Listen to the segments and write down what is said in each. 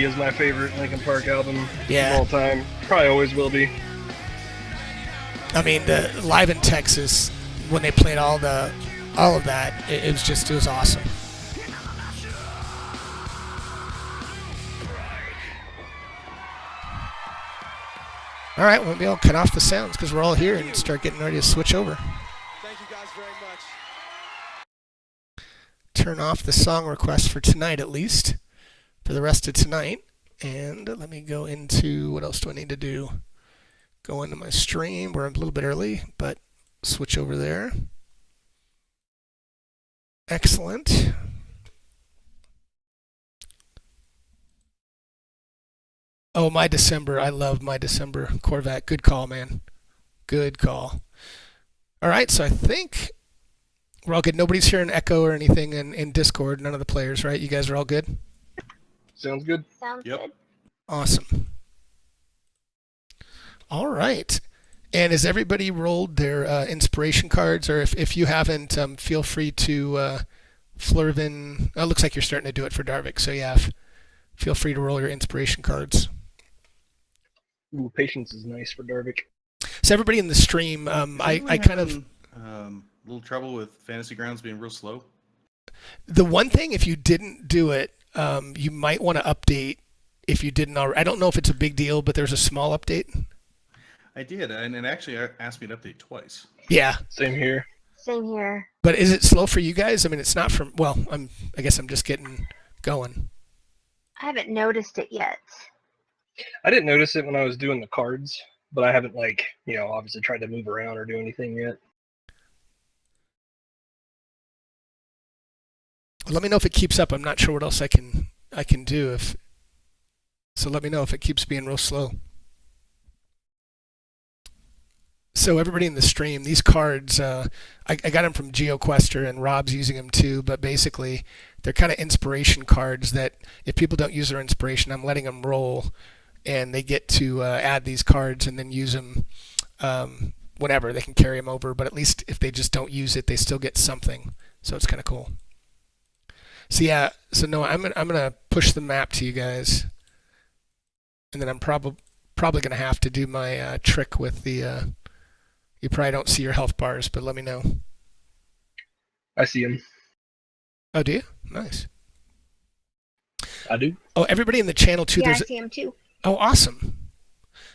is my favorite Linkin Park album Yeah. of all time. Probably always will be. I mean, the live in Texas when they played all of that, it was awesome. All right, well, maybe I'll cut off the sounds because we're all here and start getting ready to switch over. Thank you guys very much. Turn off the song request for tonight at least, for the rest of tonight. And let me go into, what else do I need to do? Go into my stream. We're a little bit early, but switch over there. Excellent. Oh, My December. I love My December. Corvette. Good call, man. Good call. All right, so I think we're all good. Nobody's hearing echo or anything in Discord. None of the players, right? You guys are all good? Sounds good. Sounds Yep. good. Awesome. All right. And has everybody rolled their inspiration cards? Or if you haven't, feel free to Flurvin. Oh, it looks like you're starting to do it for Darvik. So yeah, feel free to roll your inspiration cards. Ooh, patience is nice for Darvik. So everybody in the stream, I kind of... a little trouble with Fantasy Grounds being real slow. The one thing, if you didn't do it, you might want to update if you didn't already. I don't know if it's a big deal, but there's a small update. I did, and it actually asked me to update twice. Yeah. Same here. Same here. But is it slow for you guys? I mean, it's not from... Well, I guess I'm just getting going. I haven't noticed it yet. I didn't notice it when I was doing the cards, but I haven't, obviously tried to move around or do anything yet. Let me know if it keeps up. I'm not sure what else I can do. So let me know if it keeps being real slow. So everybody in the stream, these cards, I got them from GeoQuester, and Rob's using them too, but basically they're kind of inspiration cards that if people don't use their inspiration, I'm letting them roll, and they get to add these cards and then use them whenever. They can carry them over, but at least if they just don't use it, they still get something. So it's kind of cool. So yeah, so no, I'm gonna push the map to you guys, and then I'm probably gonna have to do my trick with the... You probably don't see your health bars, but let me know. I see them. Oh, do you? Nice. I do. Oh, everybody in the channel too. Yeah, I see him too. Oh, awesome.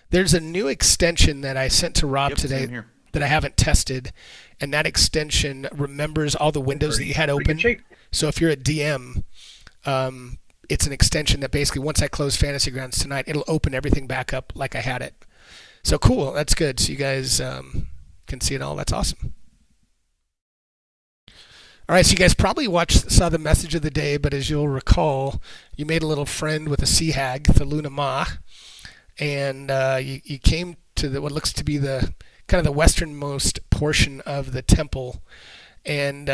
There's a new extension that I sent to Rob today Same here. that I haven't tested, and that extension remembers all the windows that you had Pretty open. good shape. So if you're a DM, it's an extension that basically once I close Fantasy Grounds tonight, it'll open everything back up like I had it. So cool. That's good. So you guys can see it all. That's awesome. All right, so you guys probably saw the message of the day, but as you'll recall, you made a little friend with a sea hag, the Luna Ma, and you came to what looks to be the kind of the westernmost portion of the temple, and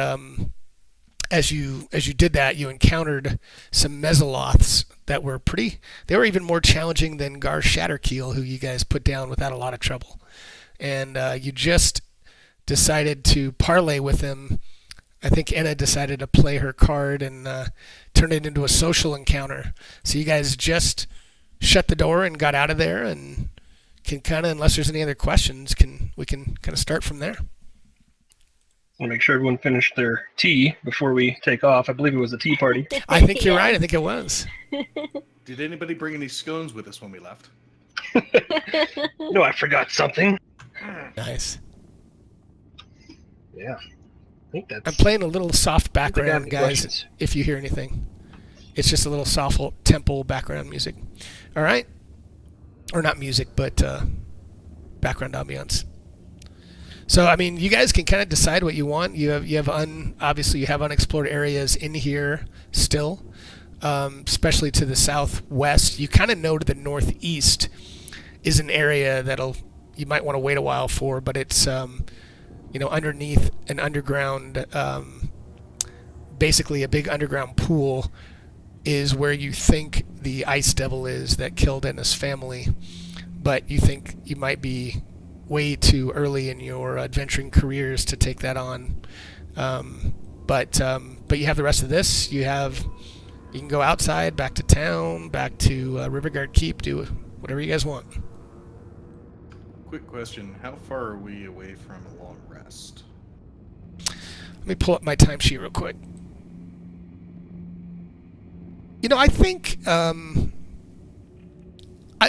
as you did that, you encountered some Mesoloths that were they were even more challenging than Gar Shatterkeel, who you guys put down without a lot of trouble, and you just decided to parlay with him. I think Enna decided to play her card and turn it into a social encounter. So you guys just shut the door and got out of there, and can kind of, unless there's any other questions, we can kind of start from there. I want to make sure everyone finished their tea before we take off. I believe it was a tea party. I think you're right. I think it was. Did anybody bring any scones with us when we left? No, I forgot something. Nice. Yeah. I think that's... I'm playing a little soft I have background, any guys, questions. if you hear anything. It's just a little soft tempo background music. All right? Or not music, but background ambiance. So, I mean, you guys can kind of decide what you want. Obviously you have unexplored areas in here still, especially to the southwest. You kind of know to the northeast is an area you might want to wait a while for, but it's underneath an underground, basically a big underground pool is where you think the ice devil is that killed Enna's family, but you think you might be way too early in your adventuring careers to take that on. But you have the rest of this. You have, You can go outside, back to town, back to Riverguard Keep, do whatever you guys want. Quick question: how far are we away from a long rest? Let me pull up my timesheet real quick. You know, I think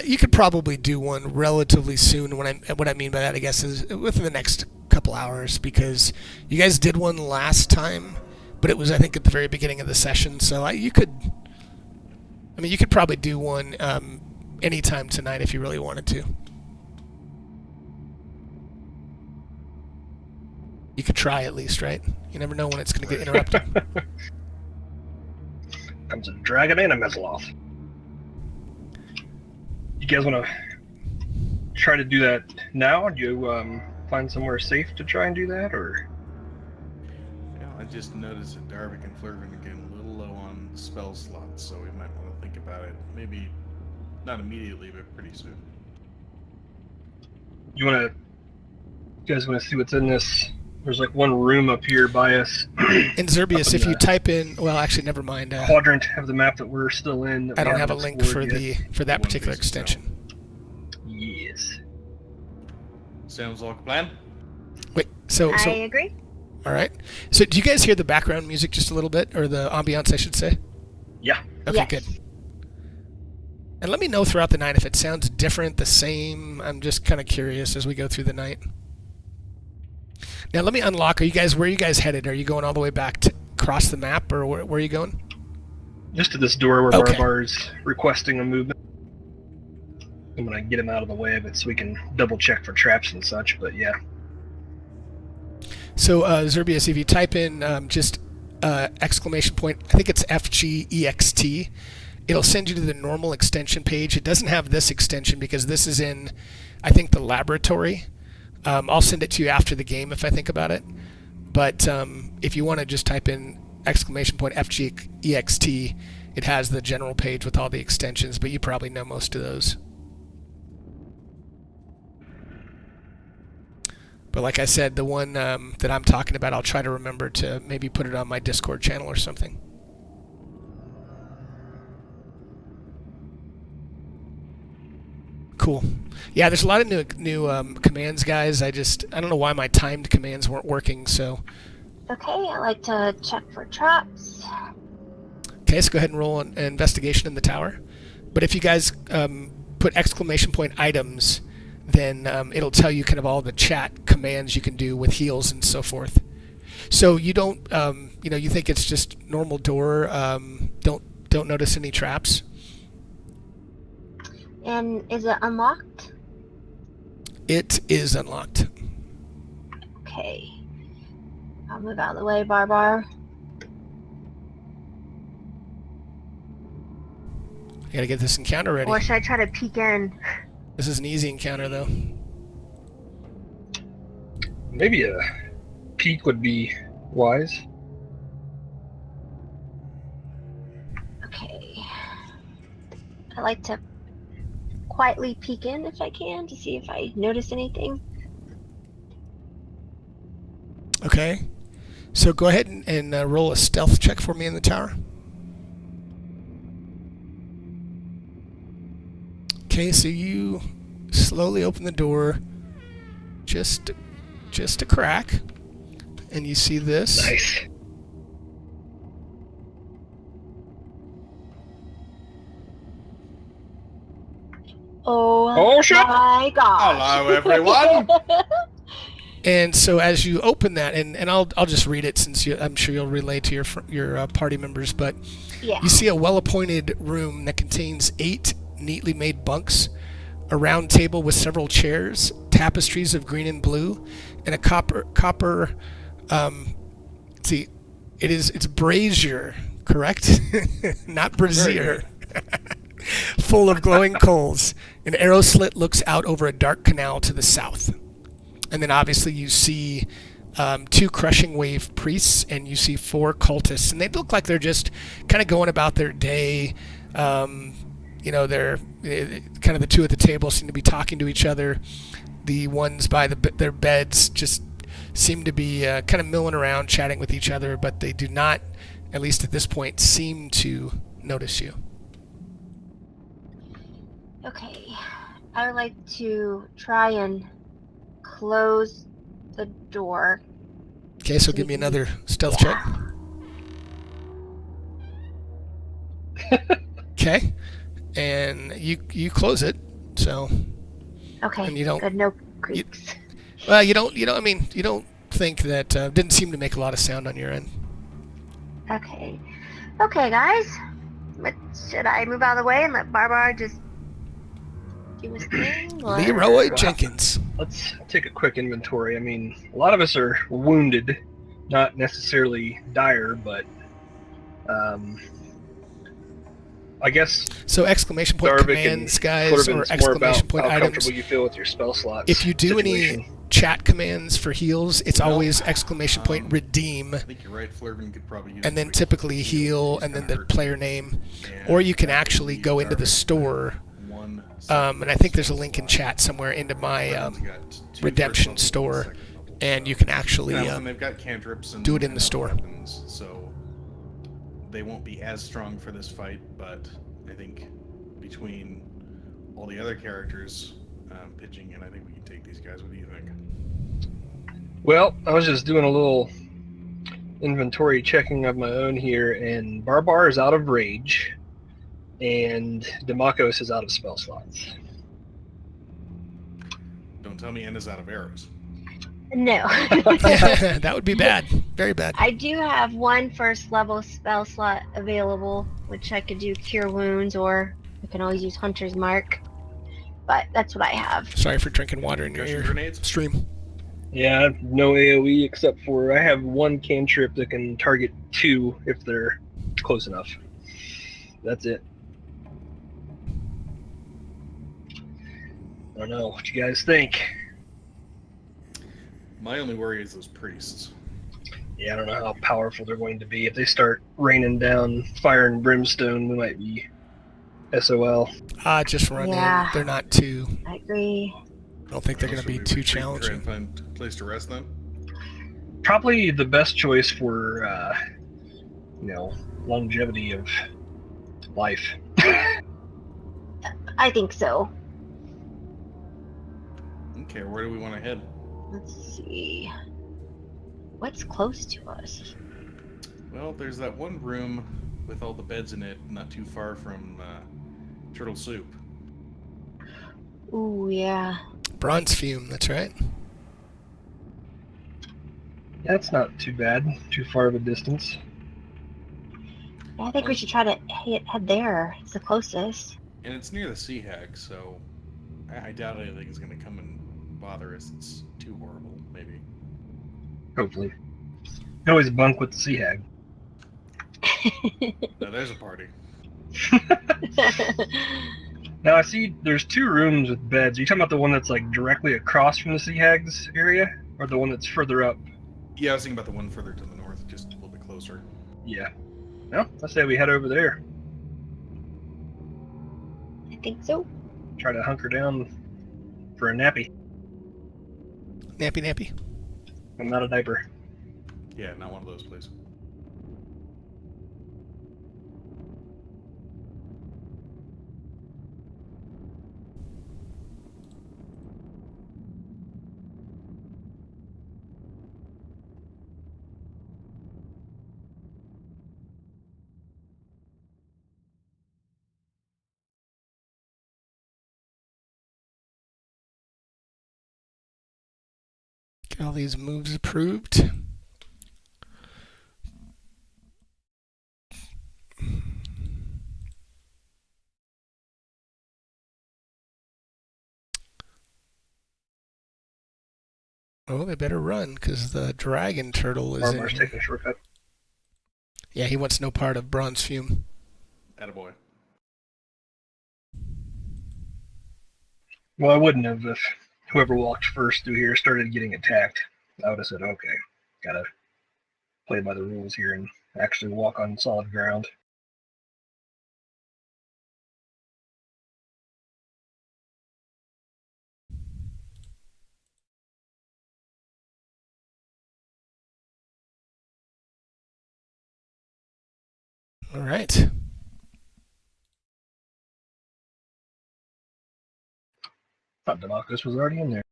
you could probably do one relatively soon. What I mean by that, I guess, is within the next couple hours, because you guys did one last time, but it was, I think, at the very beginning of the session. So you could probably do one anytime tonight if you really wanted to. You could try at least, right? You never know when it's going to get interrupted. Comes a dragon and a Mesloth. You guys want to try to do that now? Do you find somewhere safe to try and do that, or? Yeah, I just noticed that Darvik and Flurvin are getting a little low on spell slots, so we might want to think about it. Maybe not immediately, but pretty soon. You guys want to see what's in this? There's like one room up here by us. And Zerbius, if you the type in, well, actually, never mind. quadrant of the map that we're still in. I don't have a link for that One particular basic cell. extension. Yes. Sounds like a plan. Wait, so I agree. all right. So do you guys hear the background music just a little bit, or the ambiance, I should say? Yeah. Okay, Yes. good. And let me know throughout the night if it sounds different, the same. I'm just kind of curious as we go through the night. Now let me unlock. Where are you guys headed? Are you going all the way back to across the map, or where are you going? Just to this door where Okay. Barbar's requesting a movement. I'm gonna get him out of the way of it so we can double check for traps and such. But yeah. So Zerbius, if you type in just exclamation point, I think it's FGEXT, it'll send you to the normal extension page. It doesn't have this extension because this is in, I think, the laboratory. I'll send it to you after the game if I think about it. But if you want to just type in exclamation point FGEXT, it has the general page with all the extensions, but you probably know most of those. But like I said, the one that I'm talking about, I'll try to remember to maybe put it on my Discord channel or something. Cool. Yeah, there's a lot of new commands, guys. I don't know why my timed commands weren't working. So, Okay, I like to check for traps. okay, let's go ahead and roll an investigation in the tower. But if you guys put exclamation point items, then it'll tell you kind of all the chat commands you can do with heals and so forth. So you don't, you think it's just normal door. Don't notice any traps. And is it unlocked? It is unlocked. Okay. I'll move out of the way, Barbar. I gotta get this encounter ready. Or should I try to peek in? This is an easy encounter, though. Maybe a peek would be wise. Okay. I like to quietly peek in if I can to see if I notice anything. Okay. So go ahead and roll a stealth check for me in the tower. Okay, so you slowly open the door, just a crack, and you see this. Nice. Oh shit! my god. Hello, everyone. And so as you open that, and I'll just read it since I'm sure you'll relay to your party members, but Yeah. you see a well-appointed room that contains 8 neatly made bunks, a round table with several chairs, tapestries of green and blue, and a copper. It's brazier, correct? Not brazier. Full of glowing coals. An arrow slit looks out over a dark canal to the south. And then obviously you see 2 crushing wave priests, and you see 4 cultists, and they look like they're just kind of going about their day. They're kind of the 2 at the table seem to be talking to each other. The ones by their beds just seem to be kind of milling around, chatting with each other, but they do not, at least at this point, seem to notice you. Okay. I would like to try and close the door. Okay, so give me another stealth check. Okay, and you close it. So, Okay. and you don't. Good. No creaks. Well, you don't. I mean, you don't think that didn't seem to make a lot of sound on your end. Okay. Okay, guys. Should I move out of the way and let Barbara just do his thing? Or... Leroy Jenkins. Let's take a quick inventory. I mean, a lot of us are wounded, not necessarily dire, but I guess So exclamation point Darvik commands, and guys, Clorvin's or more exclamation about point how items. comfortable you feel with your spell slots. If you do situation. any chat commands for heals, it's Well, always exclamation point redeem, I think you're right. Flurvin could probably use. and then like, typically heal, and then the player name. Or you can actually go into the store, and I think there's a link in chat somewhere into my redemption store, and you can actually and they've got cantrips and do it in and the store. weapons, so they won't be as strong for this fight. But I think between all the other characters pitching in, I think we can take these guys. What do you think? Well, I was just doing a little inventory checking of my own here, and Barbar is out of rage, and Demakos is out of spell slots. Don't tell me Enna's out of arrows. No. That would be bad. Very bad. I do have one first level spell slot available, which I could do Cure Wounds, or I can always use Hunter's Mark. But that's what I have. Sorry for drinking water in your Concussion ear. grenades? Stream. Yeah, I have no AoE except for I have one cantrip that can target 2 if they're close enough. That's it. I don't know what you guys think. My only worry is those priests. Yeah, I don't know how powerful they're going to be. If they start raining down fire and brimstone, we might be SOL. Just run Yeah. in. They're not too. I agree. I don't think they're going to be too Try challenging. and find a place to rest then. Probably the best choice for, longevity of life. I think so. Okay, where do we want to head? Let's see. What's close to us? Well, there's that one room with all the beds in it, not too far from Turtle Soup. Ooh, yeah. Bronze fume. That's right. That's not too bad. Too far of a distance. I think we should try to head there. It's the closest. And it's near the Sea Hag, so I doubt anything is going to come and bother us. It's too horrible, maybe. Hopefully. You can always bunk with the Sea Hag. Now there's a party. Now I see there's 2 rooms with beds. Are you talking about the one that's like directly across from the Sea Hag's area? Or the one that's further up? Yeah, I was thinking about the one further to the north, just a little bit closer. Yeah. Well, I say we head over there. I think so. Try to hunker down for a nappy. Nappy. I'm not a diaper. Yeah, not one of those, please. Get all these moves approved. Oh, they better run, because the dragon turtle is Barbar's in. taking a shortcut. Yeah, he wants no part of bronze fume. Attaboy. Well, I wouldn't have if whoever walked first through here started getting attacked. I would have said, okay, gotta play by the rules here and actually walk on solid ground. All right. thought Demarcus was already in there.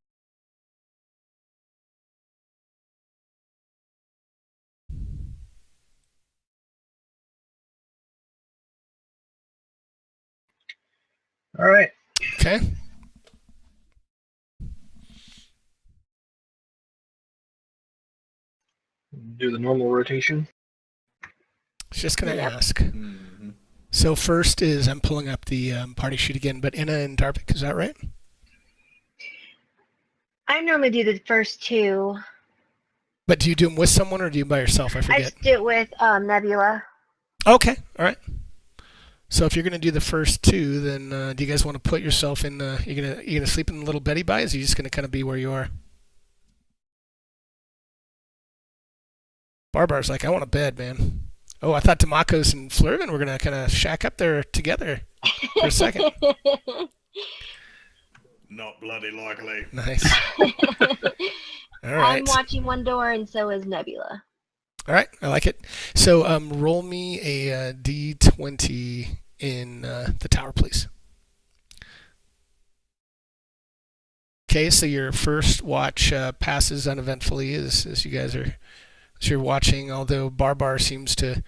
All right. Okay. Do the normal rotation. I was just going to Yep. ask. Mm-hmm. So first is I'm pulling up the party sheet again, but Inna and Darvik, is that right? I normally do the first two. But do you do them with someone or do you by yourself? I I forget. just do it with Nebula. Okay, all right. So if you're going to do the first two, then do you guys want to put yourself in? You're gonna sleep in the little Betty Buys? Or are you just going to kind of be where you are? Barbar's like, I want a bed, man. Oh, I thought Demakos and Flurvin were going to kind of shack up there together for a second. Not bloody likely. Nice. All right. I'm watching one door, and so is Nebula. All right, I like it. So roll me a d20 in the tower, please. Okay, so your first watch passes uneventfully as you guys are as you're watching, although Barbar seems to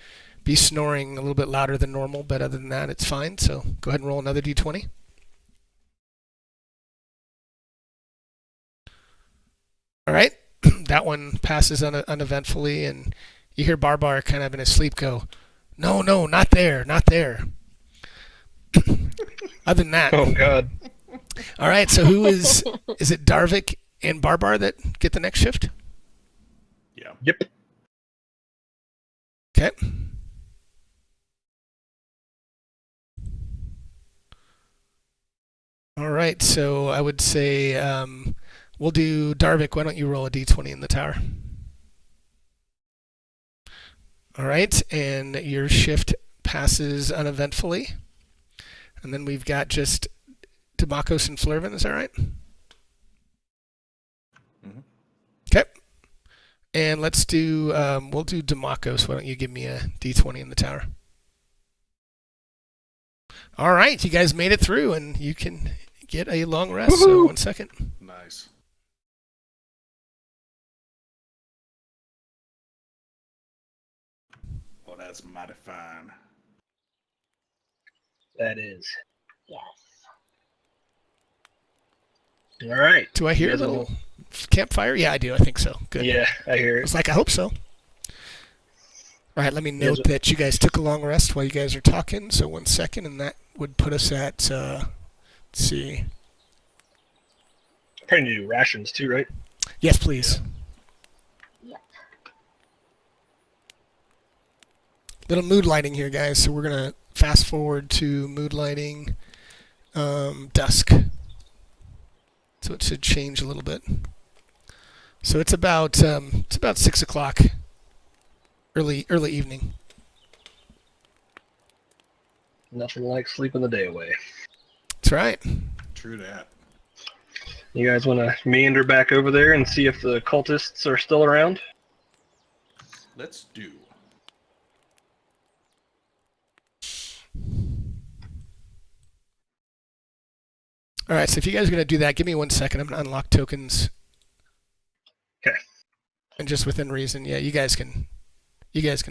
be snoring a little bit louder than normal, but other than that, it's fine. So go ahead and roll another d20. All right, that one passes uneventfully, and you hear Barbar kind of in his sleep go, no, not there, not there. Other than that, Oh God. all right, so who is it Darvik and Barbar that get the next shift? Yeah. Yep. Okay. All right, so I would say we'll do Darvik. Why don't you roll a d20 in the tower? All right, and your shift passes uneventfully. And then we've got just Demakos and Flurvin, is that right? Mhm. Okay. And let's do, we'll do Demakos. Why don't you give me a d20 in the tower? All right, you guys made it through, and you can get a long rest. So Woohoo! 1 second. Nice. Oh, that's mighty fine. That is. Yes. All right. Do I hear a You guys little campfire? Yeah, I do. I think so. Good. Yeah, I hear I it. was like, I hope so. All right, let me Yes, note that you guys took a long rest while you guys are talking. So 1 second, and that would put us at, let's see. Probably need to do rations too, right? Yes, please. Yep. Little mood lighting here, guys. So we're going to fast forward to mood lighting dusk. So it should change a little bit. So it's about 6 o'clock, early evening. Nothing like sleeping the day away. That's right. True that. You guys want to meander back over there and see if the cultists are still around? Let's do. All right, so if you guys are going to do that, give me 1 second. I'm going to unlock tokens. Okay. And just within reason, yeah, you guys can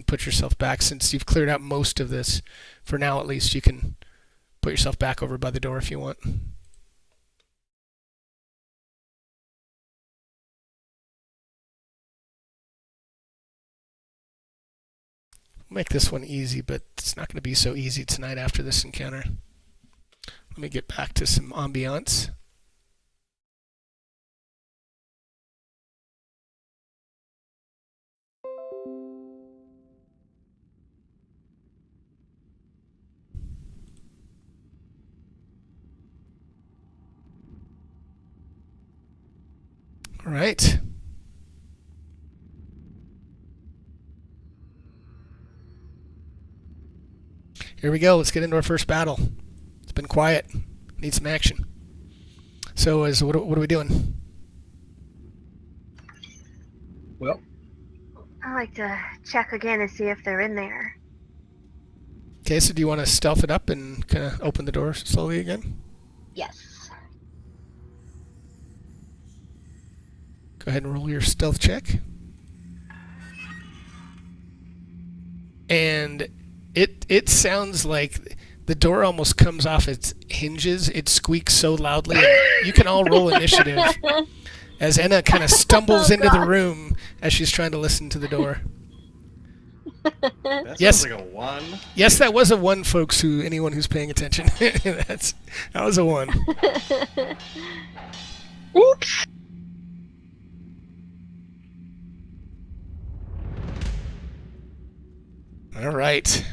put yourself back since you've cleared out most of this. For now, at least, you can put yourself back over by the door if you want. Make this one easy, but it's not going to be so easy tonight after this encounter. Let me get back to some ambiance. All right. Here we go. Let's get into our first battle. It's been quiet. Need some action. So, what are we doing? Well, I like to check again and see if they're in there. Okay, so do you want to stealth it up and kind of open the door slowly again? Yes. Go ahead and roll your stealth check. And it sounds like the door almost comes off its hinges. It squeaks so loudly. You can all roll initiative as Enna kind of stumbles into the room as she's trying to listen to the door. That Yes. sounds like a 1. Yes, that was a 1, folks. Anyone who's paying attention, that was a 1. Oops. All right.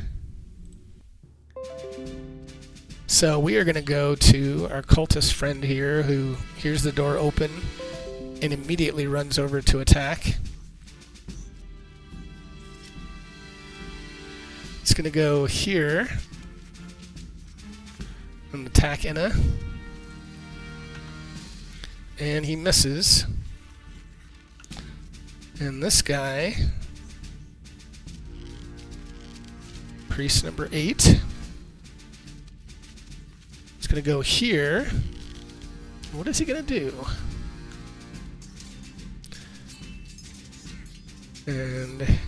So we are going to go to our cultist friend here who hears the door open and immediately runs over to attack. It's going to go here and attack Enna. And he misses. And this guy, priest number 8, is going to go here. What is he going to do? And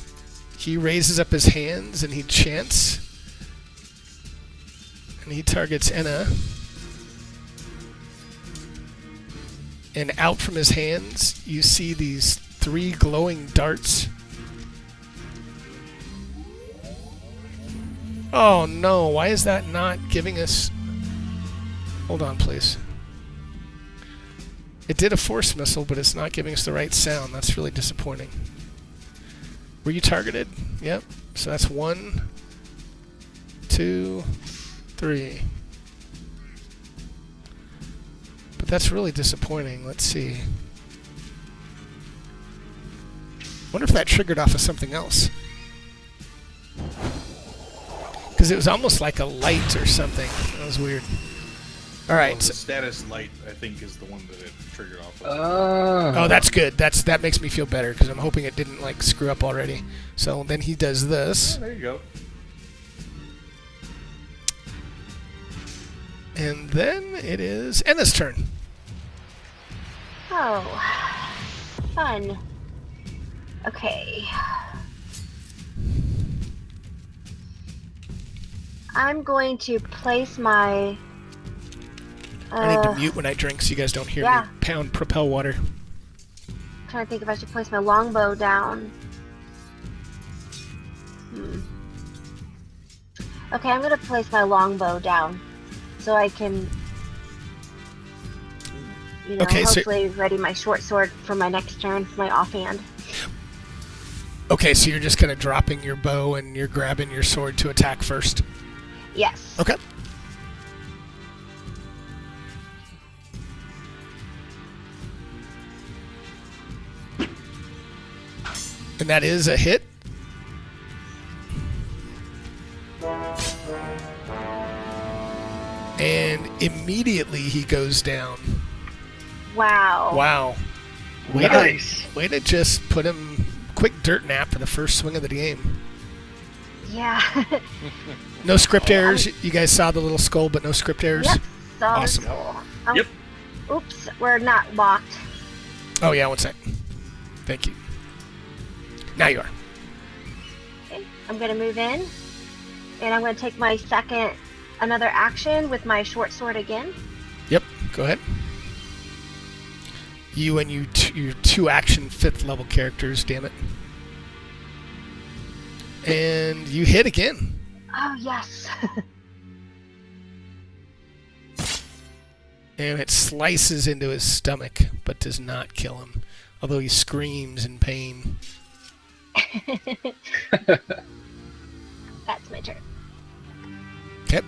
he raises up his hands and he chants. And he targets Enna. And out from his hands, you see these 3 glowing darts. Oh no, why is that not giving us... Hold on, please. It did a force missile, but it's not giving us the right sound. That's really disappointing. Were you targeted? Yep. So that's 1, 2, 3. But that's really disappointing. Let's see. Wonder if that triggered off of something else. Because it was almost like a light or something. That was weird. All right. Well, the status light, I think, is the one that it triggered off of. Oh, that's good. That makes me feel better because I'm hoping it didn't like screw up already. So then he does this, Oh, there you go. and then it is Enna's turn. Oh, fun. Okay. I'm going to place my... I need to mute when I drink so you guys don't hear yeah. me pound Propel water. trying to think if I should place my longbow down. Okay, I'm going to place my longbow down so I can, you know, Okay, so- hopefully ready my short sword for my next turn, my offhand. Okay, so you're just kind of dropping your bow and you're grabbing your sword to attack first. Yes. Okay. And that is a hit. And immediately he goes down. Wow. Wow. Nice. Way to just put him quick dirt nap for the first swing of the game. Yeah. No script errors. You guys saw the little skull, but no script errors. Yep. So Awesome. cool. Yep. Oops, we're not locked. Oh yeah, one sec. Thank you. Now you are. Okay, I'm going to move in, and I'm going to take my another action with my short sword again. Yep. Go ahead. You and your 2 action 5th level characters. Damn it. And you hit again. Oh, yes. And it slices into his stomach, but does not kill him. Although he screams in pain. That's my turn. Okay.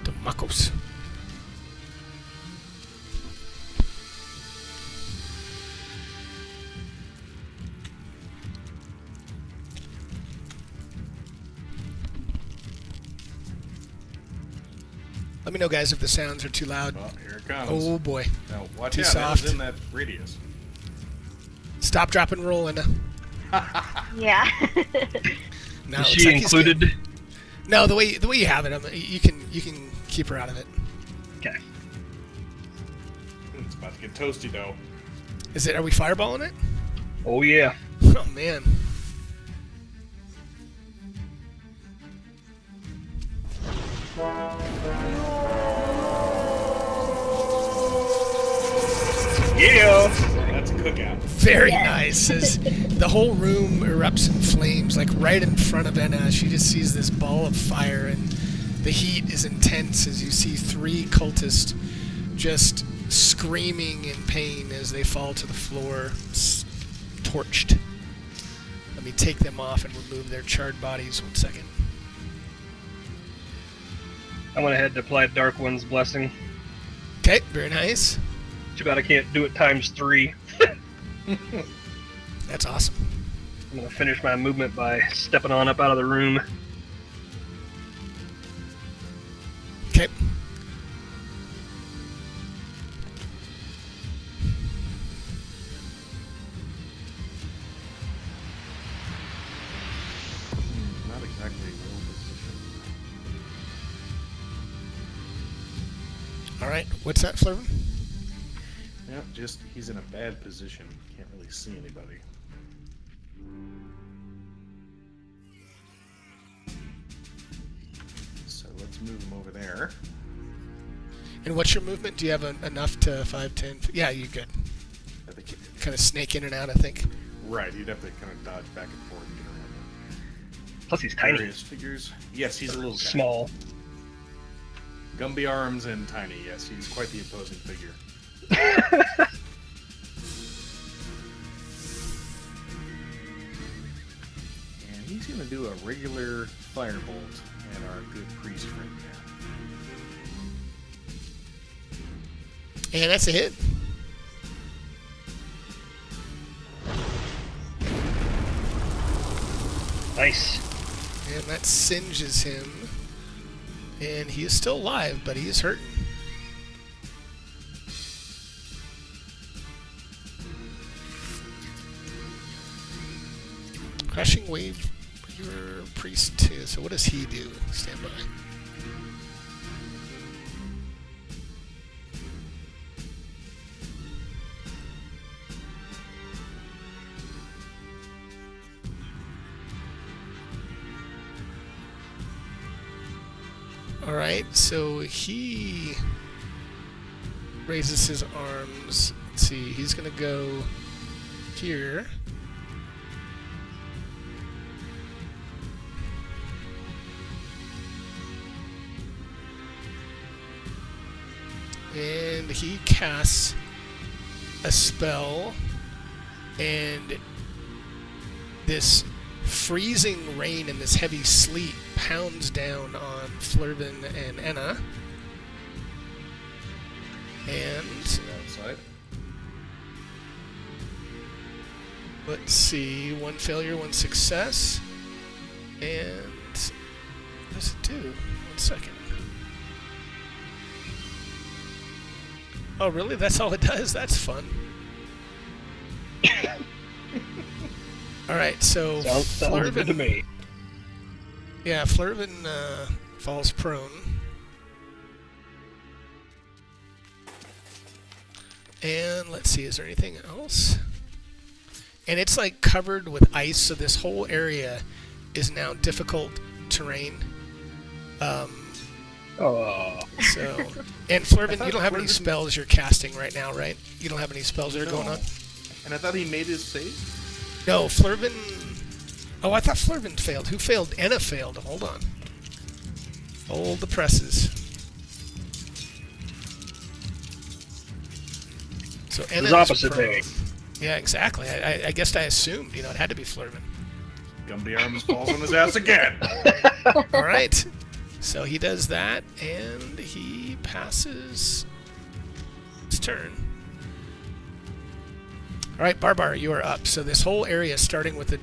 Demacos. Let me know, guys, if the sounds are too loud. Well, here it comes. Oh boy. Now, watch Too out. soft. It's in that radius. Stop, drop, and roll, Enna. Yeah. No, Is it's she like he's good. included? No, the way you have it, you can keep her out of it. Okay. to get toasty, though. Are we fireballing it? Oh yeah. Oh, man. Yeah. That's a cookout. Very nice. As the whole room erupts in flames, like right in front of Enna. She just sees this ball of fire, and the heat is intense as you see 3 cultists just screaming in pain as they fall to the floor, torched. Let me take them off and remove their charred bodies. 1 second. I went ahead and applied Dark One's blessing. Okay, very nice. Too bad I can't do it times 3. That's awesome. I'm gonna finish my movement by stepping on up out of the room. Okay. Not exactly well positioned. All right. What's that, Flurvin? Yeah, just he's in a bad position. Can't really see anybody. So let's move him over there. And what's your movement? Do you have enough to 5, 10? Yeah, you're good. I think Kind of snake in and out, I think. right, you'd have to kind of dodge back and forth and get around them. Plus he's tiny. Various figures. Yes, he's a little guy. Small. Gumby arms and tiny. Yes, he's quite the imposing figure. And he's going to do a regular firebolt at our good priest friend there. And that's a hit. Nice. And that singes him. And he is still alive, but he is hurting. Crushing wave, your priest too. So what does he do? Stand by. Alright, so he raises his arms. Let's see, he's gonna go here. And he casts a spell, and this freezing rain and this heavy sleet pounds down on Flurvin and Enna. And See outside. let's see, 1 failure, 1 success. And what does it do? 1 second. Oh, really? That's all it does? That's fun. Alright, so Sounds good to me. Yeah, Flurvin falls prone. And let's see, is there anything else? And it's like covered with ice, so this whole area is now difficult terrain. Oh. So, and Flurvin, thought you don't have any Flurvin- spells you're casting right now, right? You don't have any spells that are going on? And I thought he made his save. No, Flurvin... Oh, I thought Flurvin failed. Who failed? Enna failed. Hold on. Hold the presses. So Enna It's is opposite prone. day. Yeah, exactly. I guess I assumed, it had to be Flurvin. Gumby arms falls on his ass again. All right. So he does that, and he passes his turn. All right, Barbar, you are up. So this whole area, starting with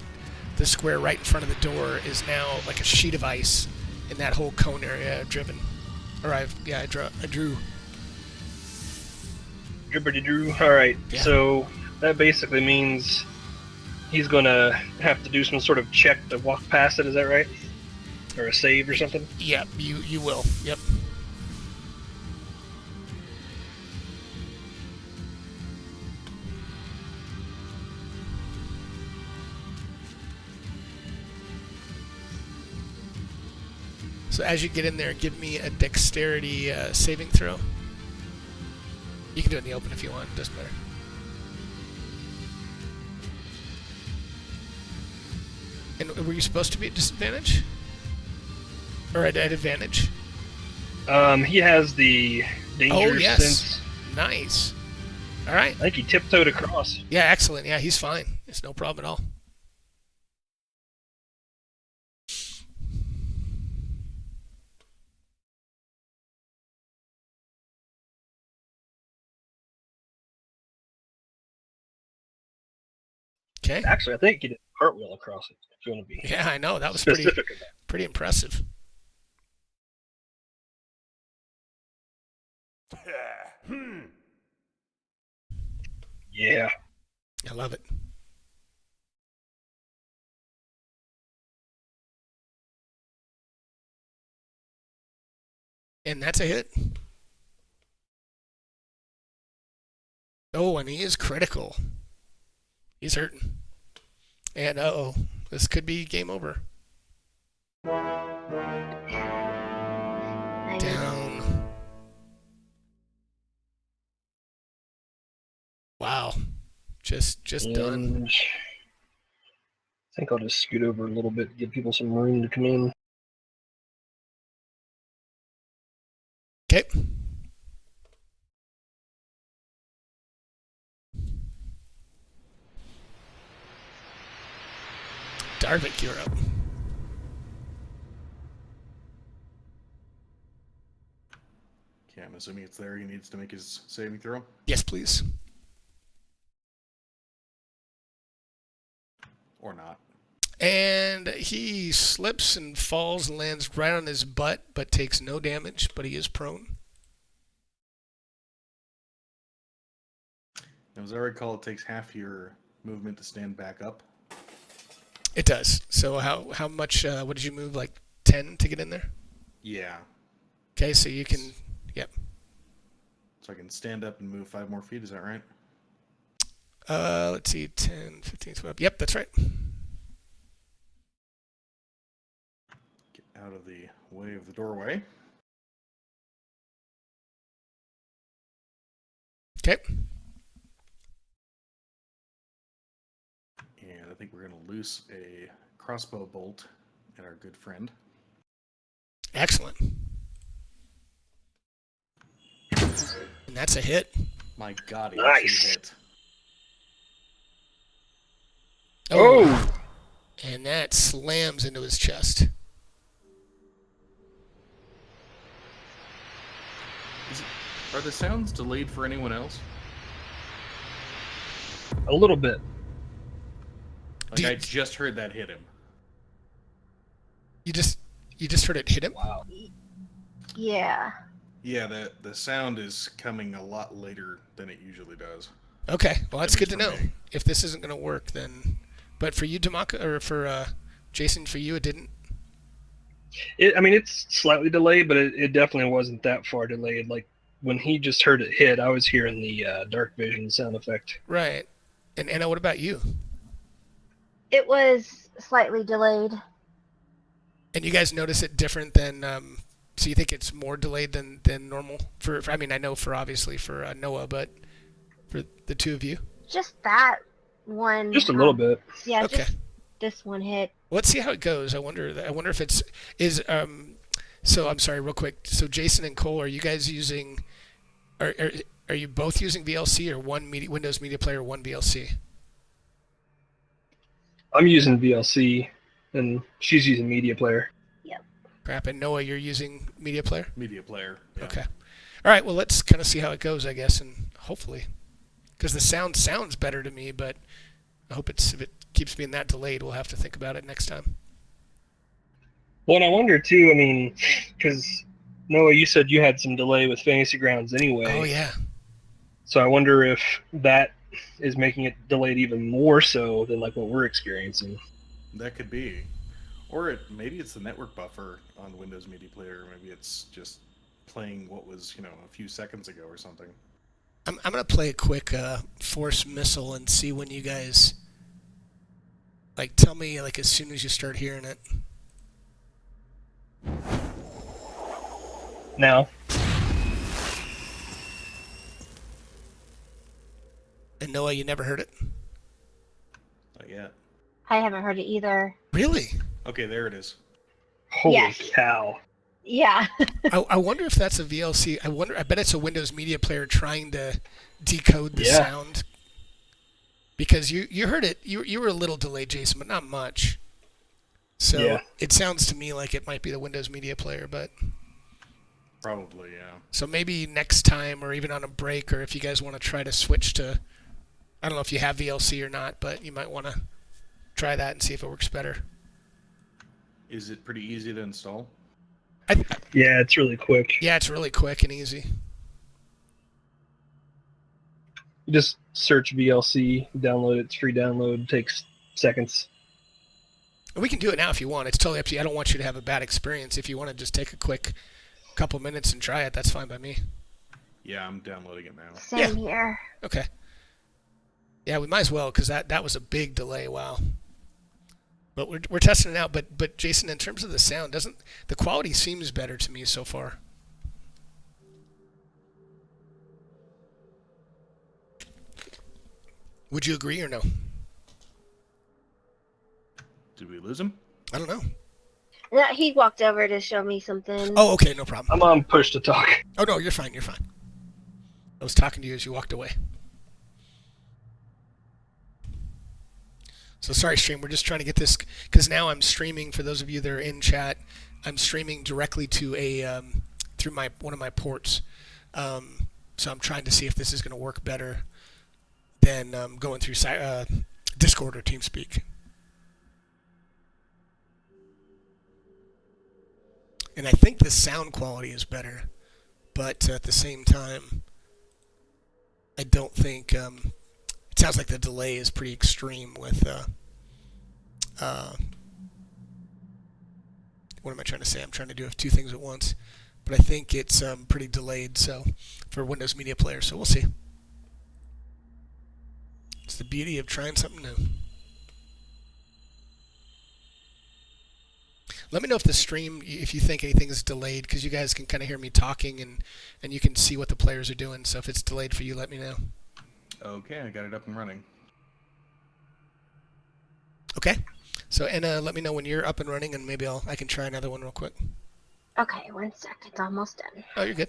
the square right in front of the door, is now like a sheet of ice in that whole cone area I've driven. Or I drew. Everybody drew. Alright, Yeah. so that basically means he's gonna have to do some sort of check to walk past it, is that right? Or a save or something? Yep, you will. Yep. So as you get in there, give me a dexterity saving throw. You can do it in the open if you want. Doesn't matter. And were you supposed to be at disadvantage? Or at advantage? He has the danger Oh, yes. sense. Nice. All right. I think he tiptoed across. Yeah, excellent. Yeah, he's fine. It's no problem at all. Okay. Actually, I think he did a cartwheel across it, if you want to be Yeah, I know. That was specific about it. pretty impressive. Yeah. I love it. And that's a hit. Oh, and he is critical. He's hurting. And uh-oh, this could be game over. Nice. Down. Wow. Just done. And I think I'll just scoot over a little bit, give people some room to come in. Okay. Darvik, you're up. Okay, I'm assuming it's there. He needs to make his saving throw. Yes, please. Or not. And he slips and falls and lands right on his butt, but takes no damage, but he is prone. Now, as I recall, it takes half your movement to stand back up. It does. So how much, what did you move, like 10 to get in there? Yeah. Okay, so you can, yep. So I can stand up and move 5 more feet, is that right? Let's see, 10, 15, 12. Yep, that's right. Get out of the way of the doorway. Okay. And I think we're going to loose a crossbow bolt at our good friend. Excellent. And that's a hit. My God, he Nice. actually hit. Oh! And that slams into his chest. Are the sounds delayed for anyone else? A little bit. Like, Do you- I just heard that hit him. You just heard it hit him? Wow. Yeah. Yeah, the sound is coming a lot later than it usually does. Okay, well that's At good to least know. for me. If this isn't going to work, then. But for you, Damaka, or for Jason, for you, it didn't. I mean, it's slightly delayed, but it definitely wasn't that far delayed. Like, when he just heard it hit, I was hearing the dark vision sound effect. Right. And Anna, what about you? It was slightly delayed. And you guys notice it different than? So you think it's more delayed than normal? For I mean, I know for obviously for Noah, but for the two of you. Just that one. Just a little bit. Yeah, Okay. just this one hit. Let's see how it goes. I wonder if it's is. So I'm sorry, real quick. So Jason and Cole, are you guys using? Are you both using VLC or one Windows Media Player, one VLC? I'm using VLC, and she's using Media Player. Crap. And Noah, you're using Media Player? Media player. Yeah. Okay. All right, well, let's kind of see how it goes, I guess, and hopefully. Because the sound sounds better to me, but I hope if it keeps being that delayed, we'll have to think about it next time. Well, and I wonder, too, I mean, because, Noah, you said you had some delay with Fantasy Grounds anyway. Oh, yeah. So I wonder if that is making it delayed even more so than, like, what we're experiencing. That could be. Or maybe it's the network buffer on Windows Media Player. Maybe it's just playing what was, a few seconds ago or something. I'm going to play a quick Force Missile and see when you guys, tell me, as soon as you start hearing it. Now, And Noah, you never heard it? Not yet. I haven't heard it either. Really? Okay, there it is. holy Yes. cow. Yeah. I wonder if that's a VLC. I bet it's a Windows Media Player trying to decode the Yeah. sound. Because you heard it. You were a little delayed, Jason, but not much. So Yeah. it sounds to me like it might be the Windows Media Player, but Probably, yeah. so maybe next time, or even on a break, or if you guys want to try to switch to, I don't know if you have VLC or not, but you might want to try that and see if it works better. Is it pretty easy to install? Yeah, it's really quick. Yeah, it's really quick and easy. You just search VLC, download it. It's free download. Takes seconds. And we can do it now if you want. It's totally up to you. I don't want you to have a bad experience. If you want to just take a quick couple minutes and try it, that's fine by me. Yeah, I'm downloading it now. Same here. Okay. Yeah, we might as well because that was a big delay. Wow. But we're testing it out. But Jason, in terms of the sound, doesn't the quality seems better to me so far? Would you agree or no? Did we lose him? I don't know. No, he walked over to show me something. Oh, okay, no problem. I'm on push to talk. Oh no, you're fine. You're fine. I was talking to you as you walked away. So sorry, stream. We're just trying to get this because now I'm streaming. For those of you that are in chat, I'm streaming directly to a through one of my ports. So I'm trying to see if this is going to work better than going through Discord or TeamSpeak. And I think the sound quality is better, but at the same time, I don't think it sounds like the delay is pretty extreme with what am I trying to say? I'm trying to do two things at once, but I think it's pretty delayed. So for Windows Media Player, so we'll see. It's the beauty of trying something new. Let me know if the stream, if you think anything is delayed, because you guys can kind of hear me talking and you can see what the players are doing. So if it's delayed for you, let me know. Okay, I got it up and running. Okay. So Anna, let me know when you're up and running, and maybe I can try another one real quick. Okay, 1 sec. It's almost done. Oh, you're good.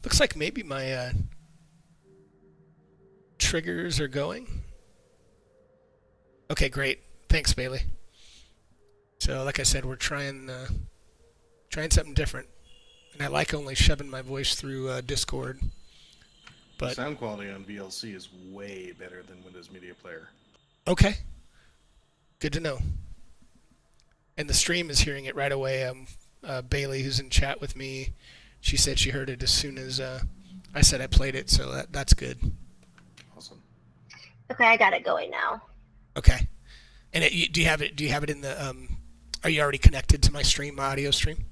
Looks like maybe my triggers are going. Okay, great. Thanks, Bailey. So, like I said, we're trying something different, and I like only shoving my voice through Discord. But Sound quality on VLC is way better than Windows Media Player. okay, good to know. And the stream is hearing it right away. Bailey, who's in chat with me, she said she heard it as soon as I said I played it, so that's good. Awesome. Okay, I got it going now. Okay. And do you have it? Do you have it in the? Are you already connected to my stream, my audio stream?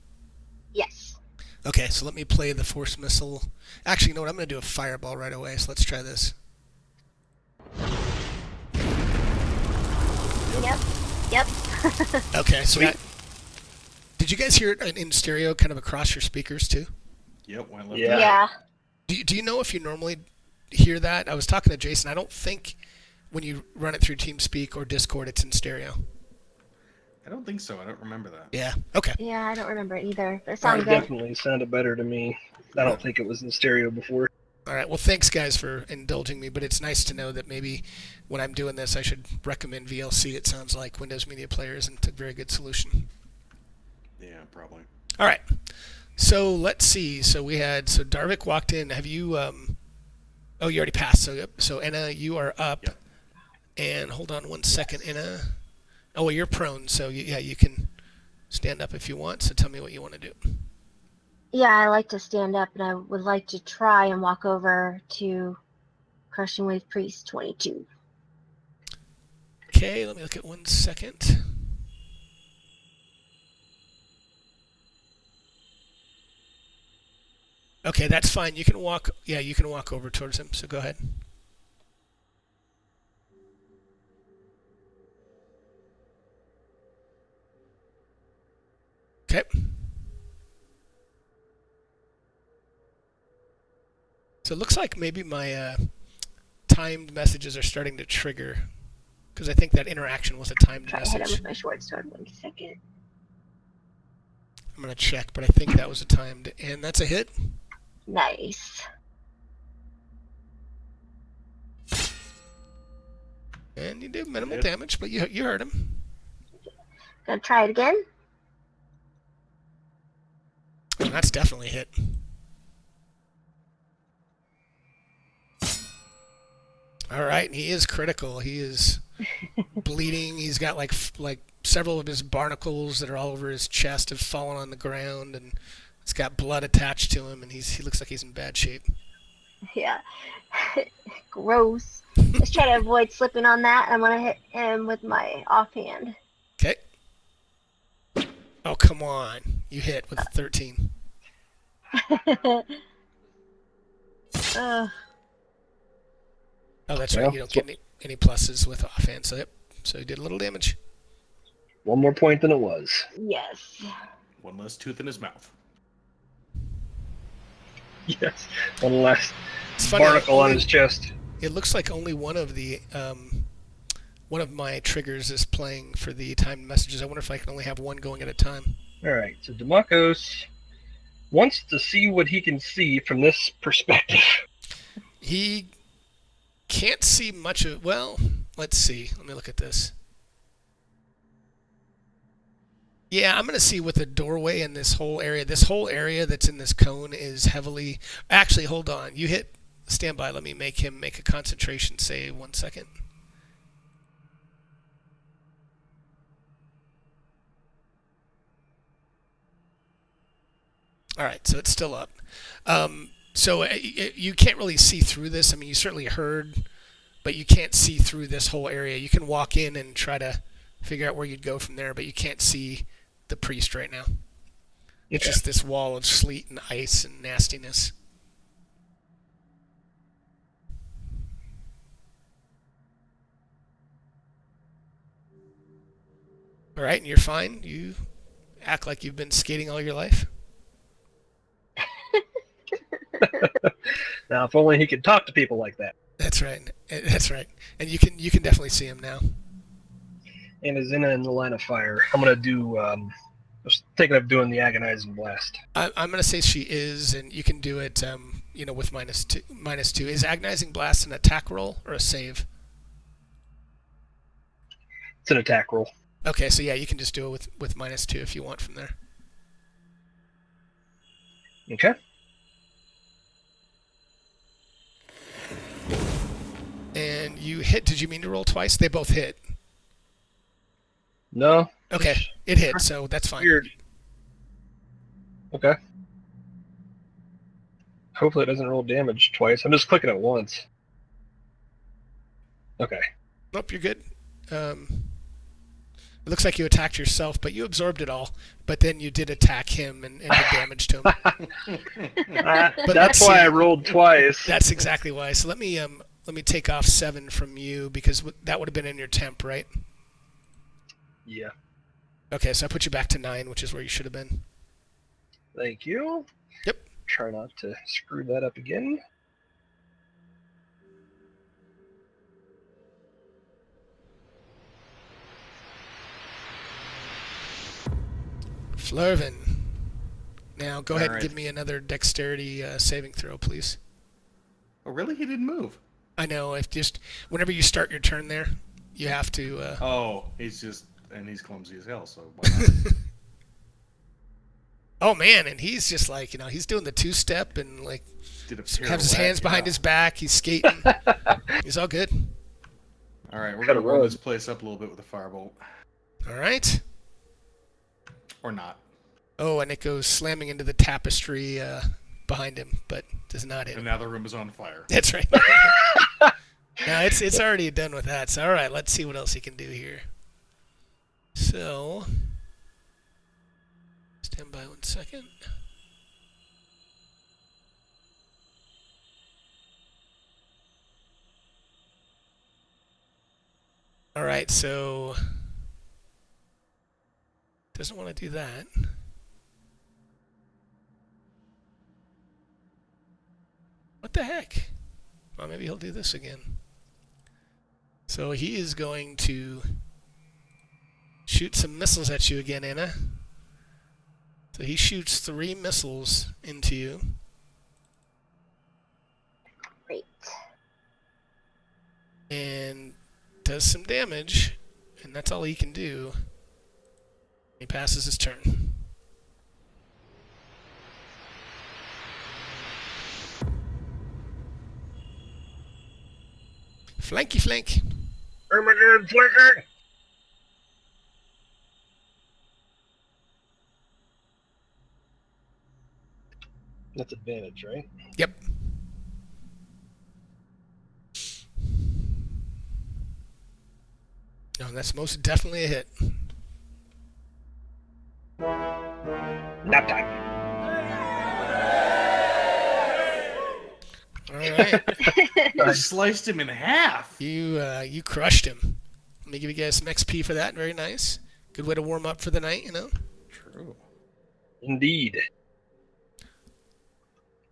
Yes. Okay, so let me play the Force Missile. Actually, you know what? I'm going to do a Fireball right away. So let's try this. Yep. Okay, so Sweet. did you guys hear it in stereo, kind of across your speakers too? Yep, went left. Yeah. Yeah. Do you know if you normally hear that? I was talking to Jason. I don't think when you run it through TeamSpeak or Discord, it's in stereo. I don't think so. I don't remember that. Yeah. Okay. Yeah, I don't remember it either. But it It sounded good. definitely sounded better to me. I don't think it was in stereo before. All right. Well, thanks, guys, for indulging me. But it's nice to know that maybe when I'm doing this, I should recommend VLC. It sounds like Windows Media Player isn't a very good solution. Yeah, probably. All right. So let's see. So Darvik walked in. Have you? Oh, you already passed. So yep. So Anna, you are up. Yep. And hold on 1 second, Anna. Oh, well, you're prone. So you can stand up if you want. So tell me what you want to do. Yeah, I like to stand up, and I would like to try and walk over to Crushing Wave Priest 22. Okay. Let me look at 1 second. Okay, that's fine. You can walk. Yeah, you can walk over towards him. So go ahead. Okay. So it looks like maybe my timed messages are starting to trigger, because I think that interaction was a timed Try to hit him message. with my short sword 1 second. I'm going to check, but I think that was a timed, and that's a hit. Nice. And you do minimal hit. damage, but you hurt him. Gonna try it again. And that's definitely a hit. All right, and he is critical. He is bleeding. He's got like several of his barnacles that are all over his chest have fallen on the ground, and he's got blood attached to him, and he looks like he's in bad shape. Yeah. Gross. Let's try to avoid slipping on that. I'm gonna hit him with my offhand. Okay. Oh, come on. You hit with 13. Ugh. Oh, that's right. Well, You don't get any pluses with offhand, so yep. So you did a little damage. One more point than it was. Yes. One less tooth in his mouth. Yes. One last It's funny. barnacle on his chest. It looks like only one of my triggers is playing for the timed messages. I wonder if I can only have one going at a time. All right. So Demakos wants to see what he can see from this perspective. He can't see much of. Well, let's see. Let me look at this. Yeah, I'm going to see with the doorway in this whole area. This whole area that's in this cone is heavily. Actually, hold on. You hit standby. Let me make him make a concentration save. 1 second. All right, so it's still up. So you can't really see through this. I mean, you certainly heard, but you can't see through this whole area. You can walk in and try to figure out where you'd go from there, but you can't see the priest right now. It's Okay. just this wall of sleet and ice and nastiness. All right, and you're fine. You act like you've been skating all your life. Now, if only he could talk to people like that. That's right. That's right. And you can definitely see him now. And is in the line of fire. I'm gonna do. I was thinking of doing the agonizing blast. I'm going to say she is, and you can do it, with -2. -2. Is agonizing blast an attack roll or a save? It's an attack roll. Okay, so yeah, you can just do it with -2 if you want from there. Okay. And you hit. Did you mean to roll twice? They both hit. No. Okay, it hit, so that's fine. Weird. Okay. Hopefully it doesn't roll damage twice. I'm just clicking it once. Okay. Nope, you're good. It looks like you attacked yourself, but you absorbed it all. But then you did attack him and did damage to him. let's That's why see. I rolled twice. That's exactly why. So let me take off 7 from you because that would have been in your temp, right? Yeah. Okay, so I put you back to 9, which is where you should have been. Thank you. Yep. Try not to screw that up again. Flurvin. Now go ahead and Alright. give me another dexterity saving throw, please. Oh, really? He didn't move. I know. If just whenever you start your turn there, you have to. Oh, he's clumsy as hell. So why not? Oh man, and he's just like he's doing the 2-step and like Did a has his hands pirouette, behind yeah. his back. He's skating. He's all good. All right, we're Cut a gonna run road. this place up a little bit with a firebolt, All right. or not. Oh, and it goes slamming into the tapestry behind him, but does not hit And him. now the room is on fire. That's right. No, it's already done with that. So all right, let's see what else he can do here. So, stand by 1 second. All right, so doesn't want to do that. What the heck? Well, maybe he'll do this again. So he is going to shoot some missiles at you again, Anna. So he shoots 3 missiles into you. Great. And does some damage, and that's all he can do. He passes his turn. Flanky flank. Oh my god, flicker! That's advantage, right? Yep. No, that's most definitely a hit. Nap time. All right. I sliced him in half. You crushed him. Let me give you guys some XP for that. Very nice. Good way to warm up for the night, you know? True. Indeed.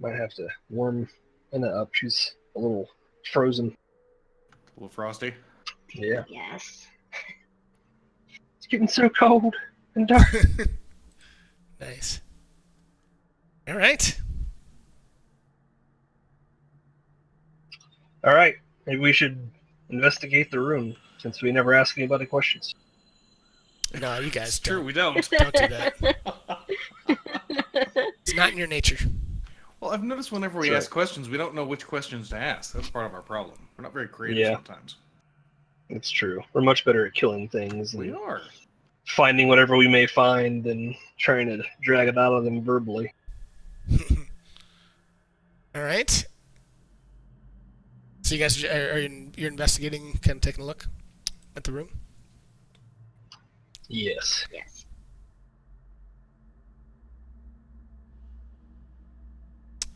Might have to warm Anna up. She's a little frozen. A little frosty. Yeah. Yes. It's getting so cold and dark. Nice. All right. All right. Maybe we should investigate the room since we never ask anybody questions. No, you guys It's true, don't. we don't. Don't do that. It's not in your nature. Well, I've noticed whenever we Sure. ask questions, we don't know which questions to ask. That's part of our problem. We're not very creative Yeah. sometimes. It's true. We're much better at killing things We and are. finding whatever we may find than trying to drag it out of them verbally. All right. So you guys you're investigating, kind of taking a look at the room. Yes. Yes.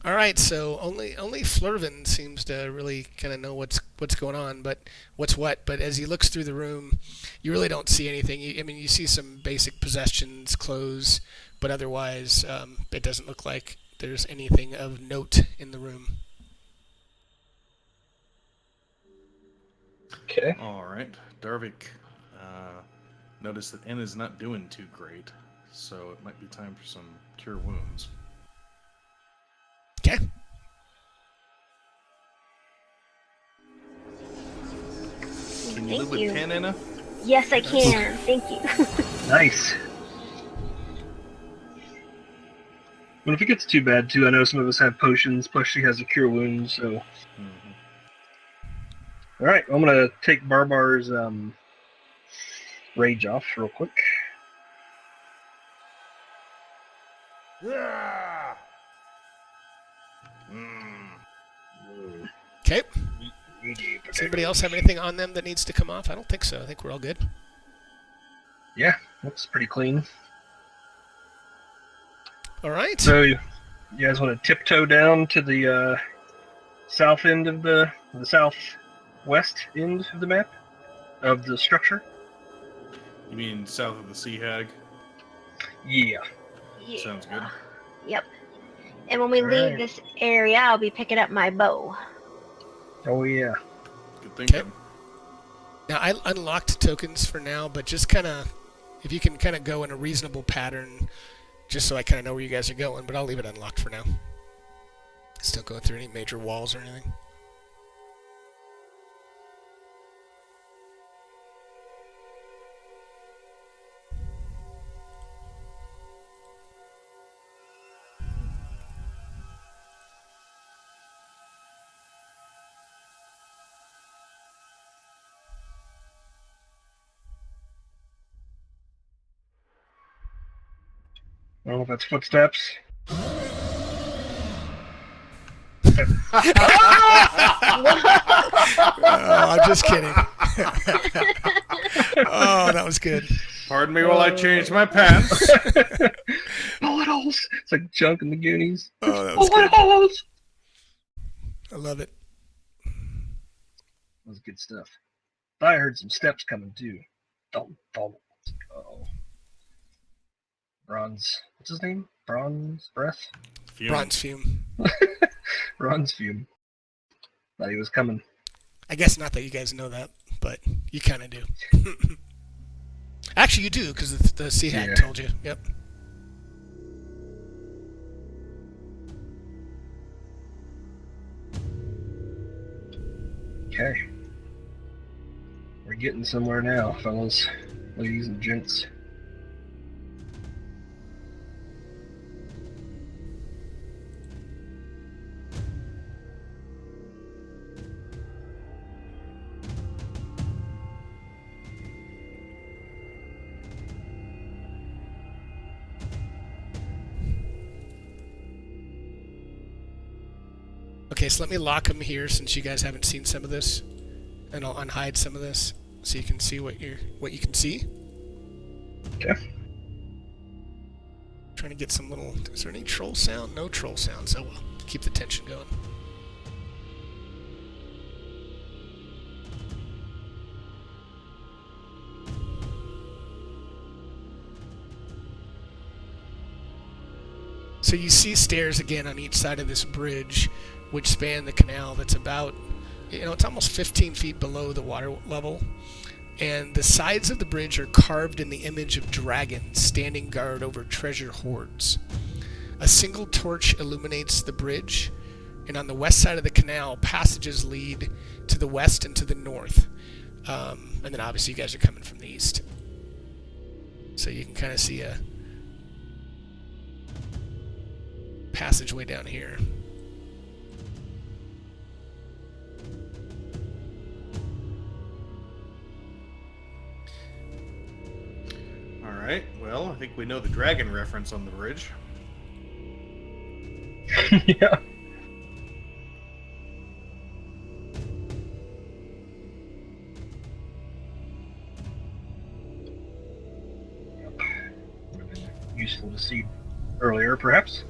All right. So only Flurvin seems to really kind of know what's going on, but what's what. But as he looks through the room, you really don't see anything. You see some basic possessions, clothes, but otherwise, it doesn't look like there's anything of note in the room. Okay. All right. Darvik noticed that N is not doing too great, so it might be time for some cure wounds. Okay. Can you Thank live with you. 10, Anna? Yes, I can. Thank you. Nice. But if it gets too bad, too, I know some of us have potions, plus she has a cure wounds, so... Mm-hmm. Alright, I'm gonna take Barbar's rage off real quick. Okay. Does anybody else have anything on them that needs to come off? I don't think so. I think we're all good. Yeah, looks pretty clean. All right. So, you guys want to tiptoe down to the south end of the southwest end of the map? Of the structure? You mean south of the Sea Hag? Yeah. Yeah. Sounds good. Yep. And when we leave Alright. this area, I'll be picking up my bow. Oh, yeah. Good thinking. Now, I unlocked tokens for now, but just kind of, if you can kind of go in a reasonable pattern, just so I kind of know where you guys are going, but I'll leave it unlocked for now. Still going through any major walls or anything. I don't know if that's footsteps. Oh, I'm just kidding. Oh, that was good. Pardon me while I change my pants. Bullet holes! It's like junk in the Goonies. Oh, that was Bullet good. holes! I love it. That was good stuff. I heard some steps coming too. Thump, thump. Uh-oh. Bronze. What's his name? Bronze Breath? Fume. Bronze fume. Bronze fume. Thought he was coming. I guess not that you guys know that, but you kind of do. Actually, you do, because the Sea Hag Yeah. told you. Yep. Okay. We're getting somewhere now, fellas, ladies and gents. Okay, so let me lock them here since you guys haven't seen some of this, and I'll unhide some of this so you can see what you can see. Okay. Trying to get some little. Is there any troll sound? No troll sound. So we'll keep the tension going. So you see stairs again on each side of this bridge, which span the canal. That's about, it's almost 15 feet below the water level. And the sides of the bridge are carved in the image of dragons standing guard over treasure hoards. A single torch illuminates the bridge, and on the west side of the canal, passages lead to the west and to the north. And then obviously you guys are coming from the east. So you can kind of see a passageway down here. Alright, well, I think we know the dragon reference on the bridge. Yeah. Would have been useful to see earlier, perhaps.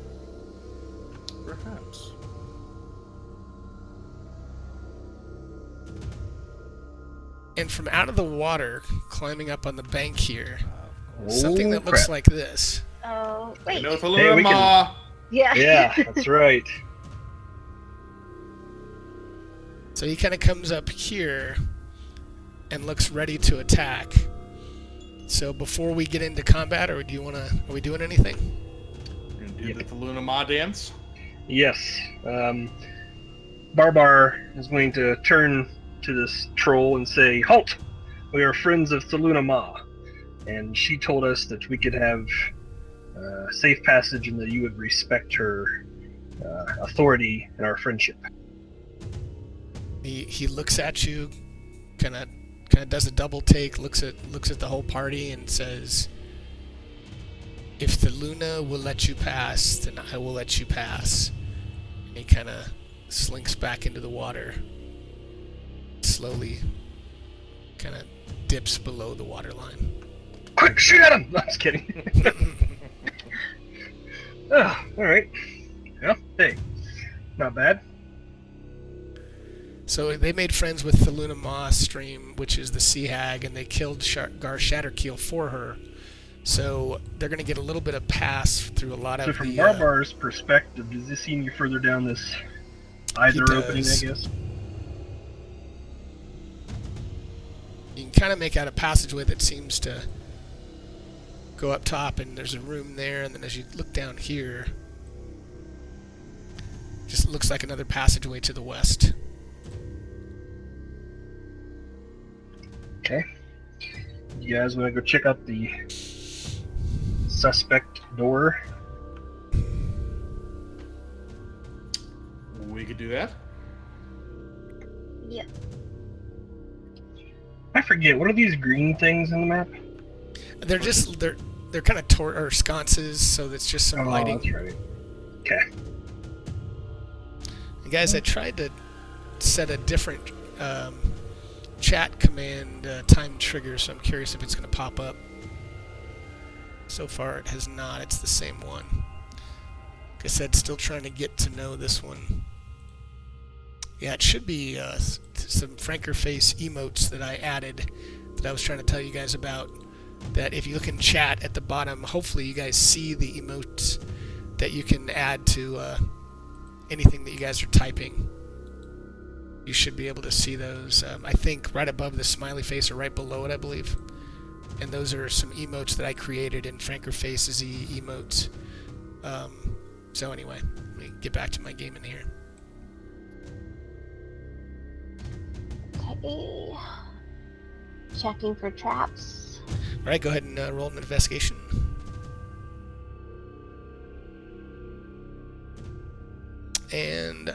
Perhaps. And from out of the water, climbing up on the bank here, Oh, something that looks crap. like this. Oh, You wait. know, Hey, we can- Thaluna! Yeah. Yeah, that's right. So he kind of comes up here and looks ready to attack. So before we get into combat, or do you wanna? Are we doing anything? We're gonna do Yeah. the Thaluna Ma dance. Yes. Barbar is going to turn to this troll and say, "Halt! We are friends of Thaluna Ma, and she told us that we could have safe passage and that you would respect her authority and our friendship." He looks at you, kind of does a double take, looks at the whole party and says, "If the Luna will let you pass, then I will let you pass." And he kind of slinks back into the water, slowly, kind of dips below the waterline. Quick, shoot at him! No, I'm just kidding. Oh, all right. Yeah. Hey, not bad. So they made friends with the Luna Ma stream, which is the Sea Hag, and they killed Gar Shatterkeel for her. So they're going to get a little bit of pass through a lot So of from the... Barbar's perspective, does this see you further down this either He opening? I does. guess. You can kind of make out a passageway that seems to go up top, and there's a room there, and then as you look down here, just looks like another passageway to the west. Okay. You guys want to go check out the suspect door? We could do that. Yeah. I forget. What are these green things in the map? They're just they're kind of or sconces, so that's just some Oh, lighting. that's right. Okay. And guys, I tried to set a different chat command time trigger, so I'm curious if it's going to pop up. So far, it has not. It's the same one. Like I said, still trying to get to know this one. Yeah, it should be some Franker Face emotes that I added that I was trying to tell you guys about. That if you look in chat at the bottom, hopefully you guys see the emotes that you can add to anything that you guys are typing. You should be able to see those. I think right above the smiley face or right below it, I believe. And those are some emotes that I created in Franker Faces emotes. So anyway, let me get back to my game in here. Okay. Checking for traps. All right, go ahead and roll an investigation. And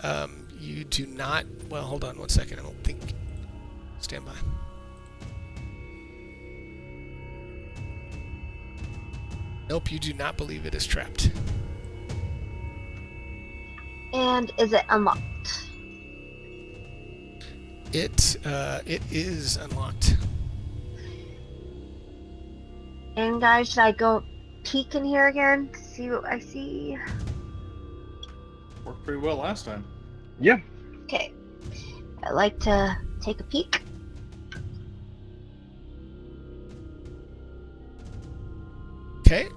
you do not... Well, hold on one second. I don't think... Stand by. Nope, you do not believe it is trapped. And is it unlocked? It is unlocked. And guys, should I go peek in here again? See what I see? Worked pretty well last time. Yeah. Okay. I'd like to take a peek. Okay.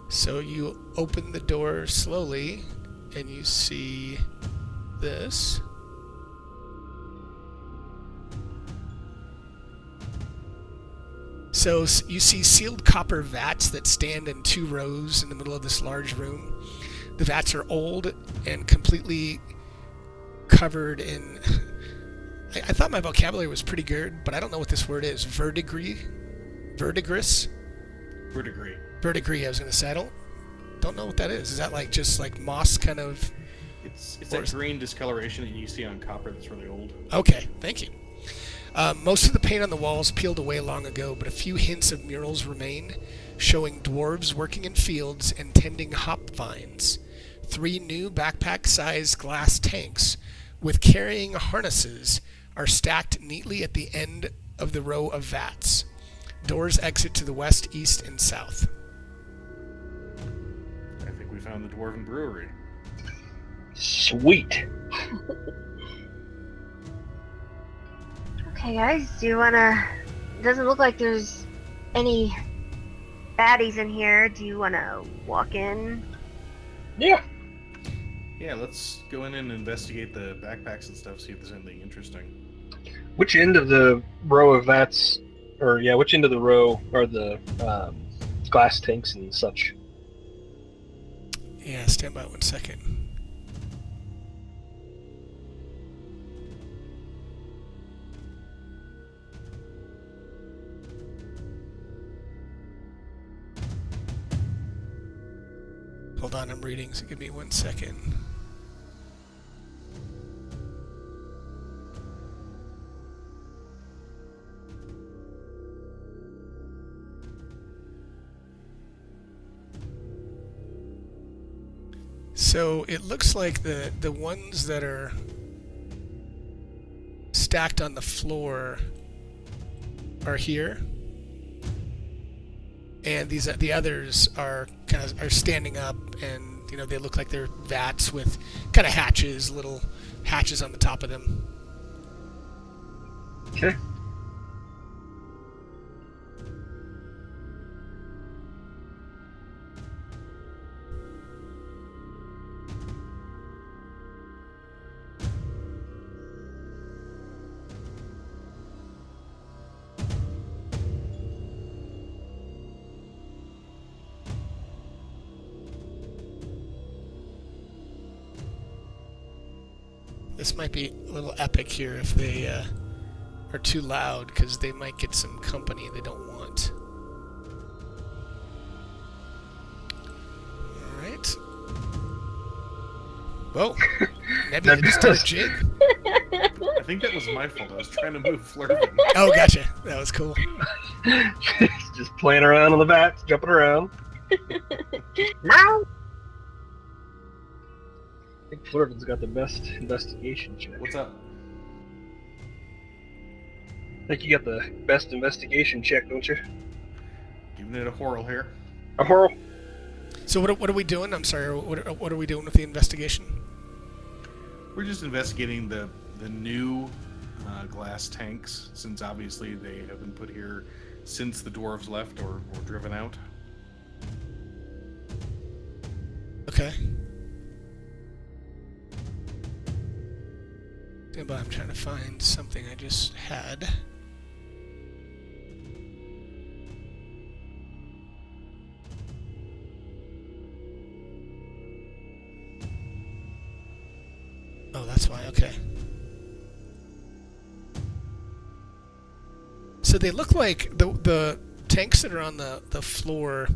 So you open the door slowly, and you see this. So you see sealed copper vats that stand in 2 rows in the middle of this large room. The vats are old and completely covered in... I thought my vocabulary was pretty good, but I don't know what this word is. Verdigris? Verdigris. Verdigris, I was going to say. I don't know what that is. Is that like just like moss kind of... It's that green discoloration that you see on copper that's really old. Okay, thank you. Most of the paint on the walls peeled away long ago, but a few hints of murals remain, showing dwarves working in fields and tending hop vines. 3 new backpack-sized glass tanks with carrying harnesses are stacked neatly at the end of the row of vats. Doors exit to the west, east, and south. I think we found the Dwarven Brewery. Sweet. Okay, guys, do you wanna... It doesn't look like there's any baddies in here. Do you wanna walk in? Yeah. Yeah, let's go in and investigate the backpacks and stuff, see if there's anything interesting. Which end of the row of vats, or yeah, which end of the row are the glass tanks and such? Yeah, stand by one second. Hold on, I'm reading, so give me 1 second. So it looks like the ones that are stacked on the floor are here, and the others are are standing up, and they look like they're vats with kind of hatches, little hatches on the top of them. Okay. This might be a little epic here if they are too loud, because they might get some company they don't want. Alright. Whoa. Nebula just did a jig. I think that was my fault. I was trying to move Flurvin. Oh, gotcha. That was cool. Just playing around on the vats, jumping around. No! I think Flurvin's got the best investigation check. What's up? I think you got the best investigation check, don't you? Giving it a whirl here. A whirl. So what are we doing? I'm sorry. What are we doing with the investigation? We're just investigating the new glass tanks, since obviously they have been put here since the dwarves left or driven out. Okay. but I'm trying to find something I just had. Oh, that's why. Okay. So they look like the tanks that are on the floor.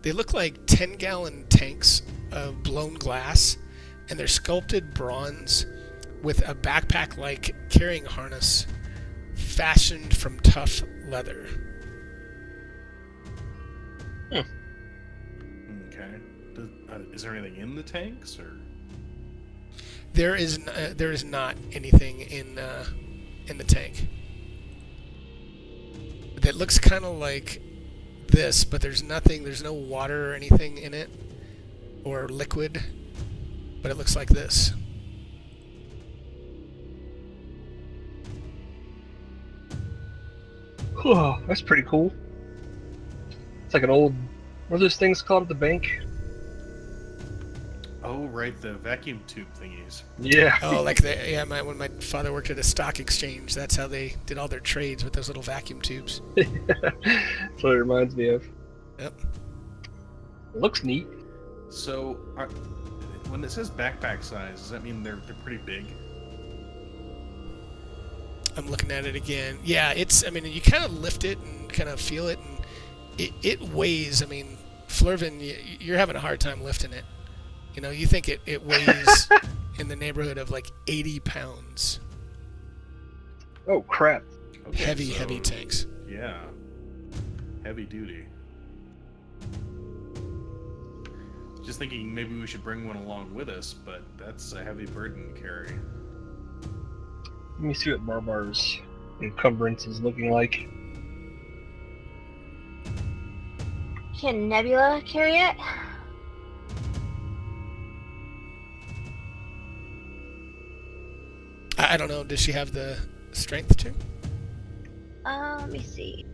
They look like 10-gallon tanks of blown glass, and they're sculpted bronze with a backpack-like carrying harness fashioned from tough leather. Okay. Is there anything in the tanks, or? There is not anything in the tank. That looks kind of like this, but there's nothing. There's no water or anything in it, or liquid. But it looks like this. Oh, that's pretty cool. It's like an old, what are those things called at the bank? Oh, right, the vacuum tube thingies. Yeah. Oh, like when my father worked at a stock exchange, that's how they did all their trades with those little vacuum tubes. That's what it reminds me of. Yep. It looks neat. So, when it says backpack size, does that mean they're pretty big? I'm looking at it again. Yeah, I mean, you kind of lift it and kind of feel it, and it weighs. I mean, Flurvin, you're having a hard time lifting it. You know, you think it weighs in the neighborhood of like 80 pounds. Oh, crap. Okay, Heavy so, tanks. Yeah. Heavy duty. Just thinking maybe we should bring one along with us, but that's a heavy burden to carry. Let me see what Barbar's encumbrance is looking like. Can Nebula carry it? I don't know. Does she have the strength to? Let me see.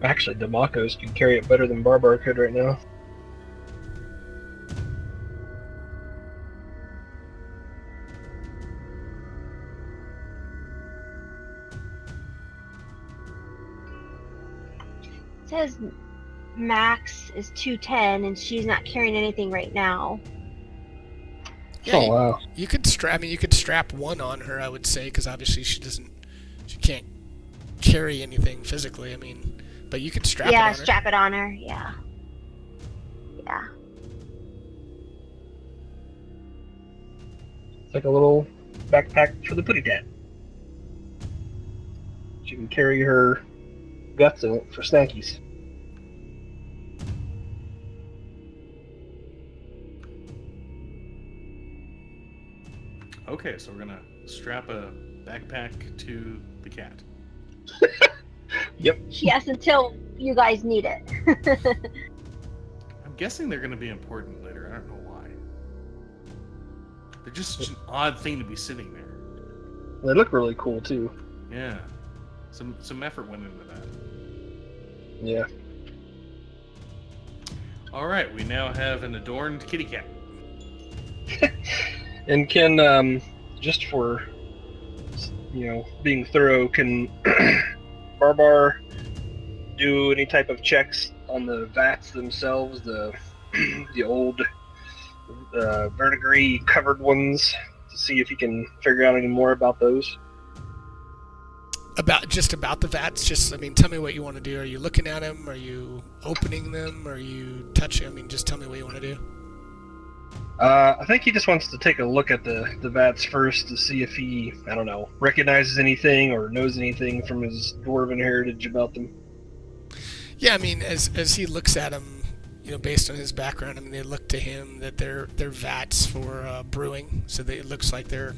Actually, Demakos can carry it better than Barbar could right now. It says max is 210, and she's not carrying anything right now. Yeah, Oh, wow. You could strap. I mean, you could strap one on her. I would say, because obviously she can't carry anything physically. I mean, but you could strap it on her. Strap it on her. Yeah. Yeah. It's like a little backpack for the putty tat. She can carry her guts in it for snackies. Okay, so we're gonna strap a backpack to the cat. Yep. Yes, until you guys need it. I'm guessing they're gonna be important later. I don't know why. They're just an odd thing to be sitting there. They look really cool too. Yeah. Some effort went into that. Yeah. Alright, we now have an adorned kitty cat. And can, just for, being thorough, can Barbar do any type of checks on the vats themselves, the old verdigris covered ones, to see if he can figure out any more about those? About the vats. Just, I mean, tell me what you want to do. Are you looking at them? Are you opening them? Are you touching? I mean, just tell me what you want to do. I think he just wants to take a look at the vats first to see if he, I don't know, recognizes anything or knows anything from his dwarven heritage about them. Yeah, I mean, as he looks at them, based on his background, I mean, they look to him that they're vats for brewing. So it looks like they're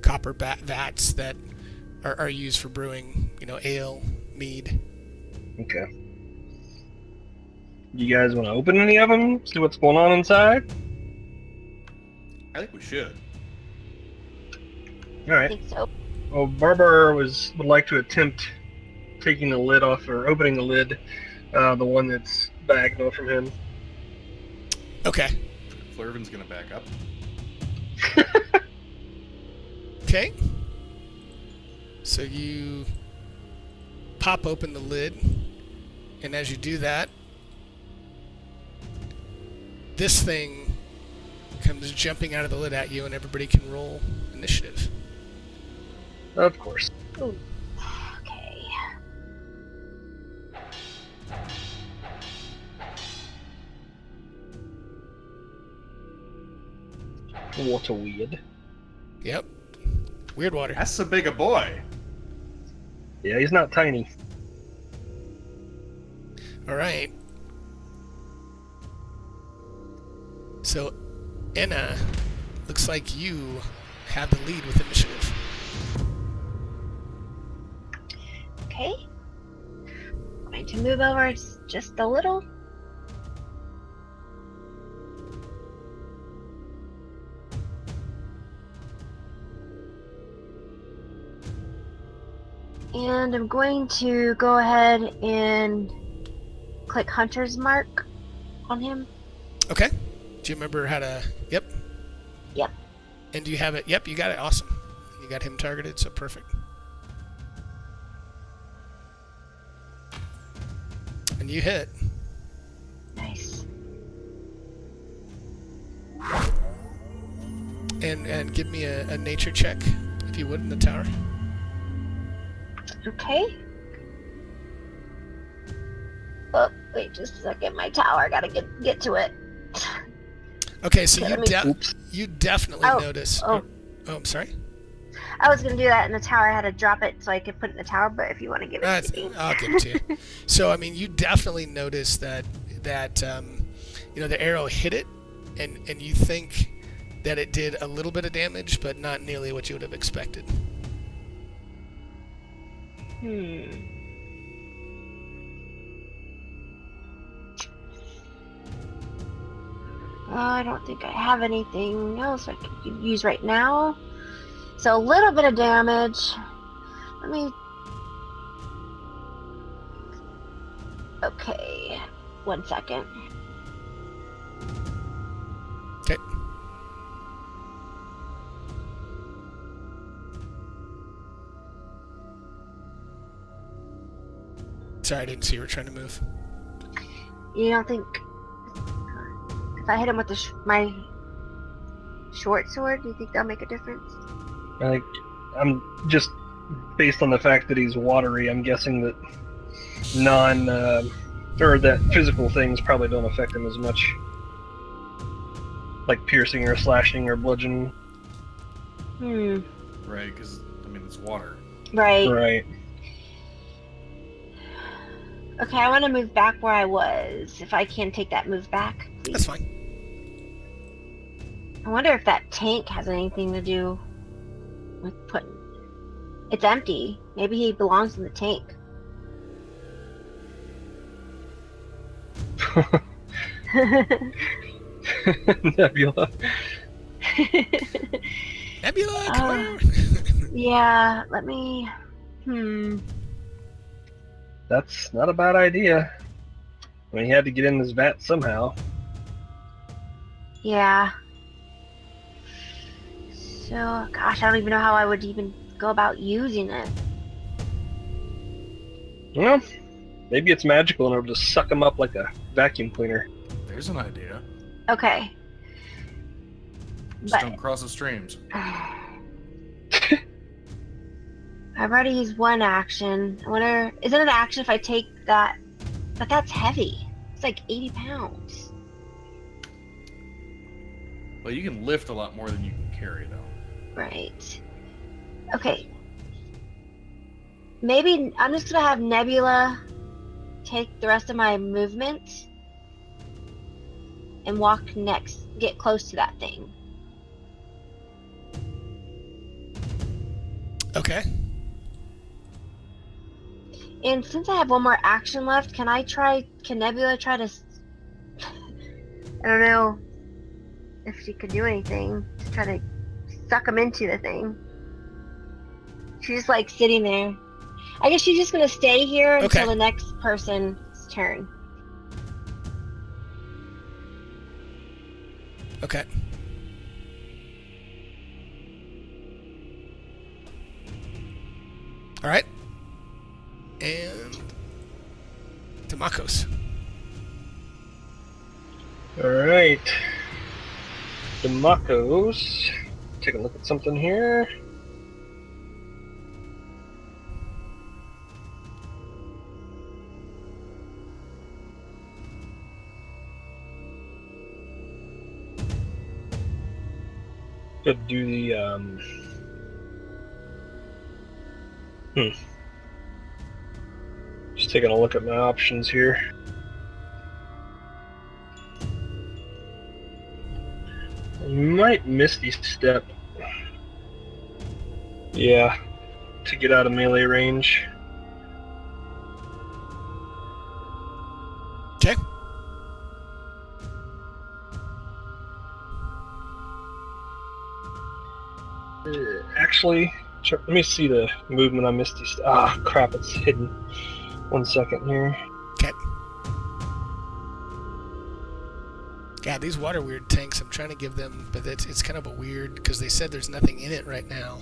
copper vats that are used for brewing, ale, mead. Okay. You guys want to open any of them? See what's going on inside? I think we should. All I right. think so. Well, Barbar would like to attempt taking the lid off, or opening the lid, the one that's diagonal from him. Okay. Flurvin's gonna back up. Okay. So you pop open the lid, and as you do that, this thing comes jumping out of the lid at you, and everybody can roll initiative. Of course. Okay. What a weird. Yep. Weird water. That's so big a boy. Yeah, he's not tiny. All right. So, Enna, looks like you have the lead with initiative. Okay. Going to move over just a little. And I'm going to go ahead and click Hunter's Mark on him. Okay. Do you remember how to... Yep. Yep. And do you have it? Yep, you got it. Awesome. You got him targeted, so perfect. And you hit. Nice. And give me a nature check, if you would, in the tower. Okay. Oh, wait just a second. My tower. Gotta get to it. Okay, so Oops. you definitely Oh, notice... oh. Oh, I'm sorry? I was gonna do that in the tower. I had to drop it so I could put it in the tower, but if you want to give it to me. I'll give it to you. So, I mean, you definitely notice that the arrow hit it, and you think that it did a little bit of damage, but not nearly what you would have expected. I don't think I have anything else I could use right now. So a little bit of damage. Let me... Okay. 1 second. Okay. Sorry, I didn't see you were trying to move. You don't think... If I hit him with my short sword, do you think that'll make a difference? I think I'm just based on the fact that he's watery. I'm guessing that that physical things probably don't affect him as much, like piercing or slashing or bludgeoning. Right, because, I mean, it's water. Right. Right. Okay, I want to move back where I was. If I can take that move back, please. That's fine. I wonder if that tank has anything to do with putting... It's empty. Maybe he belongs in the tank. Nebula. Nebula, come here! Yeah, let me... That's not a bad idea. I mean, he had to get in this vat somehow. Yeah. So, gosh, I don't even know how I would even go about using it. Well, maybe it's magical and it'll just suck him up like a vacuum cleaner. There's an idea. Okay. Just But... don't cross the streams. I've already used one action. I wonder... Is it an action if I take that... But that's heavy. It's like 80 pounds. Well, you can lift a lot more than you can carry, though. Right. Okay. Maybe I'm just gonna have Nebula take the rest of my movement and walk get close to that thing. Okay. And since I have one more action left, can Nebula try to... I don't know if she could do anything to try to suck him into the thing. She's just like sitting there. I guess she's just gonna stay here until the next person's turn. Okay. All right. And Demakos. All right. Demakos. Take a look at something here. Could do the Just taking a look at my options here. I might Misty Step. Yeah, to get out of melee range. Okay. Actually, let me see the movement on Misty Step. Ah, crap, it's hidden. 1 second here. Okay. God, these water weird tanks, I'm trying to give them, but it's kind of a weird, because they said there's nothing in it right now.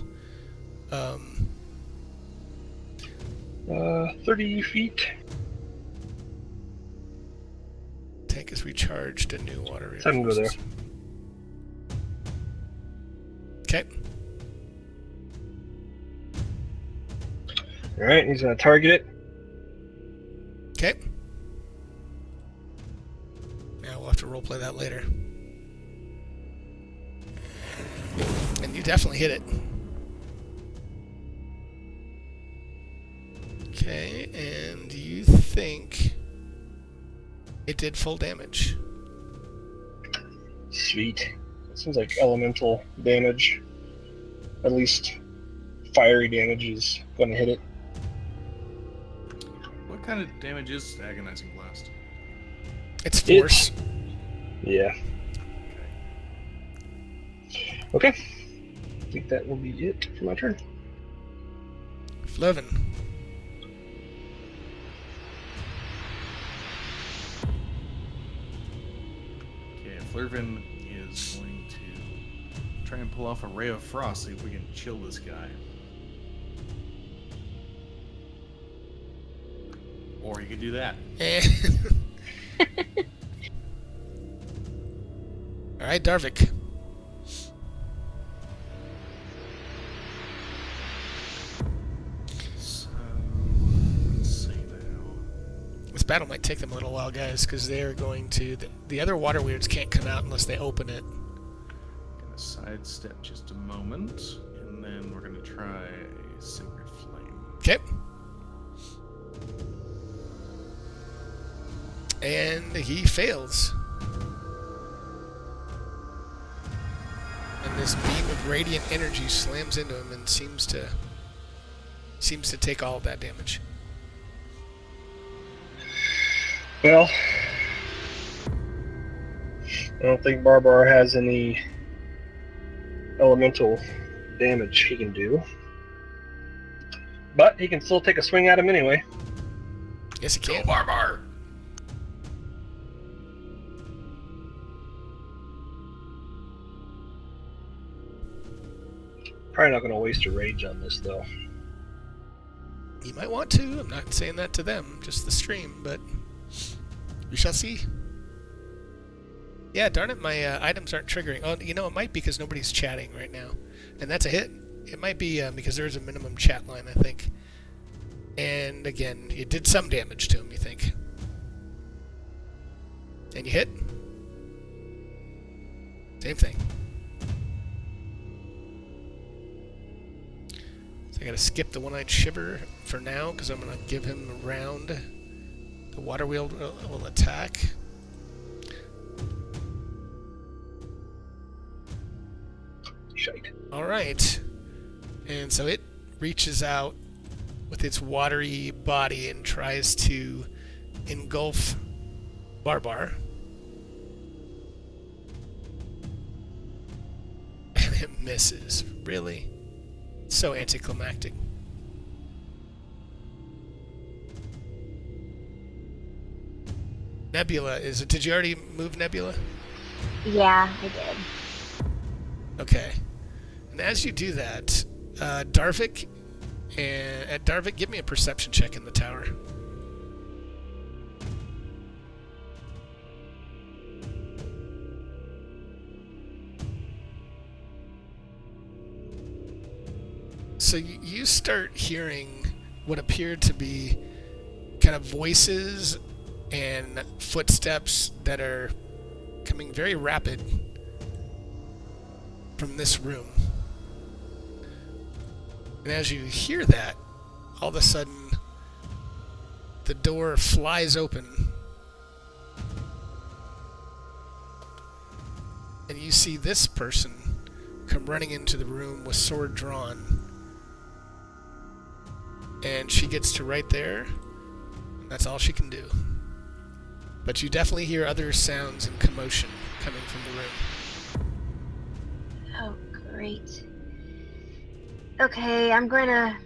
30 feet. Tank is recharged, a new water weird. Have him go there. Okay. Alright, he's going to target it. Okay. Yeah, we'll have to roleplay that later. And you definitely hit it. Okay, and you think it did full damage? Sweet. It seems like elemental damage. At least fiery damage is going to hit it. What kind of damage is Agonizing Blast? It's force. Yeah. Okay. I think that will be it for my turn. Flevin. Okay, Flurvin is going to try and pull off a Ray of Frost, see if we can chill this guy. Or you could do that. Alright, Darvik. So, let's see now. This battle might take them a little while, guys, because they're going to... The other water weirds can't come out unless they open it. Gonna sidestep just a moment, and then we're gonna try a Sacred Flame. Okay. And he fails. And this beam of radiant energy slams into him and seems to take all of that damage. Well, I don't think Barbar has any elemental damage he can do. But he can still take a swing at him anyway. Yes, he can. Barbar! Probably not going to waste a rage on this, though. You might want to. I'm not saying that to them, just the stream, but we shall see. Yeah, darn it, my items aren't triggering. Oh, you know, it might be because nobody's chatting right now. And that's a hit. It might be because there's a minimum chat line, I think. And again, you did some damage to him, you think. And you hit. Same thing. So I gotta skip the One-Eyed Shiver for now, because I'm gonna give him a round. The water wheel will attack. Shite. Alright. And so it reaches out with its watery body and tries to engulf Barbar. And it misses. Really? So anticlimactic. Nebula is... Did you already move Nebula? Yeah, I did. Okay. And as you do that, Darvik, give me a perception check in the tower. So you start hearing what appeared to be kind of voices and footsteps that are coming very rapid from this room. And as you hear that, all of a sudden, the door flies open. And you see this person come running into the room with sword drawn. And she gets to right there. And that's all she can do. But you definitely hear other sounds and commotion coming from the room. Oh, great. Okay, I'm going to...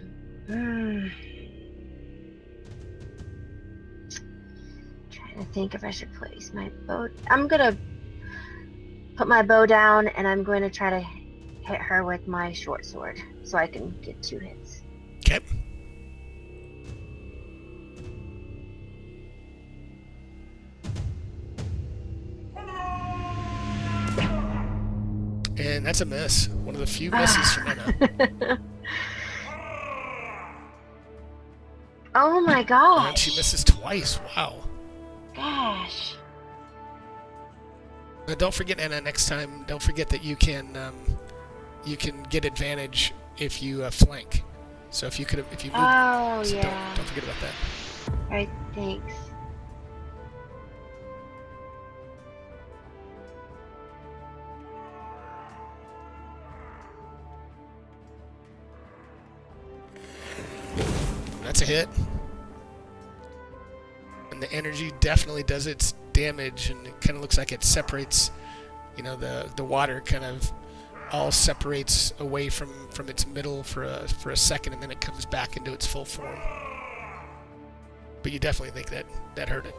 Trying to think if I should place my bow... I'm going to put my bow down, and I'm going to try to hit her with my short sword so I can get 2 hits. Okay. And that's a miss. One of the few misses from Anna. Oh my gosh. And she misses twice. Wow. Gosh. Don't forget, Anna, next time, don't forget that you can get advantage if you flank. So if you move. Oh, so yeah. Don't forget about that. Alright, thanks. That's a hit. And the energy definitely does its damage, and it kind of looks like it separates, the water kind of all separates away from its middle for a second, and then it comes back into its full form. But you definitely think that hurt it.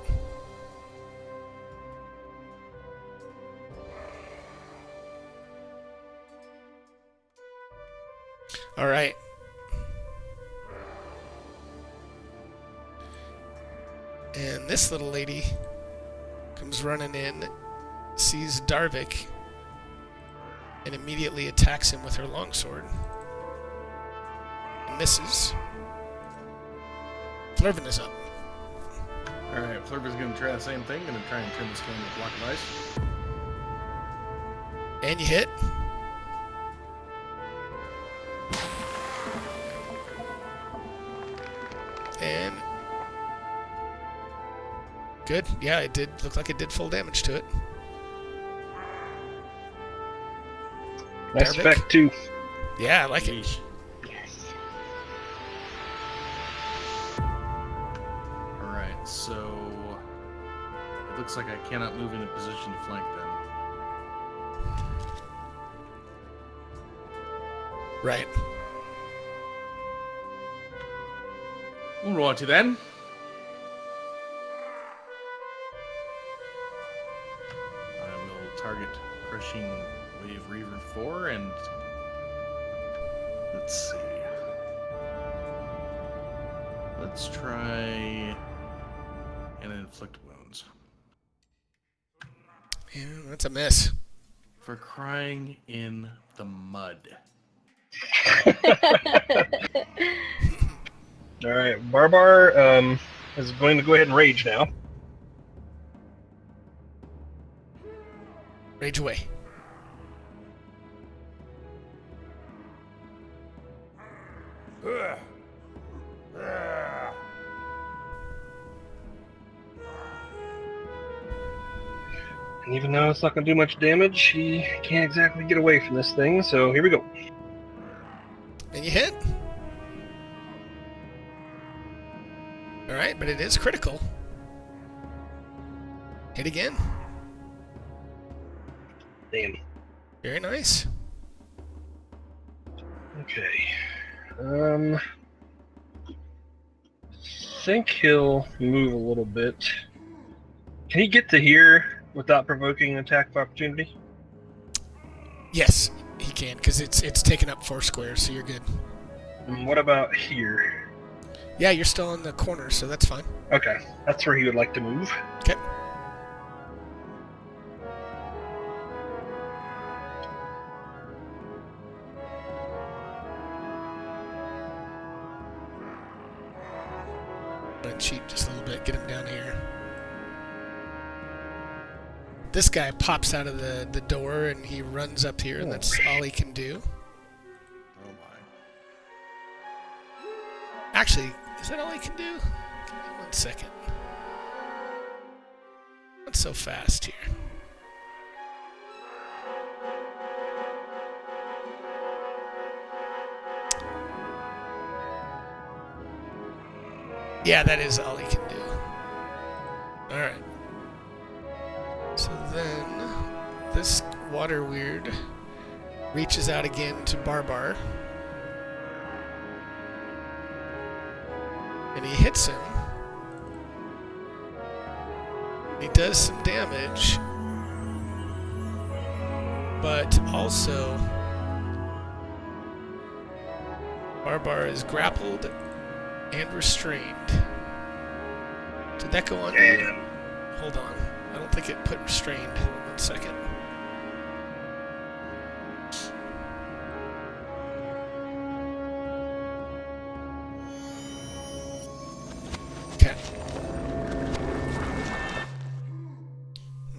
All right. And this little lady comes running in, sees Darvik, and immediately attacks him with her longsword. And misses. Flurvin is up. Alright, Flurvin's gonna try the same thing. Gonna try and turn this guy into a block of ice. And you hit. And good. Yeah, it did look like it did full damage to it. Nice Darvik? effect too. Yeah, I like it. Yeesh. Yes. Alright, so it looks like I cannot move into position to flank them. Right. We'll roll to then. I will target Crushing Wave Reaver 4 and let's see. Let's try and inflict wounds. Yeah, that's a miss. For crying in the mud. All right, Barbar is going to go ahead and rage now. Rage away. And even though it's not going to do much damage, he can't exactly get away from this thing, so here we go. And you hit. Alright, but it is critical. Hit again. Damn. Very nice. Okay. Think he'll move a little bit. Can he get to here without provoking an attack of opportunity? Yes, he can, because it's taken up 4 squares, so you're good. And what about here? Yeah, you're still in the corner, so that's fine. Okay, that's where he would like to move. Okay. And cheat just a little bit, get him down here. This guy pops out of the door and he runs up here, and that's all he can do. Oh my. Actually, is that all he can do? Give me 1 second. Not so fast here. Yeah, that is all he can do. Alright. So then, this water weird reaches out again to Barbar. And he hits him. He does some damage. But also, Barbar is grappled and restrained. Did that go on? Damn. Hold on. I don't think it put restrained. 1 second. Okay.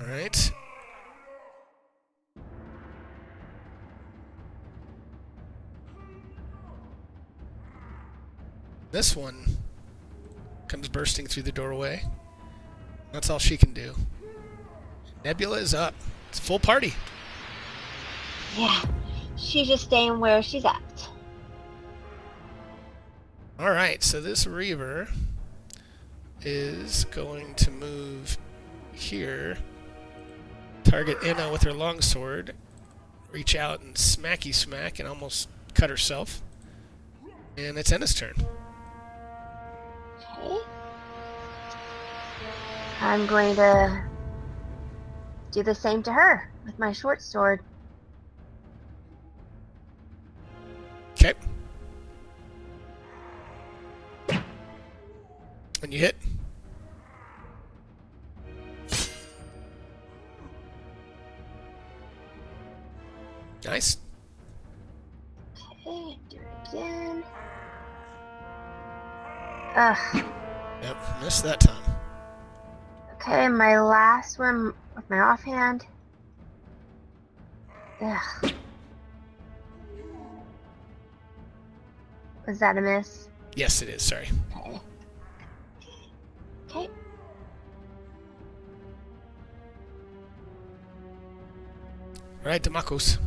Alright. This one comes bursting through the doorway. That's all she can do. Nebula is up. It's a full party. Yeah, she's just staying where she's at. Alright, so this Reaver is going to move here. Target Inna with her longsword. Reach out and smacky smack and almost cut herself. And it's Inna's turn. Okay. I'm going to do the same to her with my short sword. Okay. And you hit. Nice. Okay, do it again. Ugh. Yep, missed that time. Okay, my last one with my offhand. Ugh. Was that a miss? Yes, it is. Sorry. Okay. Okay. All right, Demakos.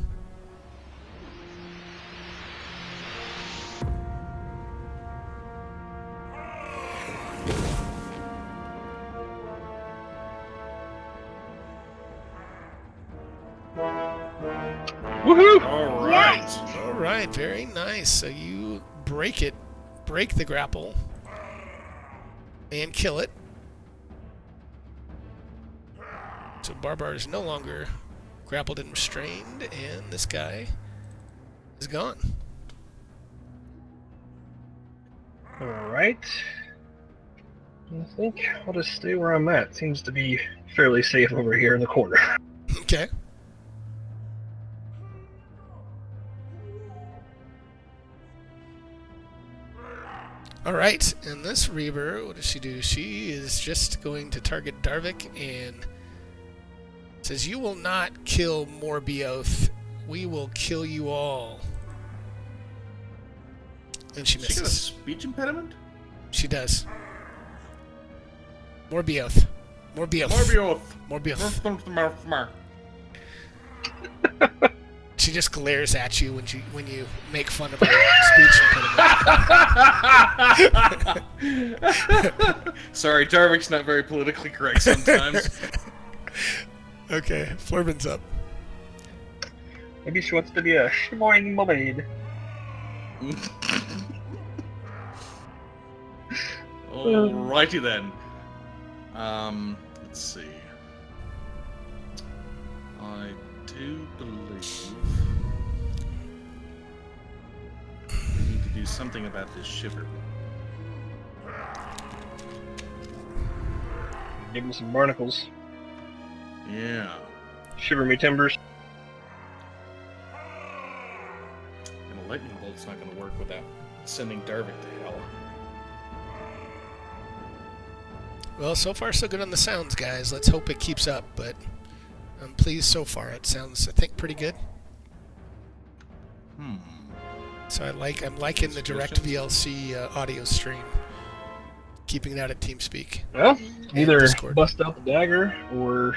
Woohoo! All right. Yes! All right, very nice. So you break the grapple, and kill it. So Barbar is no longer grappled and restrained, and this guy is gone. Alright. I think I'll just stay where I'm at. Seems to be fairly safe over here in the corner. Okay. All right, and this Reaver, what does she do? She is just going to target Darvik and says, "You will not kill Morbioth. We will kill you all." And she She got a misses. speech impediment? She does. Morbioth. Morbioth. Morbioth. She just glares at you when you make fun of her speech impediment. Sorry, Darvik's not very politically correct sometimes. Okay, Florbin's up. Maybe she wants to be a shimoing mermaid. Alrighty then. Let's see. I do believe we need to do something about this shiver. Give him some barnacles. Yeah. Shiver me timbers. And a lightning bolt's not going to work without sending Darvik to hell. Well, so far so good on the sounds, guys. Let's hope it keeps up, but I'm pleased so far. It sounds, I think, pretty good. So I'm liking the direct VLC audio stream. Keeping that at TeamSpeak. Well, either Discord. bust out the dagger or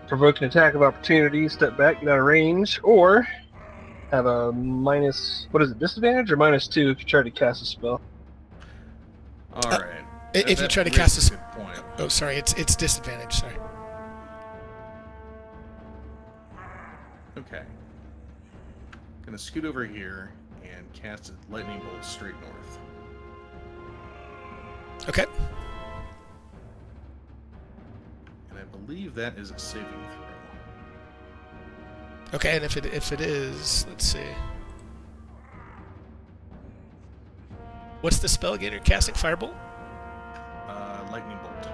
provoke an attack of opportunity, step back, get out of range, or have a disadvantage or -2 if you try to cast a spell. All right. If you That try to raises cast a good point. Oh, sorry, it's disadvantage, sorry. Okay. Gonna scoot over here and cast a lightning bolt straight north. Okay. And I believe that is a saving throw. Okay, and if it is, let's see. What's the spell again? You're casting Firebolt? Lightning bolt.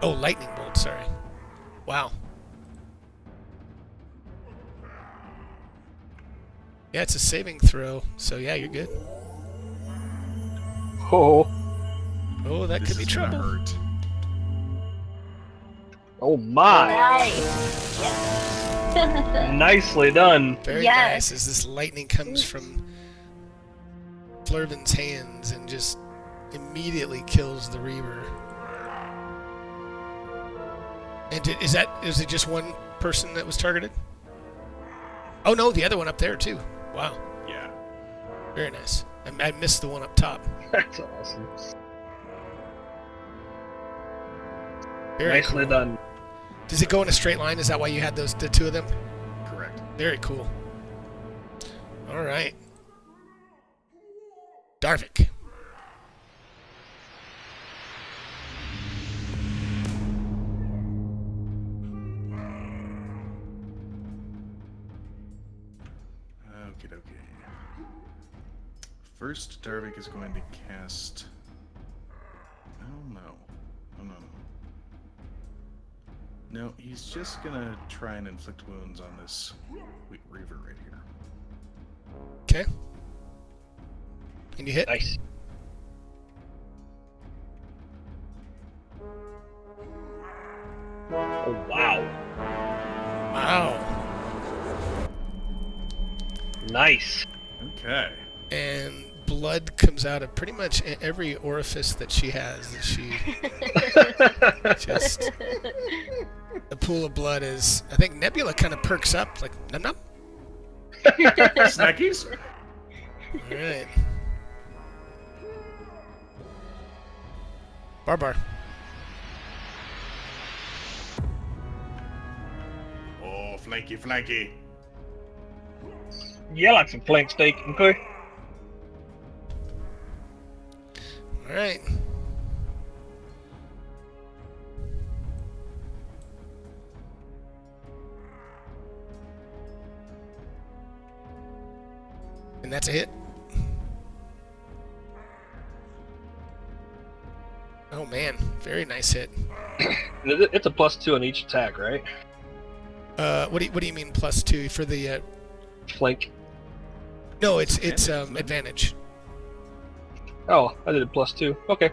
Oh, Lightning Bolt, sorry. Wow. Yeah, it's a saving throw, so yeah, you're good. Oh, Oh, that This could be is gonna trouble. hurt. oh my! Nice. Yes. Nicely done. Very Yes. nice, as this lightning comes from Flurvin's hands and just immediately kills the Reaver. And is it just one person that was targeted? Oh no, the other one up there too. Wow, Yeah. very nice. I missed the one up top. That's awesome. Very Nicely cool. done. Does it go in a straight line? Is that why you had the two of them? Correct. Very cool. All right. Darvik. Okay, okay. First, Darvik is going to cast. Oh no. Oh no. No, he's just gonna try and inflict wounds on this Reaver right here. Okay. And you hit? Nice. Oh wow! Wow. Nice. Okay. And blood comes out of pretty much every orifice that she has. She just a pool of blood is. I think Nebula kind of perks up, like num num. Snackies? All right. Barbar. Oh, flanky, flanky. Yeah, I like some flank steak. Okay. All right. And that's a hit. Oh man, very nice hit. It's a +2 on each attack, right? What do you mean +2 for the? Flank. No, it's advantage. Oh, I did a +2. Okay.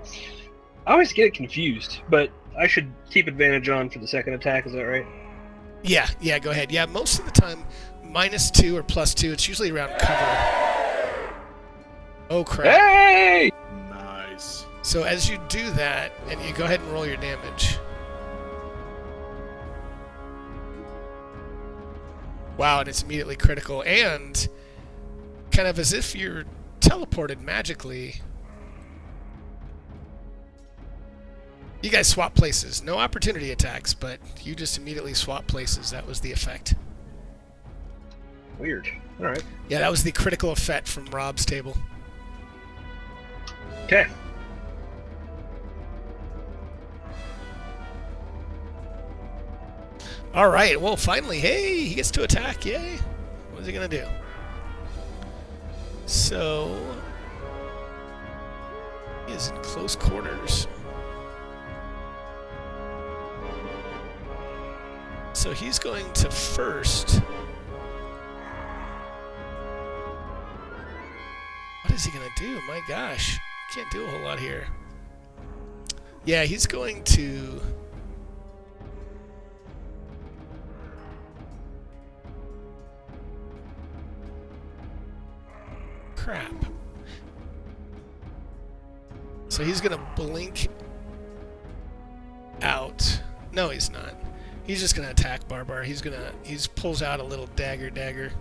I always get it confused, but I should keep advantage on for the second attack. Is that right? Yeah, go ahead. Yeah, most of the time, -2 or +2. It's usually around cover. Oh crap! Hey! Nice. So as you do that, and you go ahead and roll your damage. Wow, and it's immediately critical, and kind of as if you're teleported magically. You guys swap places. No opportunity attacks, but you just immediately swap places. That was the effect. Weird. All right. Yeah, that was the critical effect from Rob's table. Okay. All right. Well, finally, hey, he gets to attack. Yay. What is he going to do? So, he is in close quarters. So he's going to first. What is he going to do? My gosh. Can't do a whole lot here. Yeah, he's going to... Crap. So he's going to blink out. No, he's not. He's just going to attack Barbar. He pulls out a little dagger.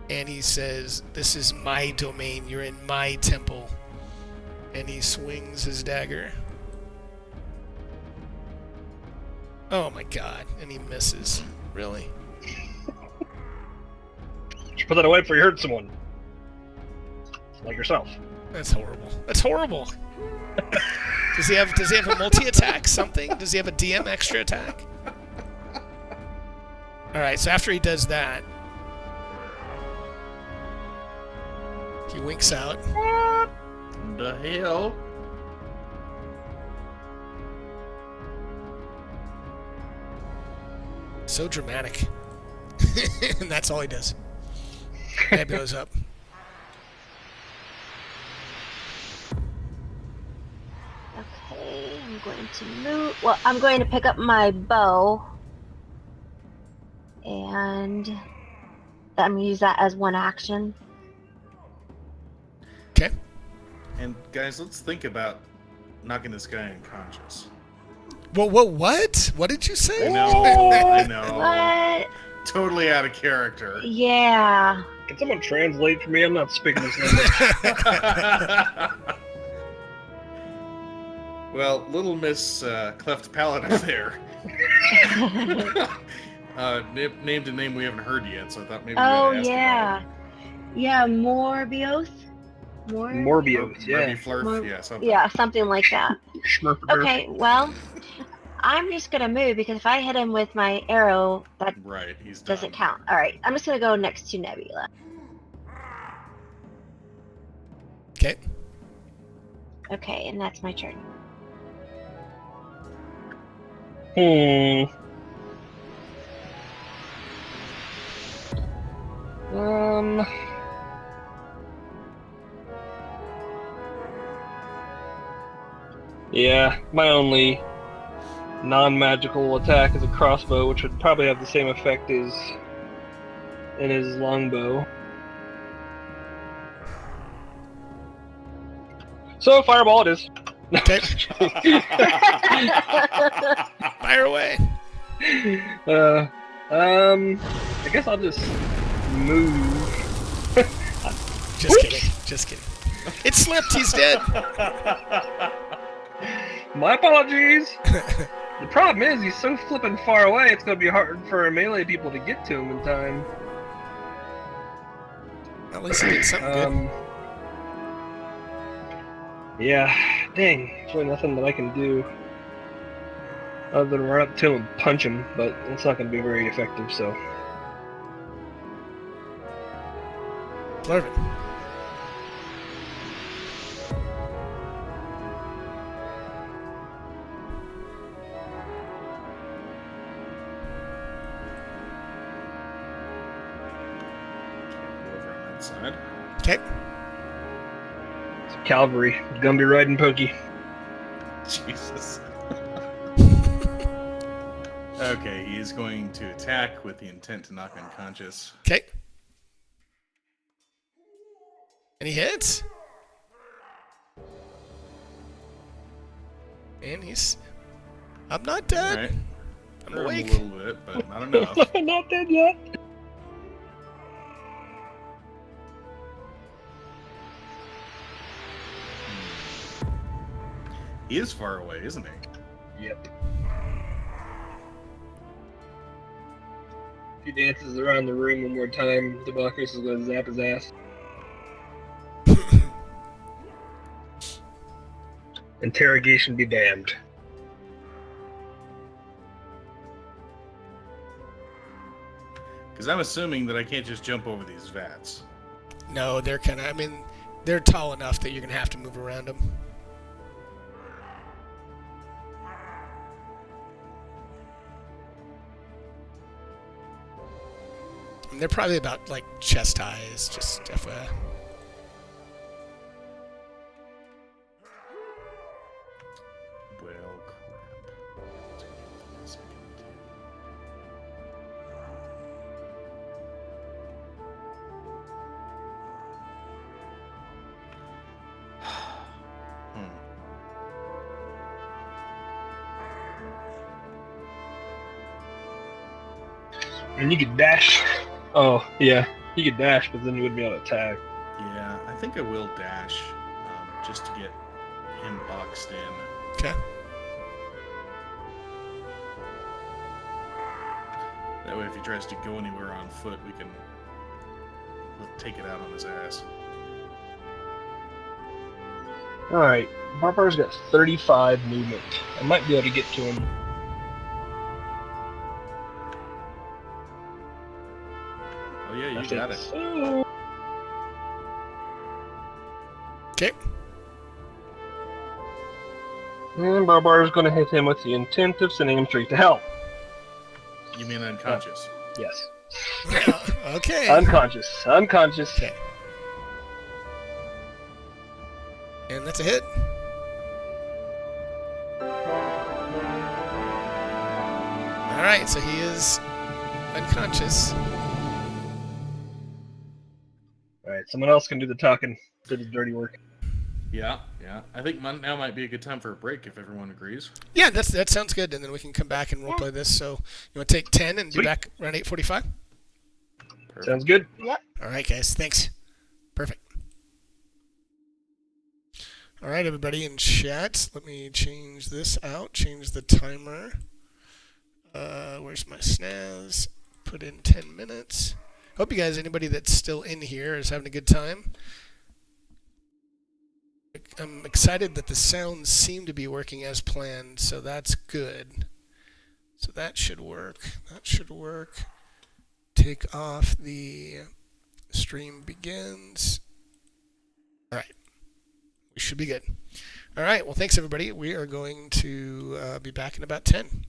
And he says, "This is my domain. You're in my temple." And he swings his dagger. Oh my god. And he misses. Really? You put that away before you hurt someone. Like yourself. That's horrible. That's horrible. Does he have a multi-attack something? Does he have a DM extra attack? Alright, so after he does that, he winks out. What the hell? So dramatic. And that's all he does. Nebula's up. Okay, I'm going to move. Well, I'm going to pick up my bow. And I'm going to use that as one action. Okay. And guys, let's think about knocking this guy unconscious. What? What did you say? I know. What? Totally out of character. Yeah. Can someone translate for me? I'm not speaking this language. Well, little Miss Cleft Palate up there named a name we haven't heard yet, so I thought maybe we Oh, ought to ask yeah. about Yeah, Morbius? Morbius, it. yeah. Maybe Flurf, yeah, something. Yeah, something like that. Schmurfer. Okay, well, I'm just going to move because if I hit him with my arrow, that Right, he's doesn't done. count. Alright, I'm just going to go next to Nebula. Okay. Okay, and that's my turn. Yeah, my only non-magical attack is a crossbow, which would probably have the same effect as in his longbow. So fireball it is. Okay. Fire away. I guess I'll just move. Just kidding. It slipped. He's dead. My apologies. The problem is he's so flippin' far away. It's gonna be hard for melee people to get to him in time. At least he did something good. Yeah, dang. There's really nothing that I can do other than run up to him and punch him, but it's not going to be very effective, so. Flurvin. Over on that side. Okay. Cavalry, gonna be riding pokey. Jesus. Okay, he is going to attack with the intent to knock unconscious. Okay. And he hits. And he's... I'm not dead. Alright. I'm Hurt him awake. a little bit, but not enough. Not dead yet. He is far away, isn't he? Yep. If he dances around the room one more time, Debacus is gonna zap his ass. Interrogation be damned. Because I'm assuming that I can't just jump over these vats. No, they're kind of. I mean, they're tall enough that you're gonna have to move around them. And they're probably about like chest highs, just FYI. Well, crap. Let's go for a second. Hmm. And you could dash. Oh, yeah. You could dash, but then you wouldn't be able to attack. Yeah, I think I will dash just to get him boxed in. Okay. That way, if he tries to go anywhere on foot, we'll take it out on his ass. Alright. Barbar's got 35 movement. I might be able to get to him. Oh yeah, I you think got it. so. Okay. And Barbar's going to hit him with the intent of sending him straight to hell. You mean unconscious? Yes. Okay. Unconscious. Unconscious. Okay. And that's a hit. All right, so he is unconscious. Alright, someone else can do the talking. Do the dirty work. Yeah, yeah. I think now might be a good time for a break if everyone agrees. Yeah, that sounds good, and then we can come back and roleplay this. So you want to take 10 and be Sweet. back around 8:45? Perfect. Sounds good. Yep. All right, guys. Thanks. Perfect. All right, everybody in chat. Let me change this out. Change the timer. Where's my snaz? Put in 10 minutes. Hope you guys, anybody that's still in here, is having a good time. I'm excited that the sounds seem to be working as planned, so that's good. So that should work. That should work. Take off the stream begins. All right. We should be good. All right. Well, thanks, everybody. We are going to be back in about 10.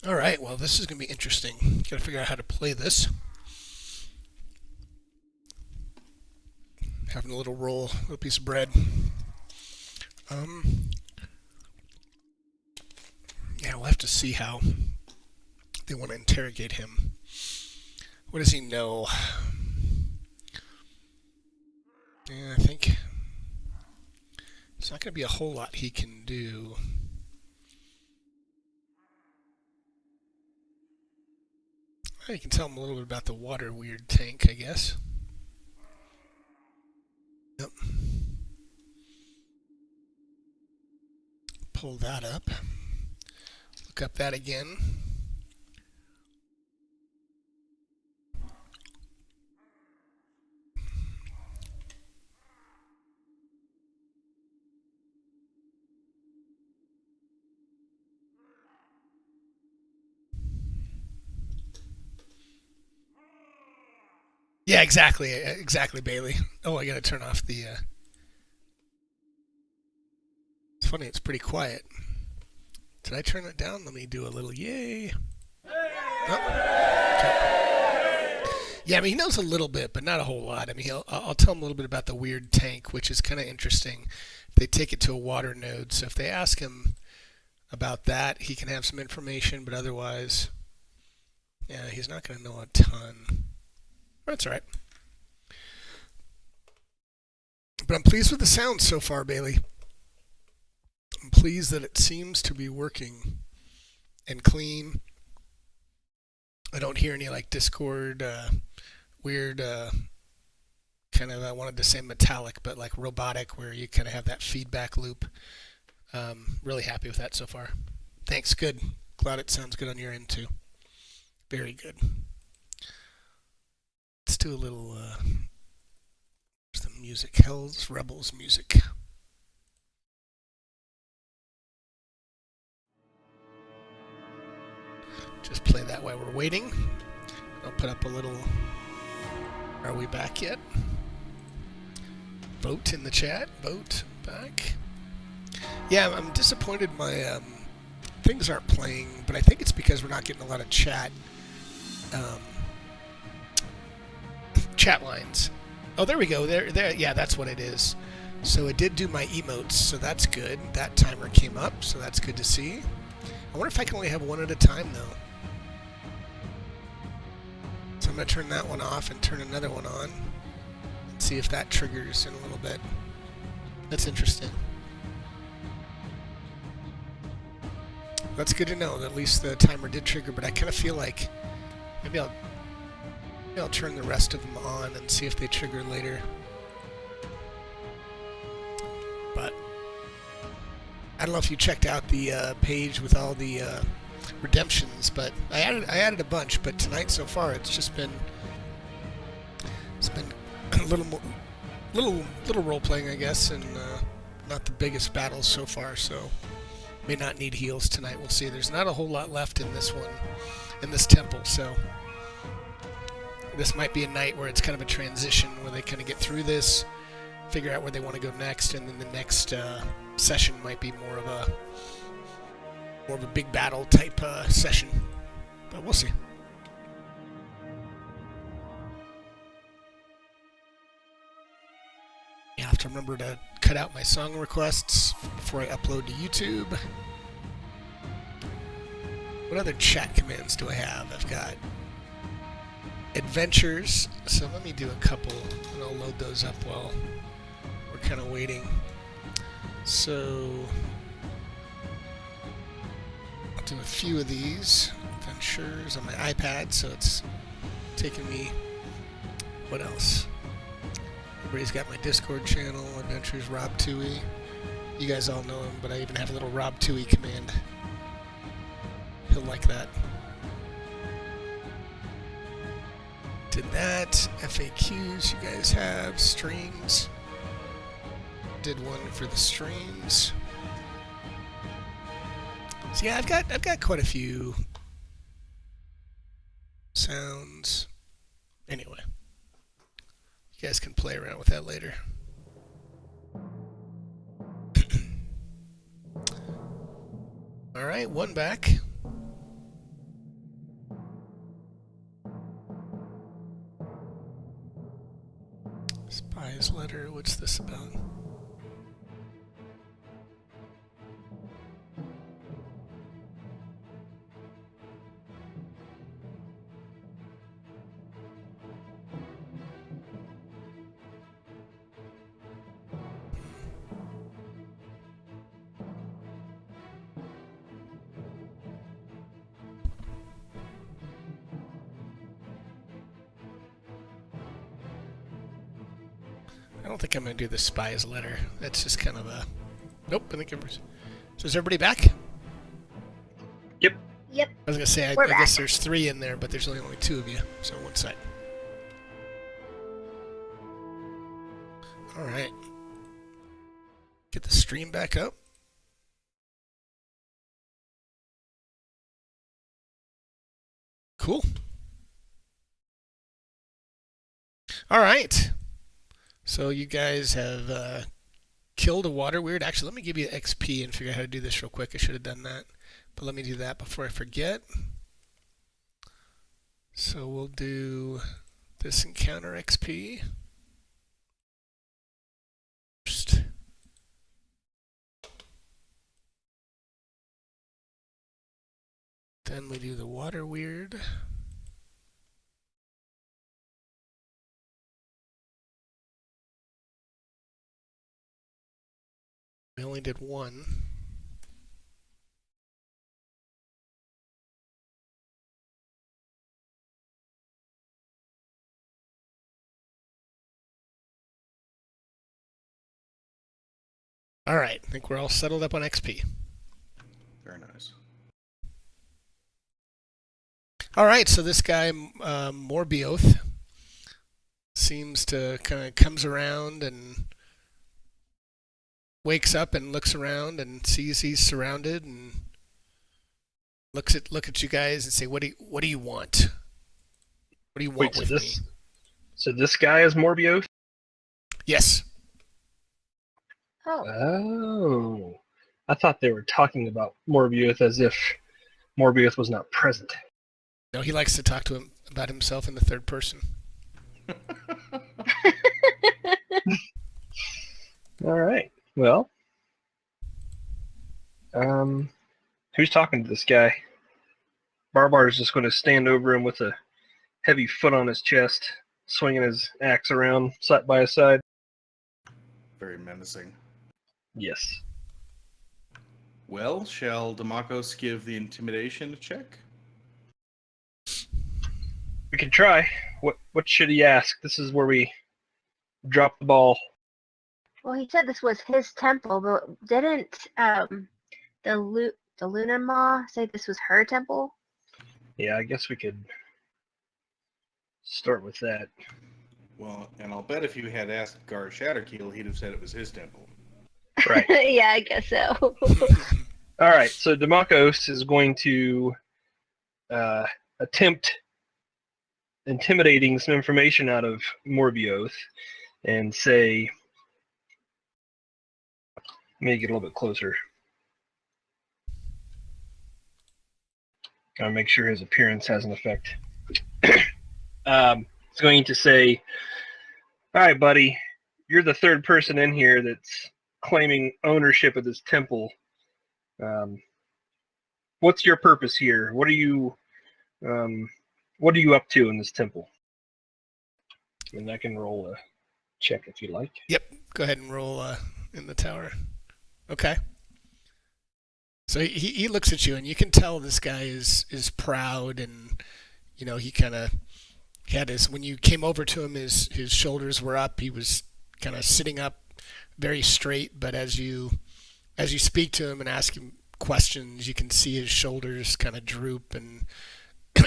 All right, well, this is going to be interesting. Got to figure out how to play this. Having a little roll, a little piece of bread. Yeah, we'll have to see how they want to interrogate him. What does he know? Yeah, I think there's not going to be a whole lot he can do. Well, you can tell him a little bit about the water weird tank, I guess. Yep. Pull that up. Look up that again. Yeah, exactly, Bailey. Oh, I gotta turn off the. It's funny, it's pretty quiet. Did I turn it down? Let me do a little yay. Oh, okay. Yeah, I mean, he knows a little bit, but not a whole lot. I mean, I'll tell him a little bit about the weird tank, which is kind of interesting. They take it to a water node, so if they ask him about that, he can have some information, but otherwise, yeah, he's not going to know a ton. That's all right. But I'm pleased with the sound so far, Bailey. I'm pleased that it seems to be working and clean. I don't hear any like Discord weird kind of, I wanted to say metallic, but like robotic, where you kind of have that feedback loop. Really happy with that so far. Thanks, good. Glad it sounds good on your end too. Very good. Let's do a little the music. Hell's Rebels music. Just play that while we're waiting. I'll put up a little. Are we back yet? Vote in the chat. Vote back. Yeah, I'm disappointed my things aren't playing, but I think it's because we're not getting a lot of chat lines. Oh, there we go. There. Yeah, that's what it is. So it did do my emotes, so that's good. That timer came up, so that's good to see. I wonder if I can only have one at a time, though. So I'm going to turn that one off and turn another one on and see if that triggers in a little bit. That's interesting. That's good to know that at least the timer did trigger, but I kind of feel like maybe I'll turn the rest of them on and see if they trigger later. But I don't know if you checked out the page with all the redemptions, but I added a bunch. But tonight so far, it's been a little role playing, I guess, and not the biggest battles so far. So may not need heals tonight. We'll see. There's not a whole lot left in this one, in this temple. So this might be a night where it's kind of a transition, where they kind of get through this, figure out where they want to go next, and then the next session might be more of a big battle type session. But we'll see. Yeah, I have to remember to cut out my song requests before I upload to YouTube. What other chat commands do I have? I've got adventures, so let me do a couple and I'll load those up while we're kind of waiting. So I'll do a few of these adventures on my iPad, so it's taking me. What else? Everybody's got my Discord channel, Adventures Rob Tui. You guys all know him, but I even have a little Rob Tui command. He'll like that. Did that. FAQs you guys have. Streams. Did one for the streams. So yeah, I've got quite a few sounds. Anyway, you guys can play around with that later. All right, one back. Spy's letter. What's this about? I don't think I'm going to do the spy's letter. That's just kind of a... Nope, I think everybody's... So is everybody back? Yep. Yep. I was going to say, I We're guess back. there's 3 in there, but there's only 2 of you, so one side. Alright. Get the stream back up. Cool. Alright. So you guys have killed a water weird. Actually, let me give you XP and figure out how to do this real quick. I should have done that. But let me do that before I forget. So we'll do this encounter XP. First. Then we do the water weird. We only did 1. All right, I think we're all settled up on XP. Very nice. All right, so this guy, Morbioth, seems to kind of comes around and wakes up and looks around and sees he's surrounded and look at you guys and say, what do you want? What do you want Wait, with me? So this guy is Morbioth? Yes. Oh. Oh. I thought they were talking about Morbioth as if Morbioth was not present. No, he likes to talk to him about himself in the third person. All right. Well, who's talking to this guy? Barbar is just going to stand over him with a heavy foot on his chest, swinging his axe around side by side. Very menacing. Yes. Well, shall Demakos give the intimidation a check? We can try. What should he ask? This is where we drop the ball. Well, he said this was his temple, but didn't the Lunar Ma say this was her temple? Yeah, I guess we could start with that. Well, and I'll bet if you had asked Gar Shatterkeel, he'd have said it was his temple. Right. Yeah, I guess so. All right. So Demakos is going to attempt intimidating some information out of Morbioth and say, let me get a little bit closer. Gotta make sure his appearance has an effect. It's going to say, all right, buddy, you're the third person in here that's claiming ownership of this temple. What's your purpose here? What are you up to in this temple? And I can roll a check if you like. Yep. Go ahead and roll in the tower. Okay. So he looks at you, and you can tell this guy is proud, and you know he kind of had his, when you came over to him, his shoulders were up. He was kind of sitting up very straight, but as you speak to him and ask him questions, you can see his shoulders kind of droop, and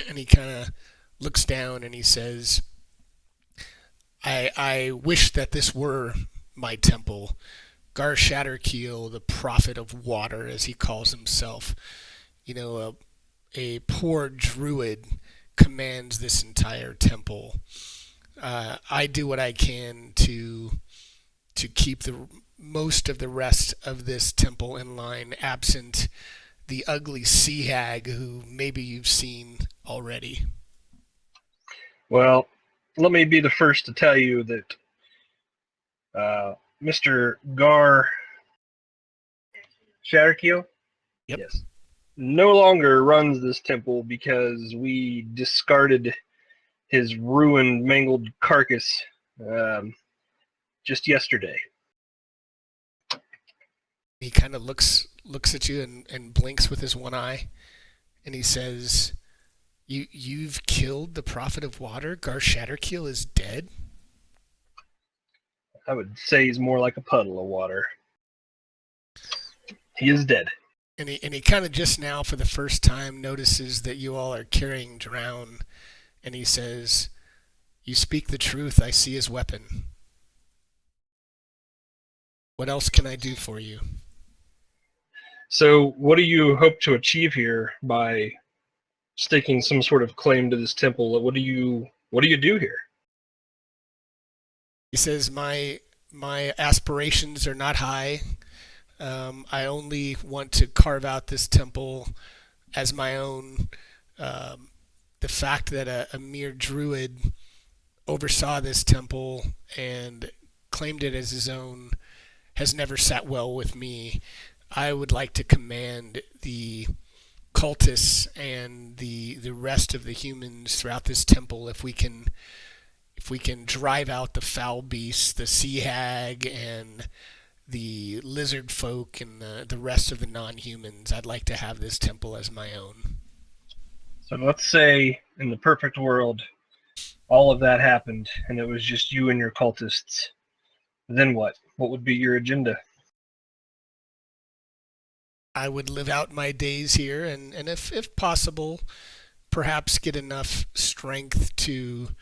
and he kind of looks down and he says, I wish that this were my temple. Gar Shatterkeel, the prophet of water, as he calls himself, you know, a poor druid commands this entire temple. I do what I can to keep the most of the rest of this temple in line, absent the ugly sea hag who maybe you've seen already. Well, let me be the first to tell you that Mr. Gar Shatterkeel? Yep. Yes. No longer runs this temple because we discarded his ruined, mangled carcass just yesterday. He kind of looks at you and blinks with his one eye, and he says, You've killed the Prophet of Water? Gar Shatterkeel is dead?" I would say he's more like a puddle of water. He is dead. And he kind of just now, for the first time, notices that you all are carrying Drown, and he says, "You speak the truth. I see his weapon. What else can I do for you?" So, what do you hope to achieve here by staking some sort of claim to this temple? What do you do here? He says, "My aspirations are not high. I only want to carve out this temple as my own. The fact that a mere druid oversaw this temple and claimed it as his own has never sat well with me. I would like to command the cultists and the rest of the humans throughout this temple if we can drive out the foul beasts, the sea hag and the lizard folk and the rest of the non-humans. I'd like to have this temple as my own." So let's say in the perfect world, all of that happened, and it was just you and your cultists. Then what? What would be your agenda? I would live out my days here, and if possible, perhaps get enough strength to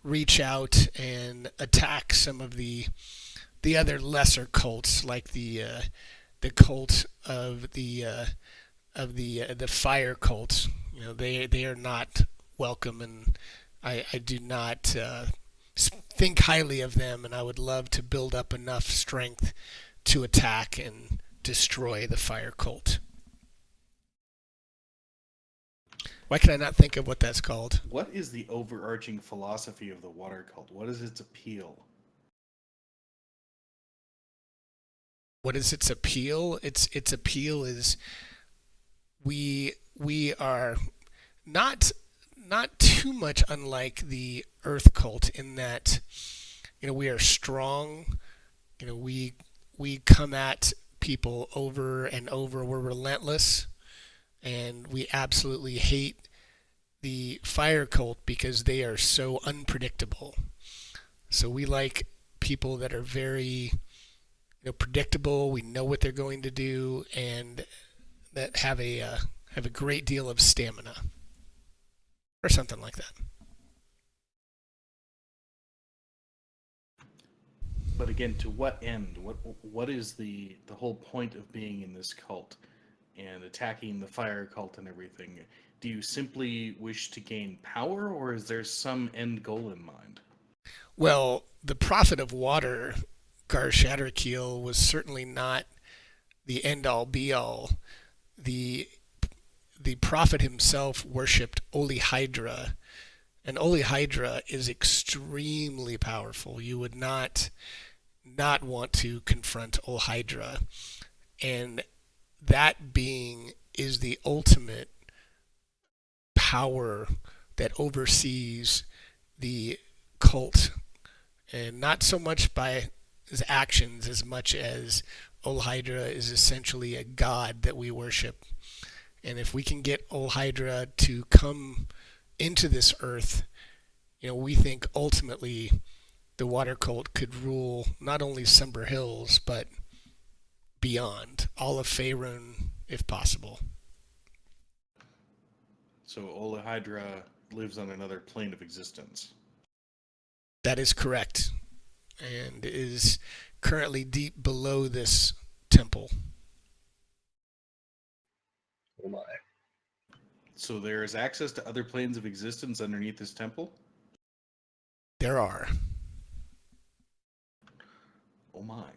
reach out and attack some of the other lesser cults, like the cult of the fire cult. You know, they are not welcome, and I do not think highly of them, and I would love to build up enough strength to attack and destroy the fire cult. Why can I not think of what that's called? What is the overarching philosophy of the water cult? What is its appeal? What is its appeal? Its appeal is we are not too much unlike the Earth cult in that, you know, we are strong. You know, we come at people over and over. We're relentless, and we absolutely hate the fire cult because they are so unpredictable. So we like people that are very, predictable. We know what they're going to do, and that have a great deal of stamina, or something like that. But again, to what end? What is the whole point of being in this cult and attacking the fire cult and everything? Do you simply wish to gain power, or is there some end goal in mind? Well, the Prophet of Water, Gar Shatterkeel, was certainly not the end-all be-all. The Prophet himself worshipped Olihydra, and Olihydra is extremely powerful. You would not want to confront Olihydra, and that being is the ultimate power that oversees the cult, and not so much by his actions as much as Olihydra is essentially a god that we worship. And if we can get Olihydra to come into this earth, we think ultimately the water cult could rule not only Sumber Hills, but beyond, all of Faerun, if possible. So Olihydra lives on another plane of existence. That is correct, and is currently deep below this temple. Oh my. So there is access to other planes of existence underneath this temple? There are. Oh my.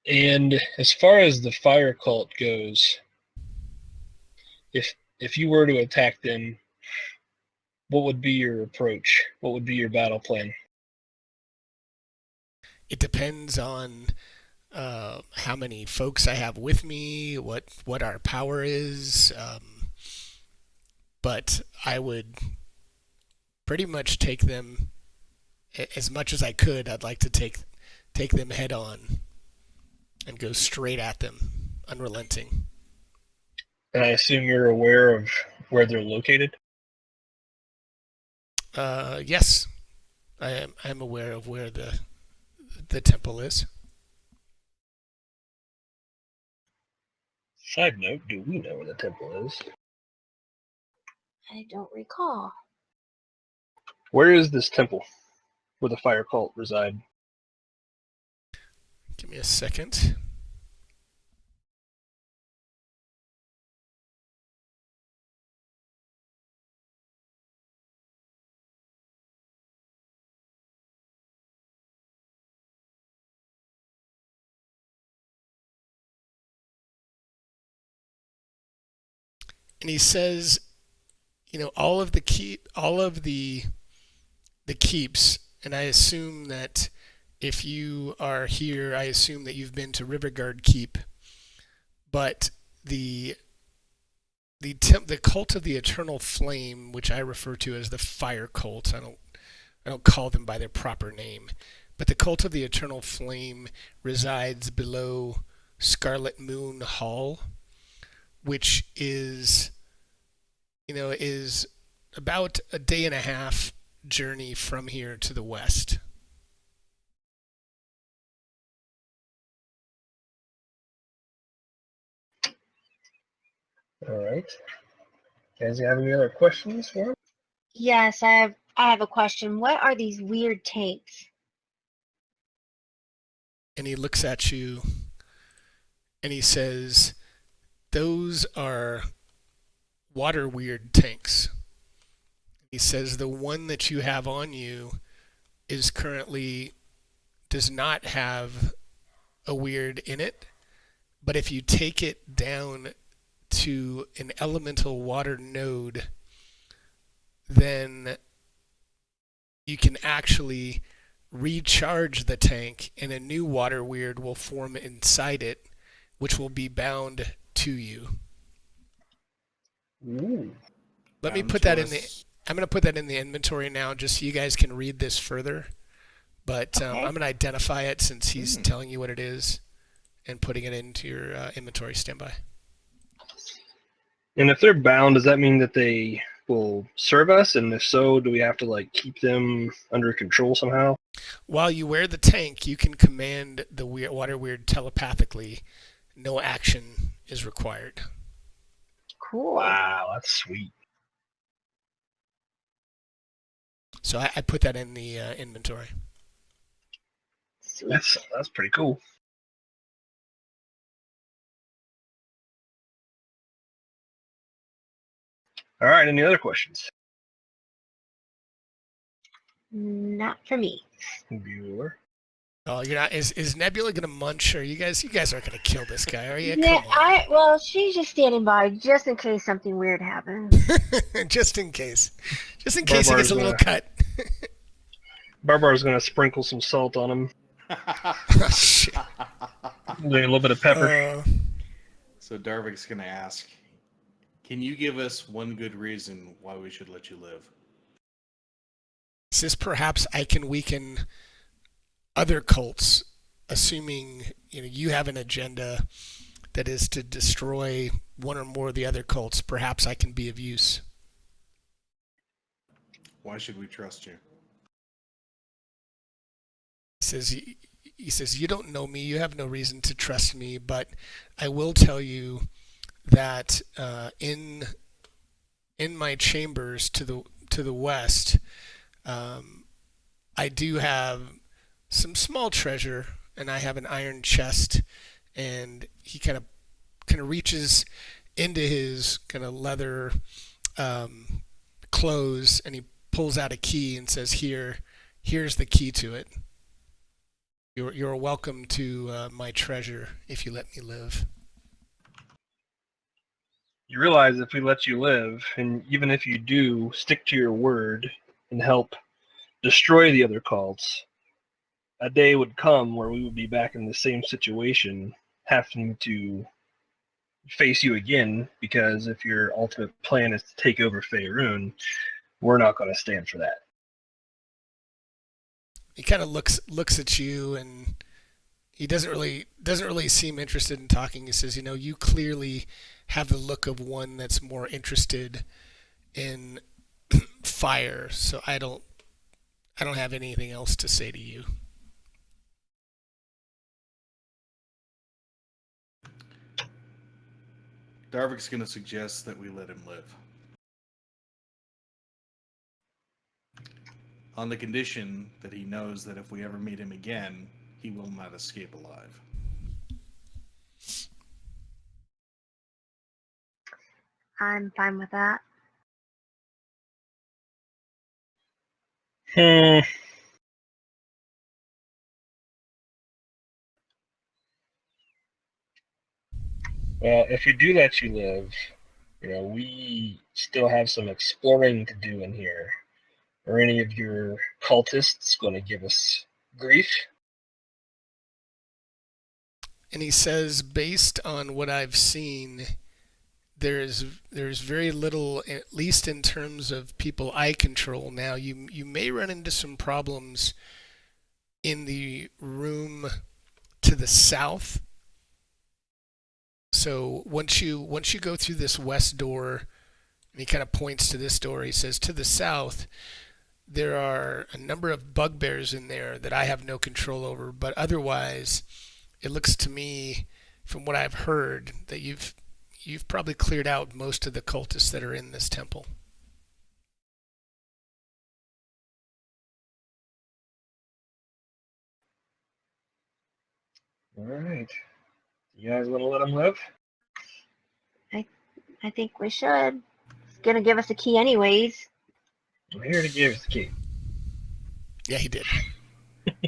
And as far as the fire cult goes, if you were to attack them, what would be your approach? What would be your battle plan? it depends on how many folks I have with me, what our power is. But I would pretty much take them as much as I could. I'd like to take them head on and go straight at them, unrelenting. And I assume you're aware of where they're located? Yes, I'm aware of where the temple is. Side note, do we know where the temple is? I don't recall. Where is this temple where the fire cult reside? Give me a second. And he says, all of the keeps, and I assume that if you are here, I assume that you've been to Riverguard Keep, but the cult of the Eternal Flame, which I refer to as the Fire Cult, I don't call them by their proper name, but the cult of the Eternal Flame resides below Scarlet Moon Hall, which is about a day and a half journey from here to the west. All right. Guys, you have any other questions for him? Yes, I have a question. What are these weird tanks? And he looks at you and he says, those are water weird tanks. He says the one that you have on you does not have a weird in it, but if you take it down to an elemental water node, then you can actually recharge the tank and a new water weird will form inside it, which will be bound to you. Ooh. Let me put that in the. I'm going to put that in the inventory now, just so you guys can read this further. But Okay. I'm going to identify it since he's telling you what it is, and putting it into your inventory. Standby. And if they're bound, does that mean that they will serve us? And if so, do we have to keep them under control somehow? While you wear the tank, you can command the water weird telepathically. No action is required. Cool. Wow, that's sweet. So I put that in the inventory. Sweet. That's pretty cool. All right, any other questions? Not for me. Bueller? Oh, you're not. Is Nebula gonna munch? Or you guys aren't gonna kill this guy, are you? Yeah, Come on. well, she's just standing by just in case something weird happens. Just in case he gets Barbar's a little gonna- cut. Barbar's going to sprinkle some salt on him, Oh, shit. a little bit of pepper. So Darvik's gonna ask, can you give us one good reason why we should let you live? Says perhaps I can weaken other cults, assuming you have an agenda that is to destroy one or more of the other cults. Perhaps I can be of use. Why should we trust you? He says you don't know me, you have no reason to trust me, but I will tell you that in my chambers to the west, I do have some small treasure, and I have an iron chest. And he kind of reaches into his kind of leather clothes, and he pulls out a key and says, here's the key to it. You're welcome to my treasure if you let me live. You realize if we let you live, and even if you do stick to your word and help destroy the other cults, a day would come where we would be back in the same situation, having to face you again, because if your ultimate plan is to take over Faerun, we're not going to stand for that. He kind of looks at you, and he doesn't really seem interested in talking. He says, you clearly have the look of one that's more interested in fire, so I don't have anything else to say to you. Darvik's going to suggest that we let him live. On the condition that he knows that if we ever meet him again, he will not escape alive. I'm fine with that. Well, if you do let you live, we still have some exploring to do in here. Are any of your cultists going to give us grief? And he says, based on what I've seen, there's very little, at least in terms of people I control now. You may run into some problems in the room to the south. So once you go through this west door, and he kind of points to this door, he says, to the south, there are a number of bugbears in there that I have no control over, but otherwise, it looks to me, from what I've heard, that you've probably cleared out most of the cultists that are in this temple. All right. You guys want to let him live? I think we should. He's gonna give us a key anyways. I'm here to give us the key. Yeah, he did.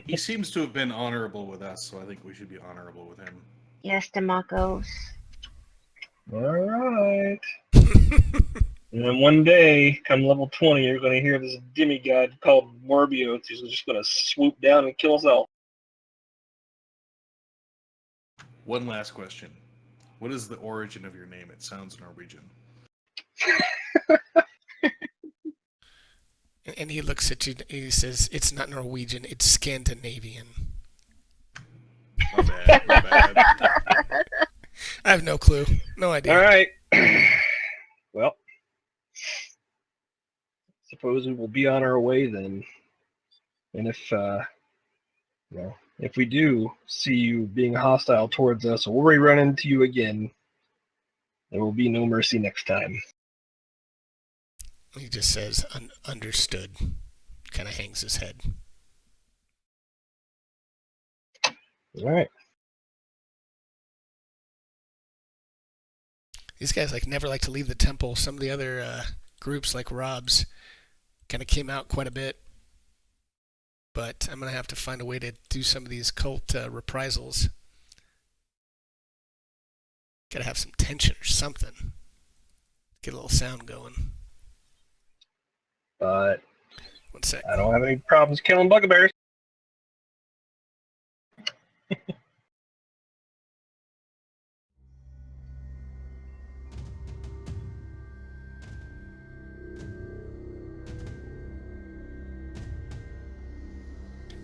He seems to have been honorable with us, so I think we should be honorable with him. Yes, Demakos. All right. And then one day, come level 20, you're going to hear this demigod called Morbius. He's just going to swoop down and kill us all. One last question. What is the origin of your name? It sounds Norwegian. And he looks at you and he says, it's not Norwegian, it's Scandinavian. My bad. I have no clue. No idea. All right. Well, suppose we will be on our way then. And if we do see you being hostile towards us, or we run into you again, there will be no mercy next time. He just says, understood. Kind of hangs his head. All right. These guys never like to leave the temple. Some of the other groups, like Rob's, kind of came out quite a bit. But I'm going to have to find a way to do some of these cult reprisals. Got to have some tension or something. Get a little sound going. But 1 sec. I don't have any problems killing bugbears.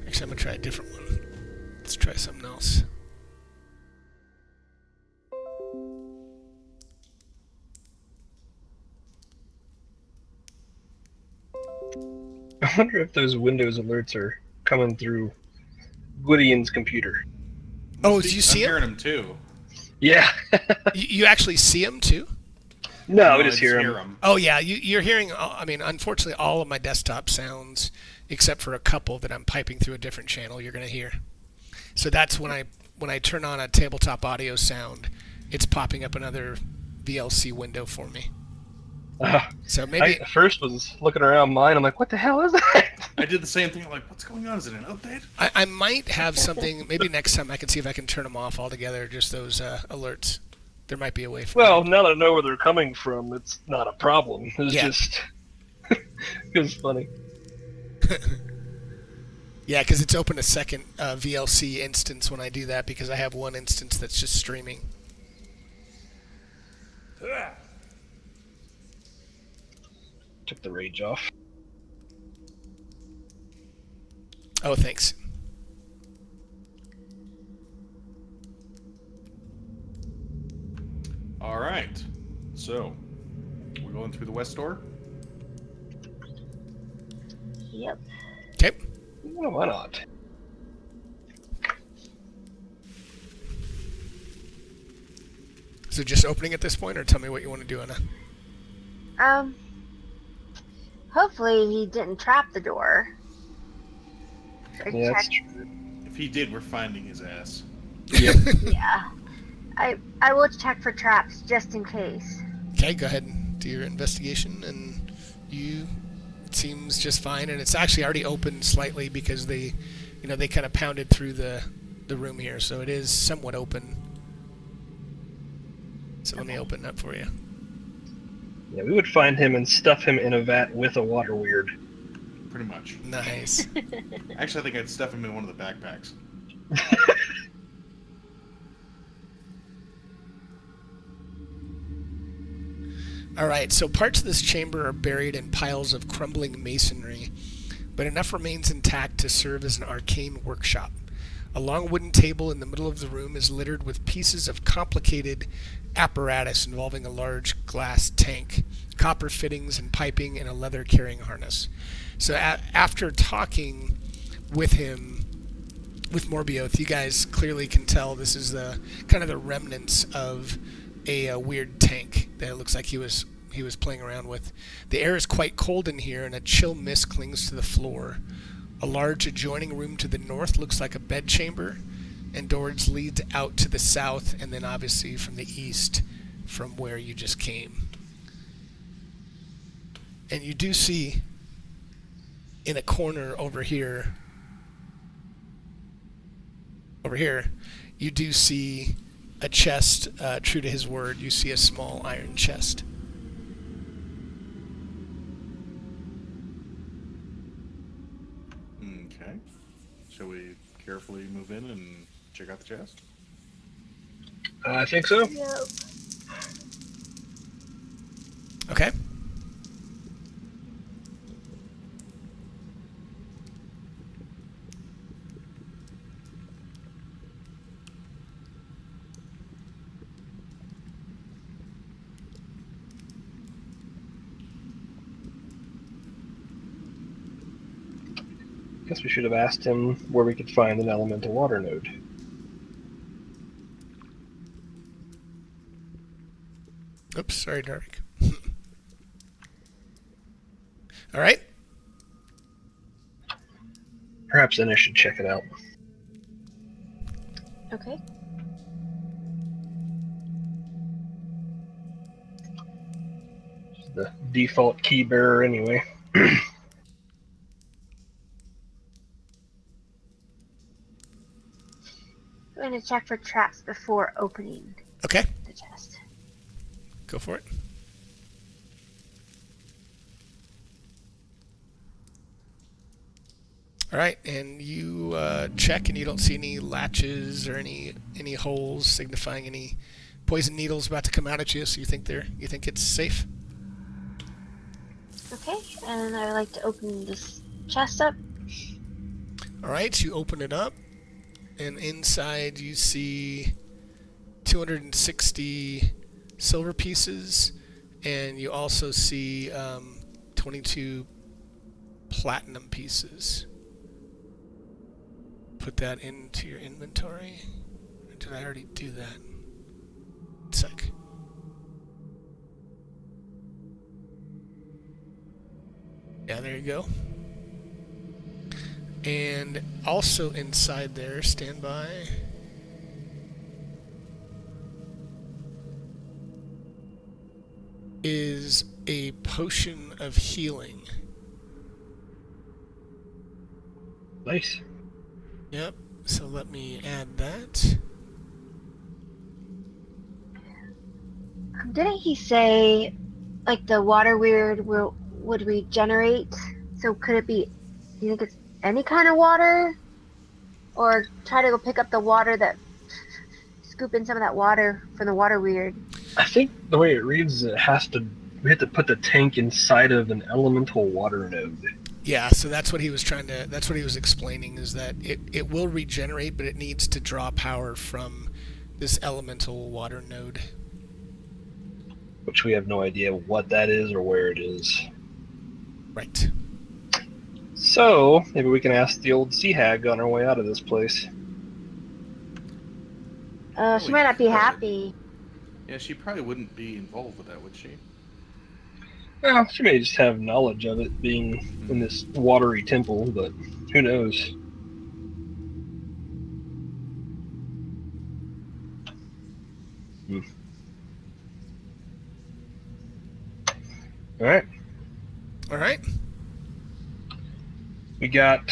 Actually, I'm going to try a different one. Let's try something else. I wonder if those Windows alerts are coming through Gwydian's computer. Oh, did you see I'm him? hearing him too. Yeah. You actually see him too? No, we I just hear him. Oh yeah, you're hearing. I mean, unfortunately, all of my desktop sounds, except for a couple that I'm piping through a different channel, you're going to hear. So that's when I turn on a tabletop audio sound, it's popping up another VLC window for me. So maybe I first was looking around mine. I'm like, what the hell is that? I did the same thing. I'm like, what's going on? Is it an update? I might have something. Maybe next time I can see if I can turn them off altogether. Just those alerts. There might be a way for. Well, now that I know where they're coming from, it's not a problem. It's Yeah. just it was funny. Yeah, because it's open a second VLC instance when I do that because I have one instance that's just streaming. Took the rage off. Oh, thanks. All right. So, we're going through the west door. Yep. Okay. Well, why not? So just opening at this point, or tell me what you want to do, Anna. Hopefully he didn't trap the door. Yeah, that's Check. true. If he did, we're finding his ass. Yep. Yeah. I will check for traps just in case. Okay, go ahead and do your investigation, and it seems just fine, and it's actually already open slightly because they kind of pounded through the room here, so it is somewhat open. So let me open it up for you. Yeah, we would find him and stuff him in a vat with a water weird. Pretty much. Nice. Actually, I think I'd stuff him in one of the backpacks. All right, so parts of this chamber are buried in piles of crumbling masonry, but enough remains intact to serve as an arcane workshop. A long wooden table in the middle of the room is littered with pieces of complicated apparatus involving a large glass tank, copper fittings and piping, and a leather carrying harness. So after talking with him, with Morbioth, you guys clearly can tell this is the kind of the remnants of a weird tank that it looks like he was playing around with. The air is quite cold in here, and a chill mist clings to the floor. A large adjoining room to the north looks like a bedchamber, and doors lead out to the south, and then obviously from the east, from where you just came. And you do see in a corner over here, you do see a chest. True to his word, you see a small iron chest. Okay. Shall we carefully move in and check out the chest? I think so. Yep. Okay. Guess we should have asked him where we could find an elemental water node. Oops, sorry, Dark. All right. Perhaps then I should check it out. Okay. The default key bearer anyway. I'm going to check for traps before opening Okay, the chest. go for it. All right, and you check, and you don't see any latches or any holes signifying any poison needles about to come out at you. So you think it's safe. Okay, and I would like to open this chest up. All right, so you open it up, and inside you see 260 silver pieces, and you also see 22 platinum pieces. Put that into your inventory. Or did I already do that? One sec. Yeah, there you go. And also inside there, stand by. Is a potion of healing. Nice. Yep, so let me add that. Didn't he say, like, the water weird would regenerate? So could it be, do you think it's any kind of water, or try to go pick up the water scoop in some of that water from the water weird. I think the way it reads, we have to put the tank inside of an elemental water node. Yeah, so that's what he was explaining, is that it will regenerate, but it needs to draw power from this elemental water node. Which we have no idea what that is or where it is. Right. So, maybe we can ask the old sea hag on our way out of this place. She might not be happy. Yeah, she probably wouldn't be involved with that, would she? Well, she may just have knowledge of it being in this watery temple, but who knows? Alright. Alright. We got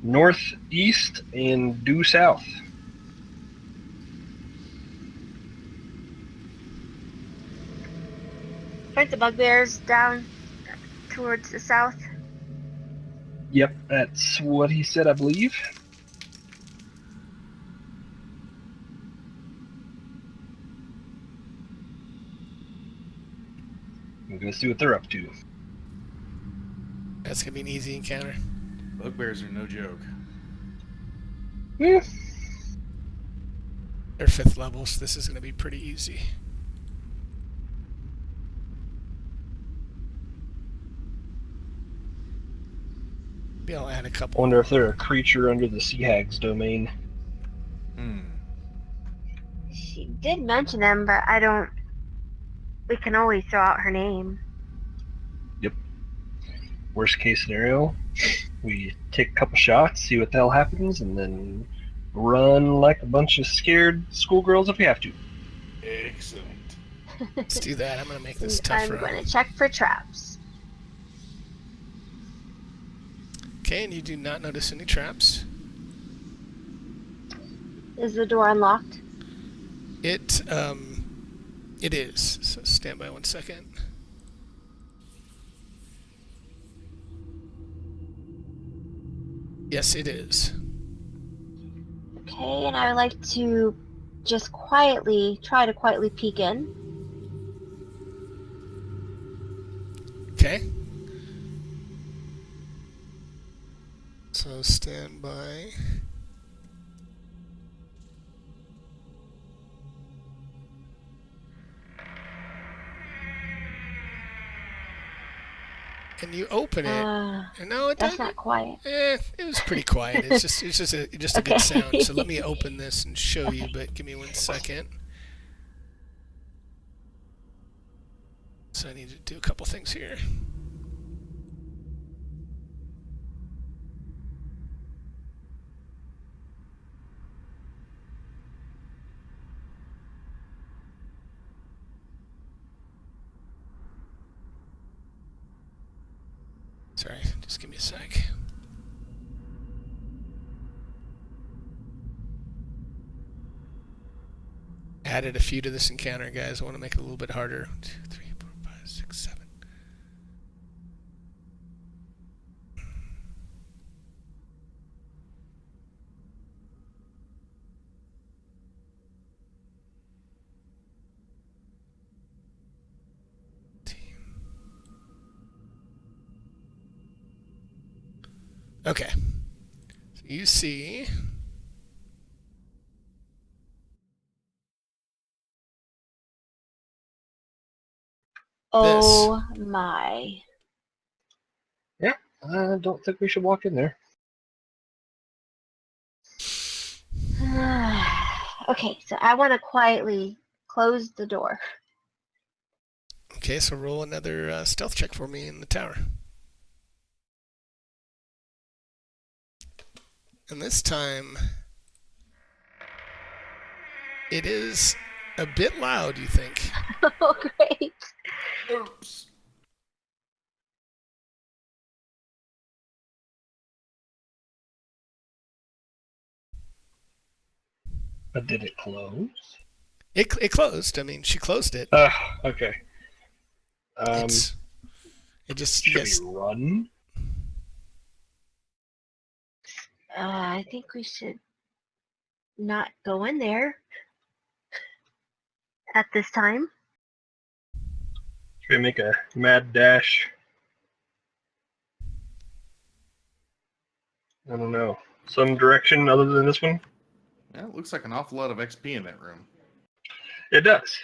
northeast and due south. Aren't the bugbears down towards the south? Yep, that's what he said, I believe. I'm gonna see what they're up to. That's going to be an easy encounter. Bugbears are no joke. Yeah. They're 5th level, so this is going to be pretty easy. Maybe I'll add a I couple. wonder if they're a creature under the Sea Hag's domain. She did mention them, but I don't. We can always throw out her name. Worst case scenario, we take a couple shots, see what the hell happens, and then run like a bunch of scared schoolgirls if we have to. Excellent. Let's do that. I'm going to make this I'm tougher. going to check for traps. Okay, and you do not notice any traps. Is the door unlocked? It is. So stand by 1 second. Yes, it is. Okay, and I would like to just try to quietly peek in. Okay. So stand by. And you open it. And no, it That's doesn't. not quiet. It was pretty quiet. It's just a good Okay. sound. So let me open this and show you, but give me 1 second. So I need to do a couple things here. Sorry, just give me a sec. Added a few to this encounter, guys. I want to make it a little bit harder. 1, 2, 3, 4, 5, 6, 7. Okay. So you see. Oh my. I don't think we should walk in there. Okay, so I want to quietly close the door. Okay, so roll another stealth check for me in the tower. And this time, it is a bit loud, you think. Oh, great. Oops. But did it close? It closed. I mean, she closed it. Okay. It just, Should yes. we run? I think we should not go in there at this time. Should we make a mad dash? I don't know. Some direction other than this one? Yeah, it looks like an awful lot of XP in that room. It does.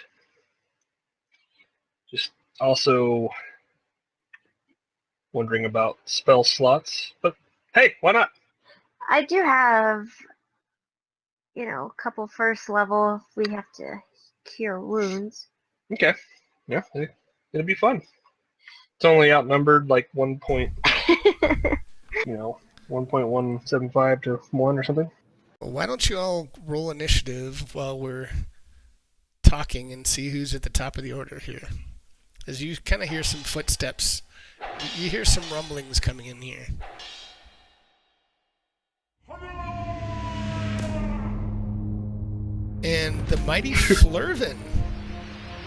Just also wondering about spell slots, but hey, why not? I do have, a couple first level if we have to cure wounds. Okay. Yeah, it'll be fun. It's only outnumbered like 1.175 to 1 or something. Well, why don't you all roll initiative while we're talking and see who's at the top of the order here? As you kind of hear some footsteps. You hear some rumblings coming in here. And the mighty Flurvin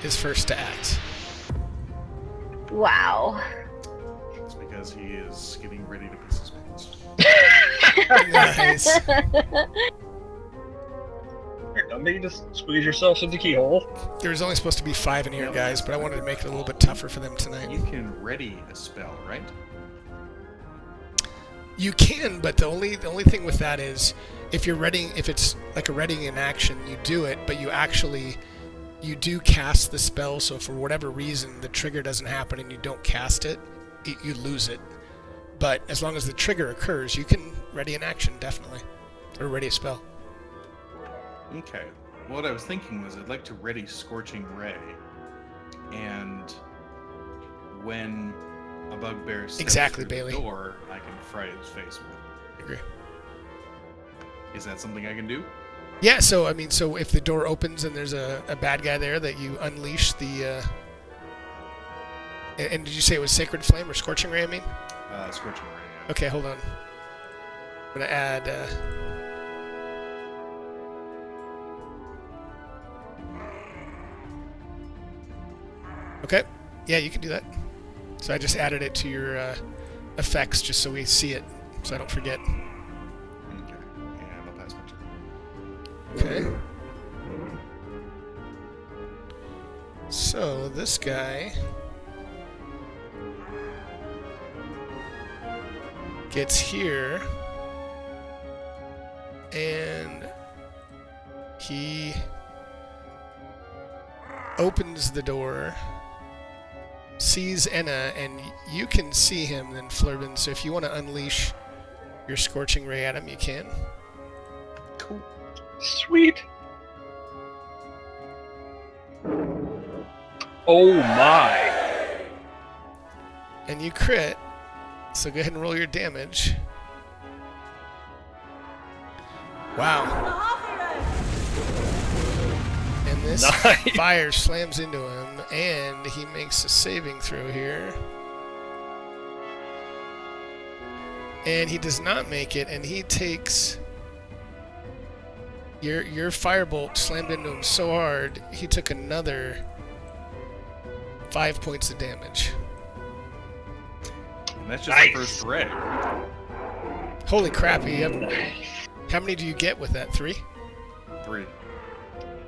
is first to act. Wow. It's because he is getting ready to piss his pants. Nice. Here, dummy, just squeeze yourself in the keyhole. There was only supposed to be 5 in here, guys, but I wanted to make it a little bit tougher for them tonight. You can ready a spell, right? You can, but the only thing with that is if it's like a readying in action, you do it, but you do cast the spell, so for whatever reason the trigger doesn't happen and you don't cast it, you lose it. But as long as the trigger occurs, you can ready an action, definitely. Or ready a spell. Okay. What I was thinking was I'd like to ready Scorching Ray, and when a bugbear steps Exactly, through Bailey. the door, I can fry his face with it. Agree. Is that something I can do? Yeah, so if the door opens and there's a bad guy there, that you unleash the and did you say it was Sacred Flame or Scorching Ray, I mean? Scorching Ray, yeah. Okay, hold on. I'm gonna add okay. Yeah, you can do that. So I just added it to your effects just so we see it, so I don't forget. Okay. And I'll pass my turn. Okay. So this guy gets here and he opens the door, sees Enna, and you can see him then, Flurvin, so if you want to unleash your Scorching Ray at him, you can. Cool. Sweet. Oh my. And you crit, so go ahead and roll your damage. Wow. And this Nice. fire slams into him, and he makes a saving throw here. And he does not make it, and he takes... Your firebolt slammed into him so hard, he took another 5 points of damage. And that's just Nice. the first ray. Holy crap, you have... How many do you get with that? 3? 3.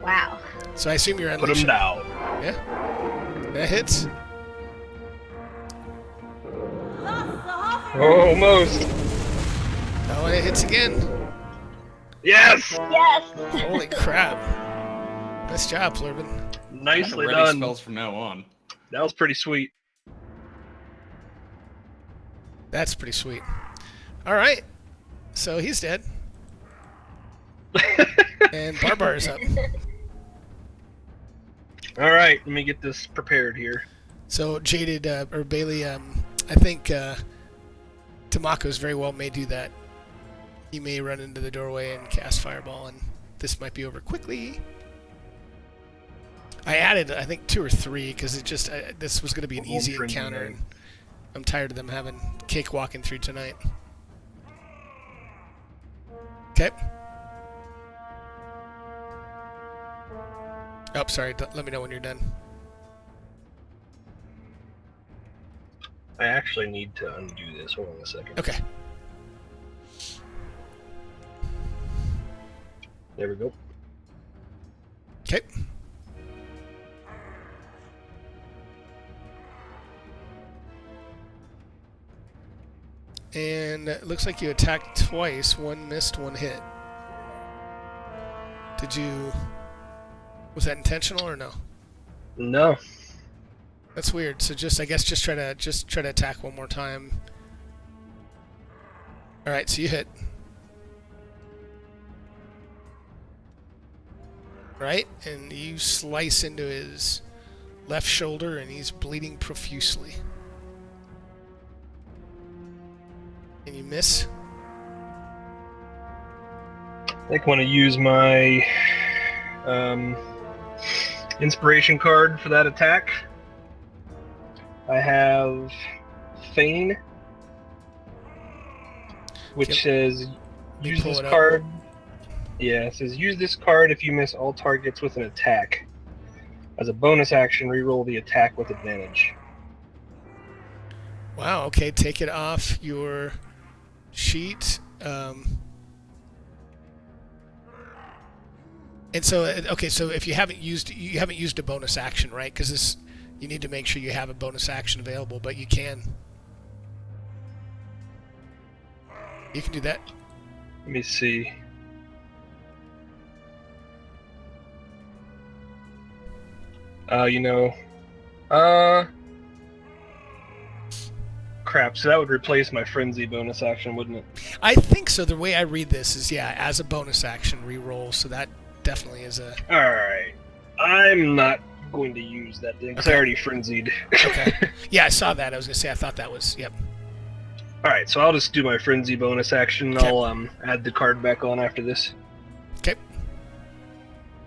Wow. So I assume you're Put him unleashing. down. Yeah? That hits. Almost. Oh, and it hits again. Yes. Yes. Holy crap. Nice job, Flurvin. Nicely ready done. spells from now on. That was pretty sweet. That's pretty sweet. All right. So he's dead. And Barbar is up. All right, let me get this prepared here. So Jaded, or Bailey, I think Tamako's very well may do that. He may run into the doorway and cast Fireball, and this might be over quickly. I added, I think, 2 or 3, because it just, this was going to be an Home easy frenzy, encounter, man. and I'm tired of them having cake walking through tonight. Okay. Oh, sorry. Let me know when you're done. I actually need to undo this. Hold on a second. Okay. There we go. Okay. And it looks like you attacked twice. One missed, one hit. Was that intentional or no? No. That's weird. So just try to attack one more time. All right, so you hit. Right? And you slice into his left shoulder and he's bleeding profusely. And you miss. I think I want to use my inspiration card for that attack. I have Feign, which Yep. says use pull this it up. card. Yeah, it says use this card if you miss all targets with an attack. As a bonus action, reroll the attack with advantage. Wow, okay, take it off your sheet. And so, okay, so if you haven't used a bonus action, right? Because you need to make sure you have a bonus action available, but you can do that. Let me see. Crap, so that would replace my frenzy bonus action, wouldn't it? I think so. The way I read this is, yeah, as a bonus action, re-roll. So that definitely is a. Alright. I'm not going to use that thing, because I Okay. already frenzied. Okay. Yeah, I saw that. I was gonna say I thought that was. Yep. Alright, so I'll just do my frenzy bonus action. Okay. I'll add the card back on after this. Okay.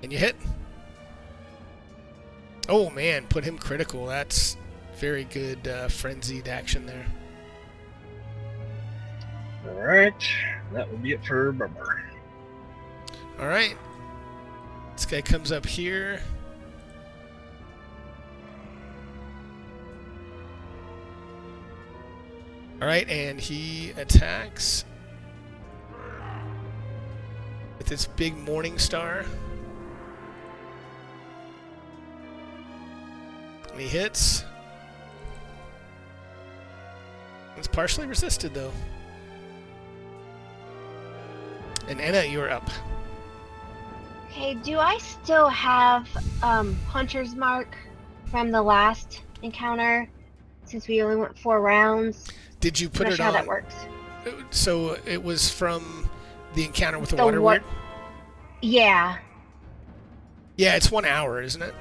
And you hit. Oh man, put him critical. That's very good frenzied action there. Alright, that will be it for Barbar. All right. This guy comes up here. All right, and he attacks with this big morning star. And he hits. It's partially resisted, though. And Anna, you're up. Okay, do I still have Hunter's Mark from the last encounter? Since we only went 4 rounds. Did you I'm put not it sure on? how that works. So it was from the encounter with the The water wa- weird? Yeah, Yeah, it's 1 hour, isn't it?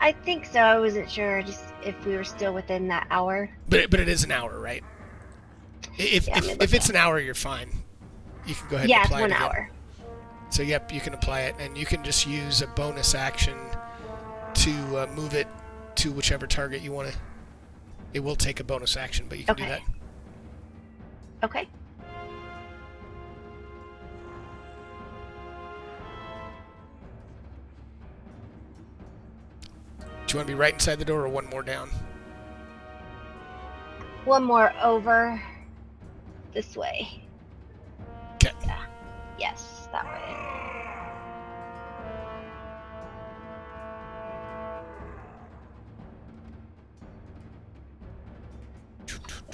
I think so. I wasn't sure just if we were still within that hour. But it is an hour, right? If Yeah, let me if look it's an hour, you're fine. You can go ahead Yeah, and it's apply 1 it again. hour. So yep, you can apply it, and you can just use a bonus action to move it to whichever target you want to. It will take a bonus action, but you can do Okay. that. Okay. Do you want to be right inside the door or one more down? One more over this way. Okay. Yeah. Yes, that way.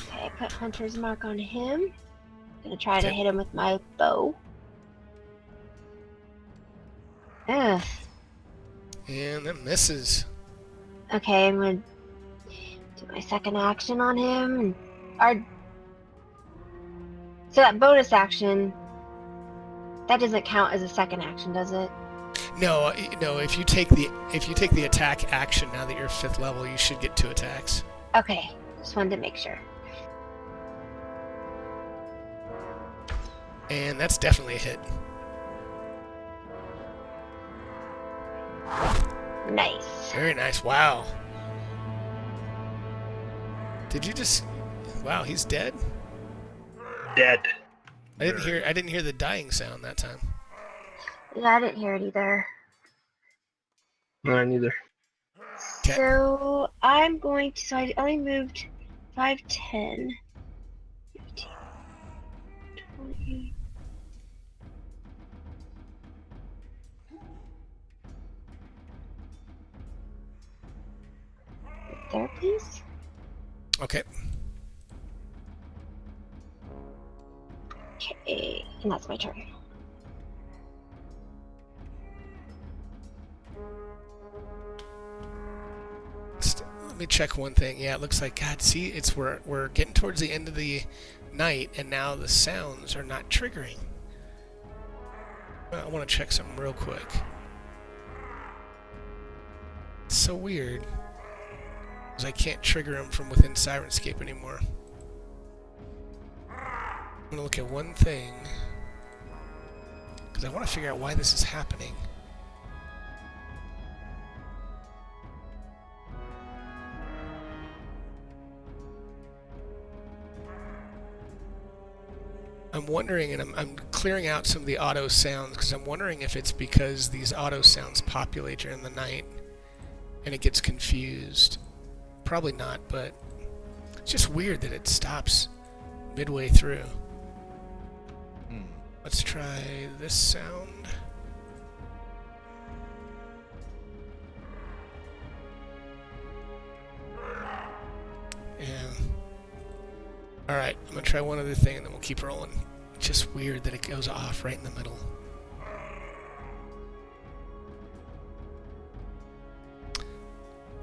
Okay, I put Hunter's Mark on him. Gonna try to Okay. hit him with my bow. Ugh. And that misses. Okay, I'm gonna do my second action on him. And so that bonus action, that doesn't count as a second action, does it? No, no. If you take the attack action now that you're 5th level, you should get 2 attacks. Okay, just wanted to make sure. And that's definitely a hit. Nice. Very nice. Wow. Did you just? Wow, he's dead. Dead. I didn't hear the dying sound that time. Yeah, I didn't hear it either. No, neither. 'Kay. So I'm going to. So I only moved 5, 10, 15, 20. please. Okay. Okay, and that's my turn. Let me check one thing. Yeah, it looks like, God, see, we're getting towards the end of the night, and now the sounds are not triggering. I want to check something real quick. It's so weird, because I can't trigger them from within Sirenscape anymore. I'm going to look at one thing, because I want to figure out why this is happening. I'm wondering, and I'm clearing out some of the auto sounds, because I'm wondering if it's because these auto sounds populate during the night and it gets confused. Probably not, but it's just weird that it stops midway through. Let's try this sound. Yeah. Alright, I'm gonna try one other thing and then we'll keep rolling. It's just weird that it goes off right in the middle.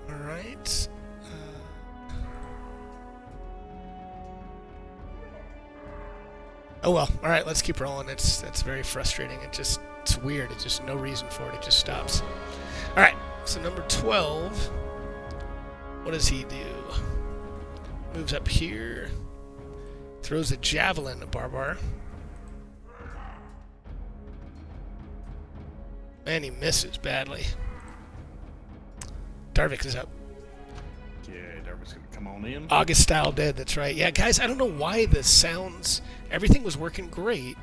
Alright. Oh well, alright, let's keep rolling. That's very frustrating. It's weird. It's just no reason for it. It just stops. Alright, so number 12. What does he do? Moves up here. Throws a javelin at Barbar. And he misses badly. Darvik is up. Yeah, Darvik's gonna come on in. August style dead, that's right. Yeah, guys, I don't know why the sounds, everything was working great,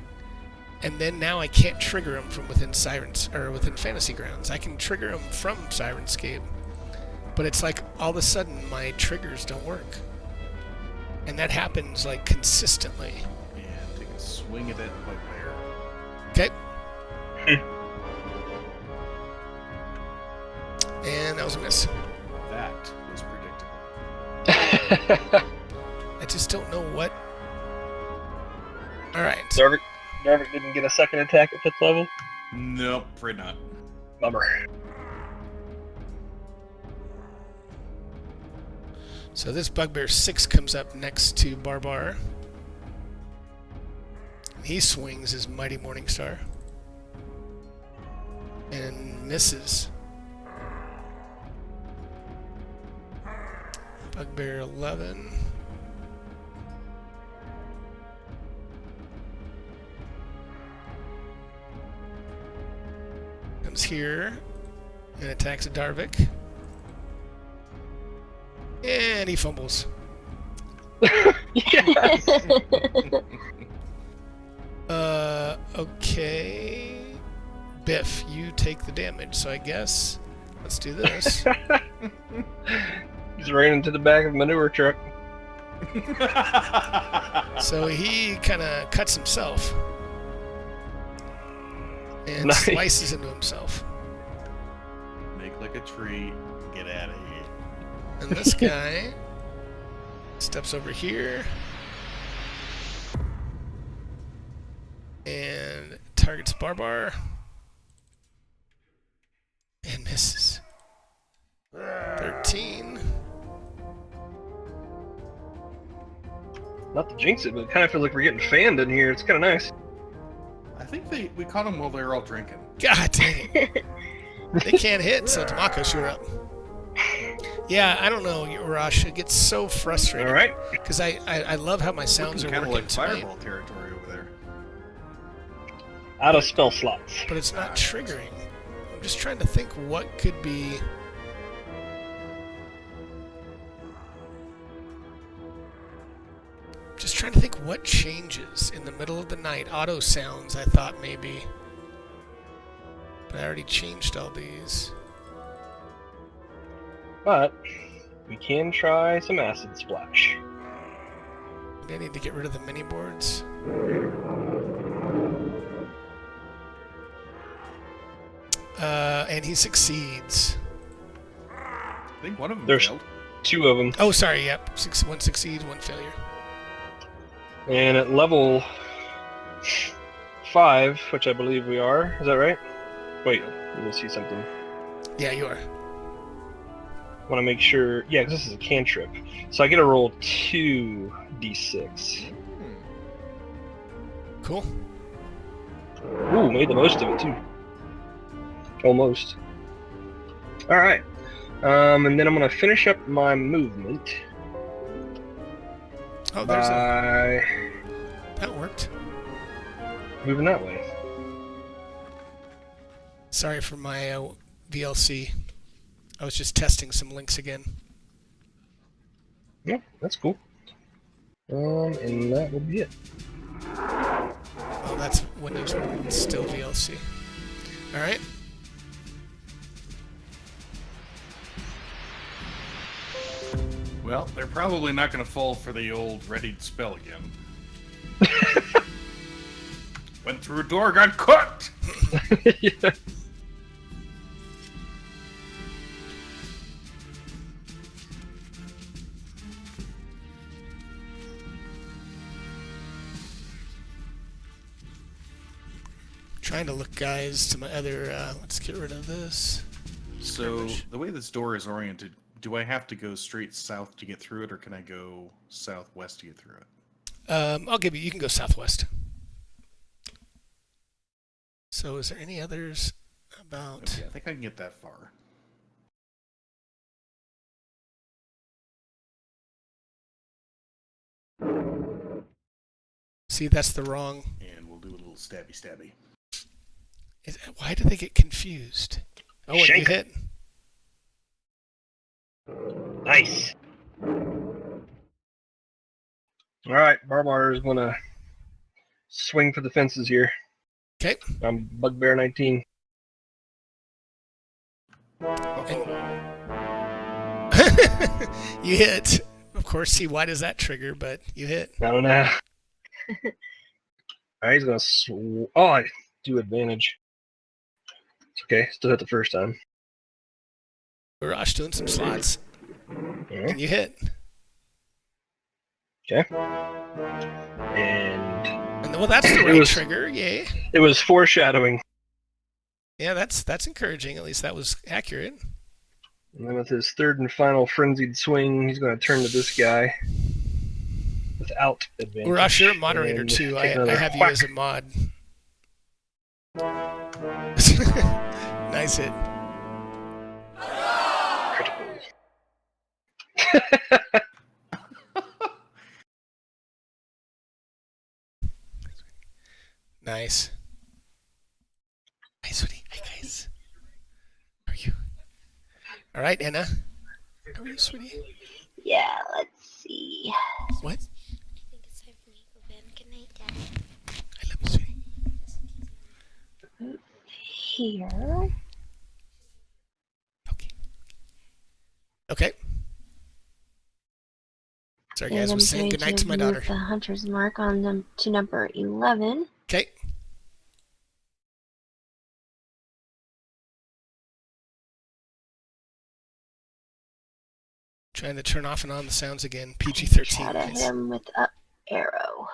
and then now I can't trigger them from within within Fantasy Grounds. I can trigger them from Sirenscape, but it's like all of a sudden my triggers don't work. And that happens like consistently. And take a swing at that bugbear. Okay. And that was a miss. That was predictable. I just don't know what. Alright. Darvik didn't get a second attack at 5th level? Nope, afraid not. Bummer. So this Bugbear 6 comes up next to Barbar. He swings his Mighty Morningstar. And misses. Bugbear 11. Comes here and attacks a Darvik. And he fumbles. Yes. Okay. Biff, you take the damage, so I guess let's do this. He's ran into the back of a manure truck. So he kind of cuts himself. And Nice. slices into himself. Make like a tree. Get out of here. And this guy steps over here and targets Barbar and misses. 13. Not to jinx it, but it kind of feels like we're getting fanned in here. It's kind of nice. I think we caught them while they were all drinking. God dang it. They can't hit, so Tamako, you're up. Yeah, I don't know, Urash. It gets so frustrating. All right. Because I love how my sounds are kind of working like tonight, fireball territory over there. Out of spell slots. but it's not triggering. I'm just trying to think what could be. Just trying to think what changes in the middle of the night. Auto sounds, I thought maybe. But I already changed all these. But we can try some acid splash. Maybe I need to get rid of the mini boards. And he succeeds. I think one of them There's- failed. 2 of them. Oh, sorry. Yep. One succeed, one failure. And at level 5, which I believe we are, is that right? Wait, let me see something. Yeah, you are. Want to make sure, yeah, because this is a cantrip. So I get to roll 2d6. Cool. Ooh, made the most of it too. Almost. All right. And then I'm gonna finish up my movement Oh, there's a. by That worked. moving that way. Sorry for my VLC. I was just testing some links again. Yeah, that's cool. And that will be it. Oh, that's Windows 1. It's still VLC. All right. Well, they're probably not going to fall for the old readied spell again. Went through a door, got cooked! Yeah. Trying to look, guys, to my other. Let's get rid of this. So, the way this door is oriented, do I have to go straight south to get through it, or can I go southwest to get through it? I'll give you. You can go southwest. So, is there any others about? Okay, I think I can get that far. See, that's the wrong. And we'll do a little stabby. Why do they get confused? Oh, and you Shank. hit. Nice. All right, Barbar is gonna swing for the fences here. Okay. I'm Bugbear 19. You hit. Of course, see, why does that trigger? But you hit. I don't know. All right, he's gonna. Oh, I do advantage. It's okay. Still hit the first time. Urash doing some slots. Yeah. And you hit. Okay. And And well, that's the It right was- trigger. Yay. it was foreshadowing. Yeah, that's encouraging. At least that was accurate. And then with his third and final frenzied swing, he's going to turn to this guy without advantage. Urash, you're a moderator and too. take I another have you whack. as a mod. Nice hit. Nice. Hi, sweetie. Hi, guys. How are you? All right, Anna. How are you, sweetie? Yeah, let's see. What? I think it's time for me to go bed. Good night, Daddy. I love you, sweetie. Here. Okay. Okay. Sorry, guys. I And I'm was saying going goodnight to my move daughter. the hunter's mark on them to number 11. Okay. Trying to turn off and on the sounds again. PG-13. Try to hit Guys. him with up arrow.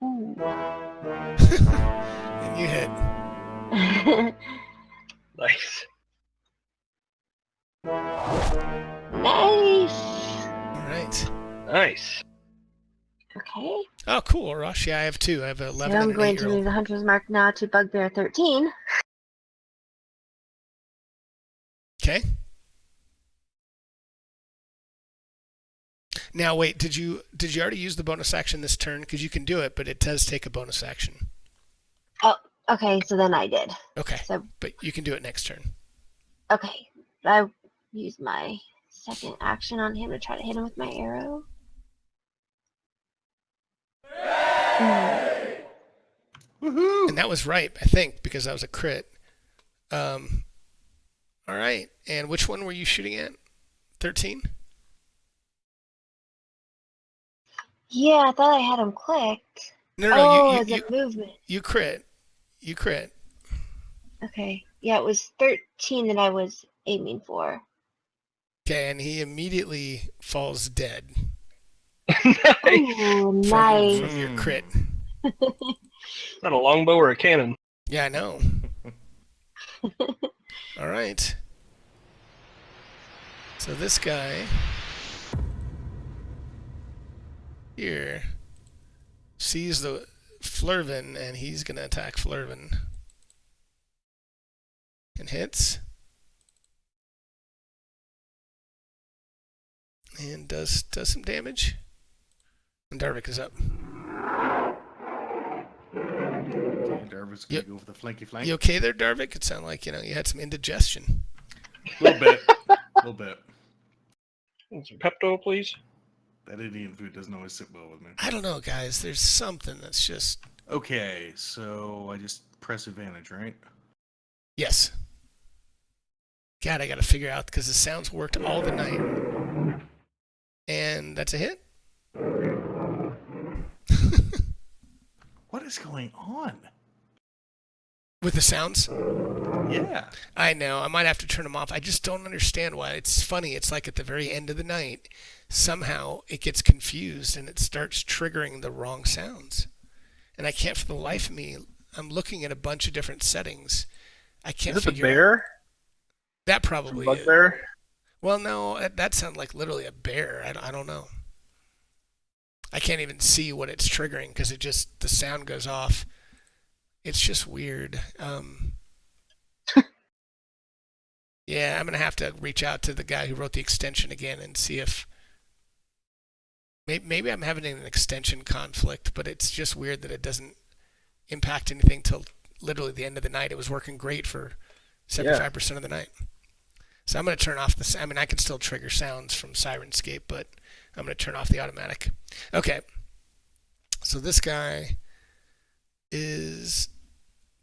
Ooh. And you hit. Nice. Nice. All right. Nice. Okay. Oh, cool, Rush. Yeah, I have two. I have an 11 And and I'm an going to 8-year-old. move the hunter's mark now to bugbear 13. Okay. Now wait, did you already use the bonus action this turn? Because you can do it, but it does take a bonus action. Oh, okay, so then I did. Okay, So, but you can do it next turn. okay. I used my second action on him to try to hit him with my arrow. Woohoo! And that was right, I think, because that was a crit. All right. And which one were you shooting at? 13? Yeah, I thought I had him clicked. No, no, Oh, you, as you, a you, movement. you crit. You crit. Okay. Yeah, it was 13 that I was aiming for. Okay, and he immediately falls dead Nice. Ooh, from, nice. from your crit. Is that a longbow or a cannon? Yeah, I know. All right. So this guy here sees the Flurvin, and he's going to attack Flurvin. And hits. And does some damage. And Darvik is up. Okay, Darvin's gonna Yep. go for the flanky flank. You okay there, Darvik? It sounded like, you had some indigestion. A little bit. A little bit. And some Pepto, please. That Indian food doesn't always sit well with me. I don't know, guys. There's something that's just... Okay, so I just press advantage, right? Yes. God, I got to figure out, because the sounds worked all the night. And that's a hit. What is going on? With the sounds? Yeah. I know. I might have to turn them off. I just don't understand why. It's funny. It's like at the very end of the night, somehow it gets confused and it starts triggering the wrong sounds. And I can't for the life of me. I'm looking at a bunch of different settings. I can't Is it the figure out. bear? That probably is. Bugbear? Well, no, that sounds like literally a bear. I don't know. I can't even see what it's triggering because the sound goes off. It's just weird. Yeah, I'm going to have to reach out to the guy who wrote the extension again and see if maybe I'm having an extension conflict, but it's just weird that it doesn't impact anything till literally the end of the night. It was working great for 75% of the night. So I'm going to turn off I can still trigger sounds from Sirenscape, but I'm going to turn off the automatic. Okay. So this guy is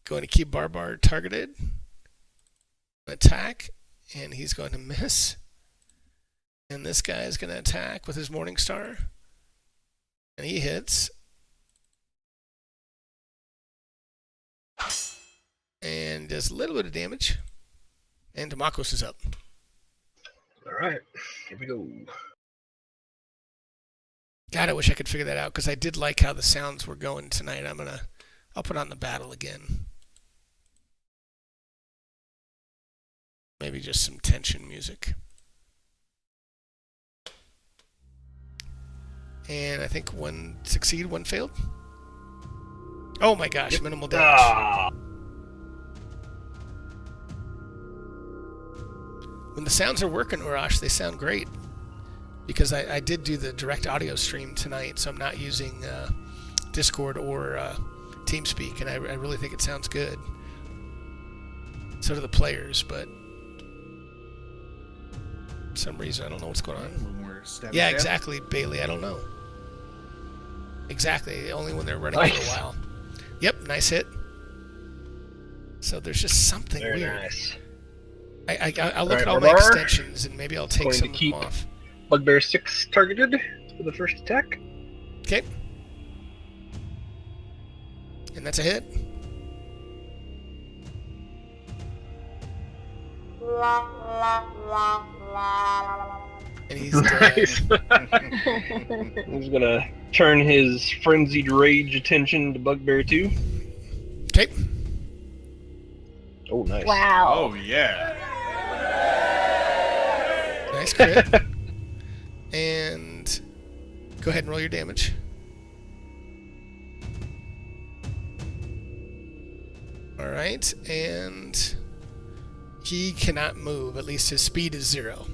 going to keep Barbar targeted. Attack, and he's going to miss. And this guy is going to attack with his Morning Star. And he hits. And does a little bit of damage. And Demakos is up. All right, here we go. God, I wish I could figure that out because I did like how the sounds were going tonight. I'll put on the battle again. Maybe just some tension music. And I think one succeeded, one failed. Oh my gosh, minimal damage. Ah, When the sounds are working, Urash, they sound great. Because I did do the direct audio stream tonight, so I'm not using Discord or TeamSpeak, and I really think it sounds good. So do the players, but for some reason I don't know what's going A on. little more stabby Yeah, stab. exactly, Bailey. I don't know. Exactly, only when they're running for Nice. a while. Yep, nice hit. So there's just something very weird. nice. I'll look Alright, at all my Barbar. extensions, and maybe I'll take Going to some of keep- them off. Bugbear 6 targeted for the first attack. Okay. And that's a hit. And he's dead. Nice. He's gonna turn his frenzied rage attention to Bugbear 2. Okay. Oh, nice. Wow. Oh yeah. Nice crit. And go ahead and roll your damage. All right, and he cannot move. At least his speed is 0.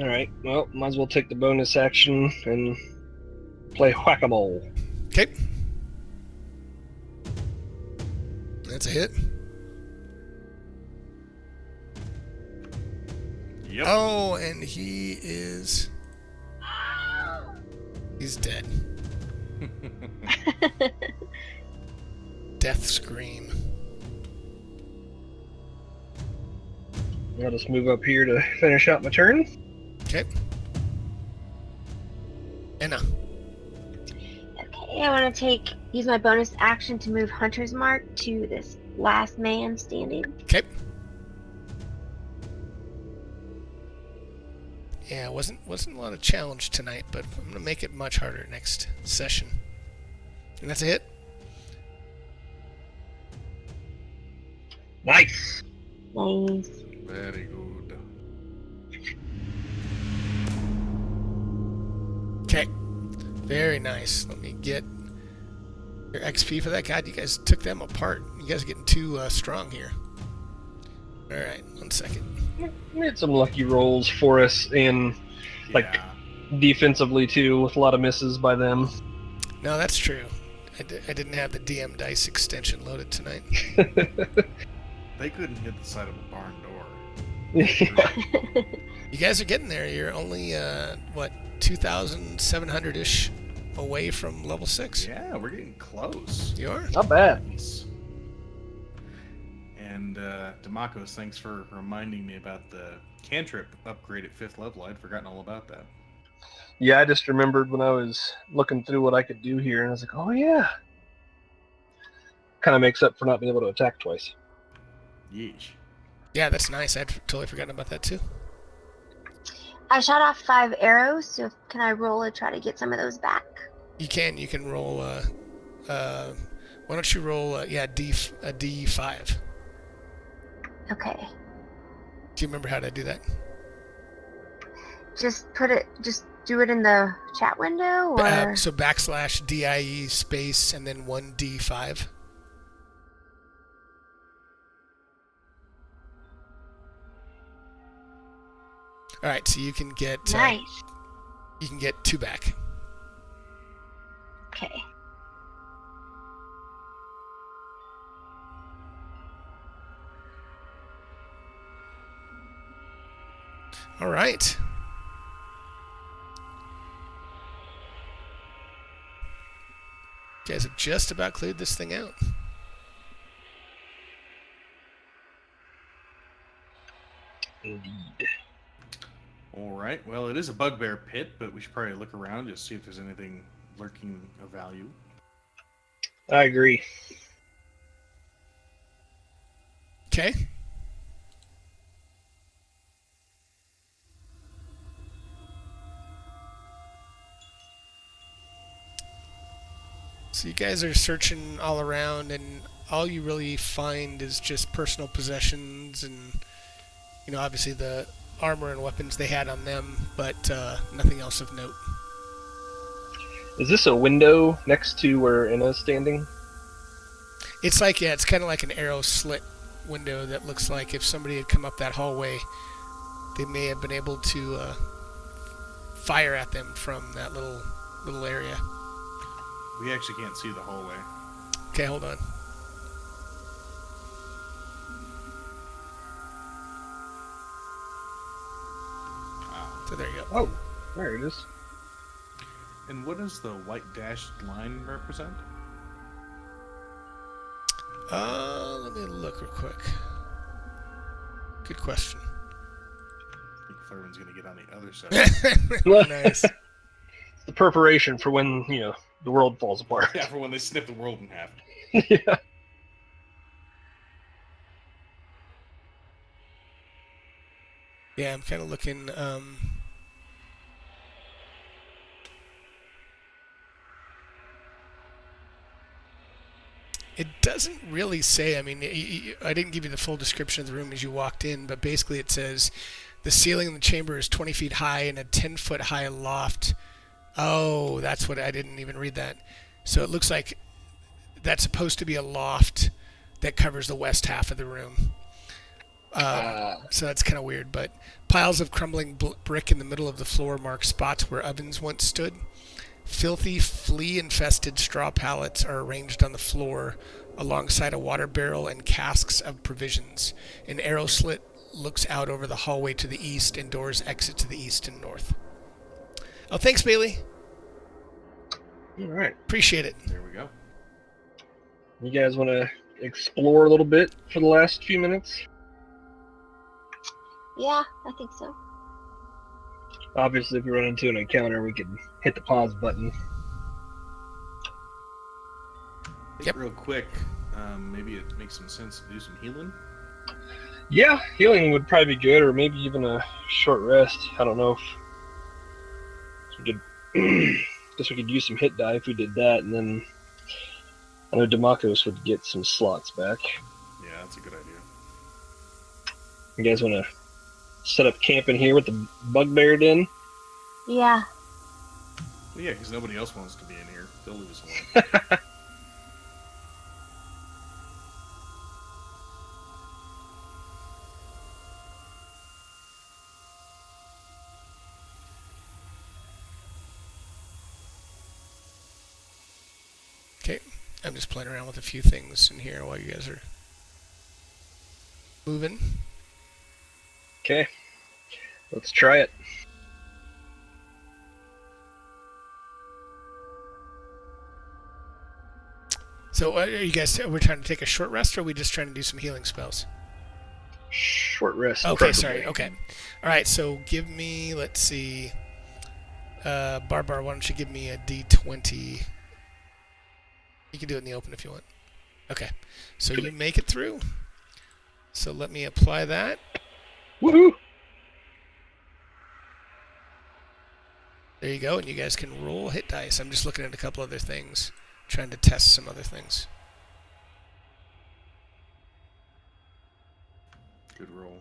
All right. Well, might as well take the bonus action and play whack-a-mole. Okay. That's a hit. Yep. Oh, and he's dead. Death scream. I'll just move up here to finish out my turn. Okay. Anna. Okay, I want to use my bonus action to move Hunter's Mark to this last man standing. Okay. Yeah, it wasn't a lot of challenge tonight, but I'm gonna make it much harder next session. And that's it. Nice. Nice. Very good. Okay. Very nice. Let me get your XP for that. God, you guys took them apart. You guys are getting too strong here. All right, 1 second. Made some lucky rolls for us, and Like- Yeah. defensively too, with a lot of misses by them. No, that's true. I didn't have the DM dice extension loaded tonight. They couldn't hit the side of a barn door. You guys are getting there. You're only, 2,700-ish away from level 6. Yeah, we're getting close. You are? Not bad. And Demakos, thanks for reminding me about the cantrip upgrade at 5th level. I'd forgotten all about that. Yeah, I just remembered when I was looking through what I could do here, and I was like, oh yeah. Kind of makes up for not being able to attack twice. Yeesh. Yeah, that's nice. I'd totally forgotten about that, too. I shot off 5 arrows, so can I roll and try to get some of those back? You can roll, why don't you roll, a D5. Okay. Do you remember how to do that? Just do it in the chat window, or So \DIE space and then 1D5. All right, so you can get nice. you can get 2 back. Okay. All right. You guys have just about cleared this thing out. Indeed. All right. Well, it is a bugbear pit, but we should probably look around just see if there's anything lurking of value. I agree. Okay. So you guys are searching all around, and all you really find is just personal possessions and, obviously the armor and weapons they had on them, but nothing else of note. Is this a window next to where Anna's standing? It's like, it's kind of like an arrow slit window that looks like if somebody had come up that hallway, they may have been able to fire at them from that little area. We actually can't see the hallway. Okay, hold on. Wow. So there you go. Oh, there it is. And what does the white dashed line represent? Let me look real quick. Good question. I think Thurman's going to get on the other side. Nice. The preparation for when, the world falls apart. Yeah, for when they snip the world in half. Yeah. Yeah, I'm kind of looking. It doesn't really say. I mean, I didn't give you the full description of the room as you walked in, but basically it says the ceiling in the chamber is 20 feet high and a 10-foot high loft. Oh, that's what I didn't even read that. So it looks like that's supposed to be a loft that covers the west half of the room. So that's kind of weird, but piles of crumbling brick in the middle of the floor mark spots where ovens once stood. Filthy, flea-infested straw pallets are arranged on the floor alongside a water barrel and casks of provisions. An arrow slit looks out over the hallway to the east, and doors exit to the east and north. Oh, thanks, Bailey. All right. Appreciate it. There we go. You guys want to explore a little bit for the last few minutes? Yeah, I think so. Obviously, if we run into an encounter, we can hit the pause button. I think Yep. real quick, maybe it makes some sense to do some healing. Yeah, healing would probably be good, or maybe even a short rest. I don't know if we could. Guess we could use some hit die if we did that, and then I know Demakos would get some slots back. Yeah, that's a good idea. You guys want to set up camp in here with the bugbear den? Yeah. Well, yeah, because nobody else wants to be in here. They'll leave us alone. Okay, I'm just playing around with a few things in here while you guys are moving. Okay, let's try it. So, are you guys? We're trying to take a short rest, or are we just trying to do some healing spells? Short rest. Okay, preferably. sorry. Okay, all right. So, give me. Let's see. Barbar, why don't you give me a D20? You can do it in the open if you want. Okay, so you make it through. So let me apply that. Woohoo! There you go, and you guys can roll hit dice. I'm just looking at a couple other things, trying to test some other things. Good roll.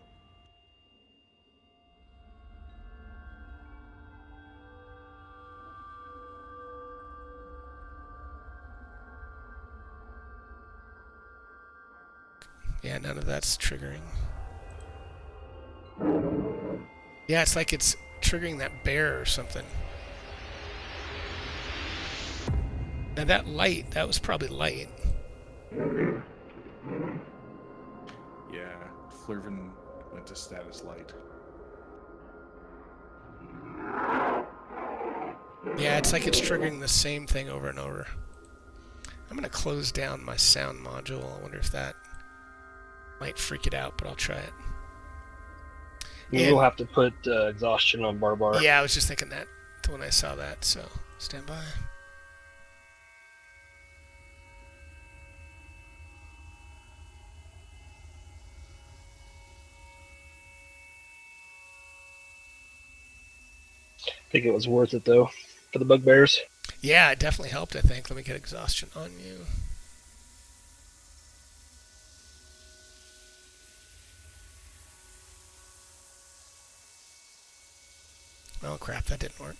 Yeah, none of that's triggering. Yeah, it's like it's triggering that bear or something. Now that light, that was probably light. Yeah, Flurvin went to status light. Yeah, it's like it's triggering the same thing over and over. I'm going to close down my sound module. I wonder if that might freak it out, but I'll try it. We'll have to put exhaustion on Barbar. Yeah, I was just thinking that when I saw that, so stand by. I think it was worth it, though, for the bugbears. Yeah, it definitely helped, I think. Let me get exhaustion on you. Oh, crap, that didn't work.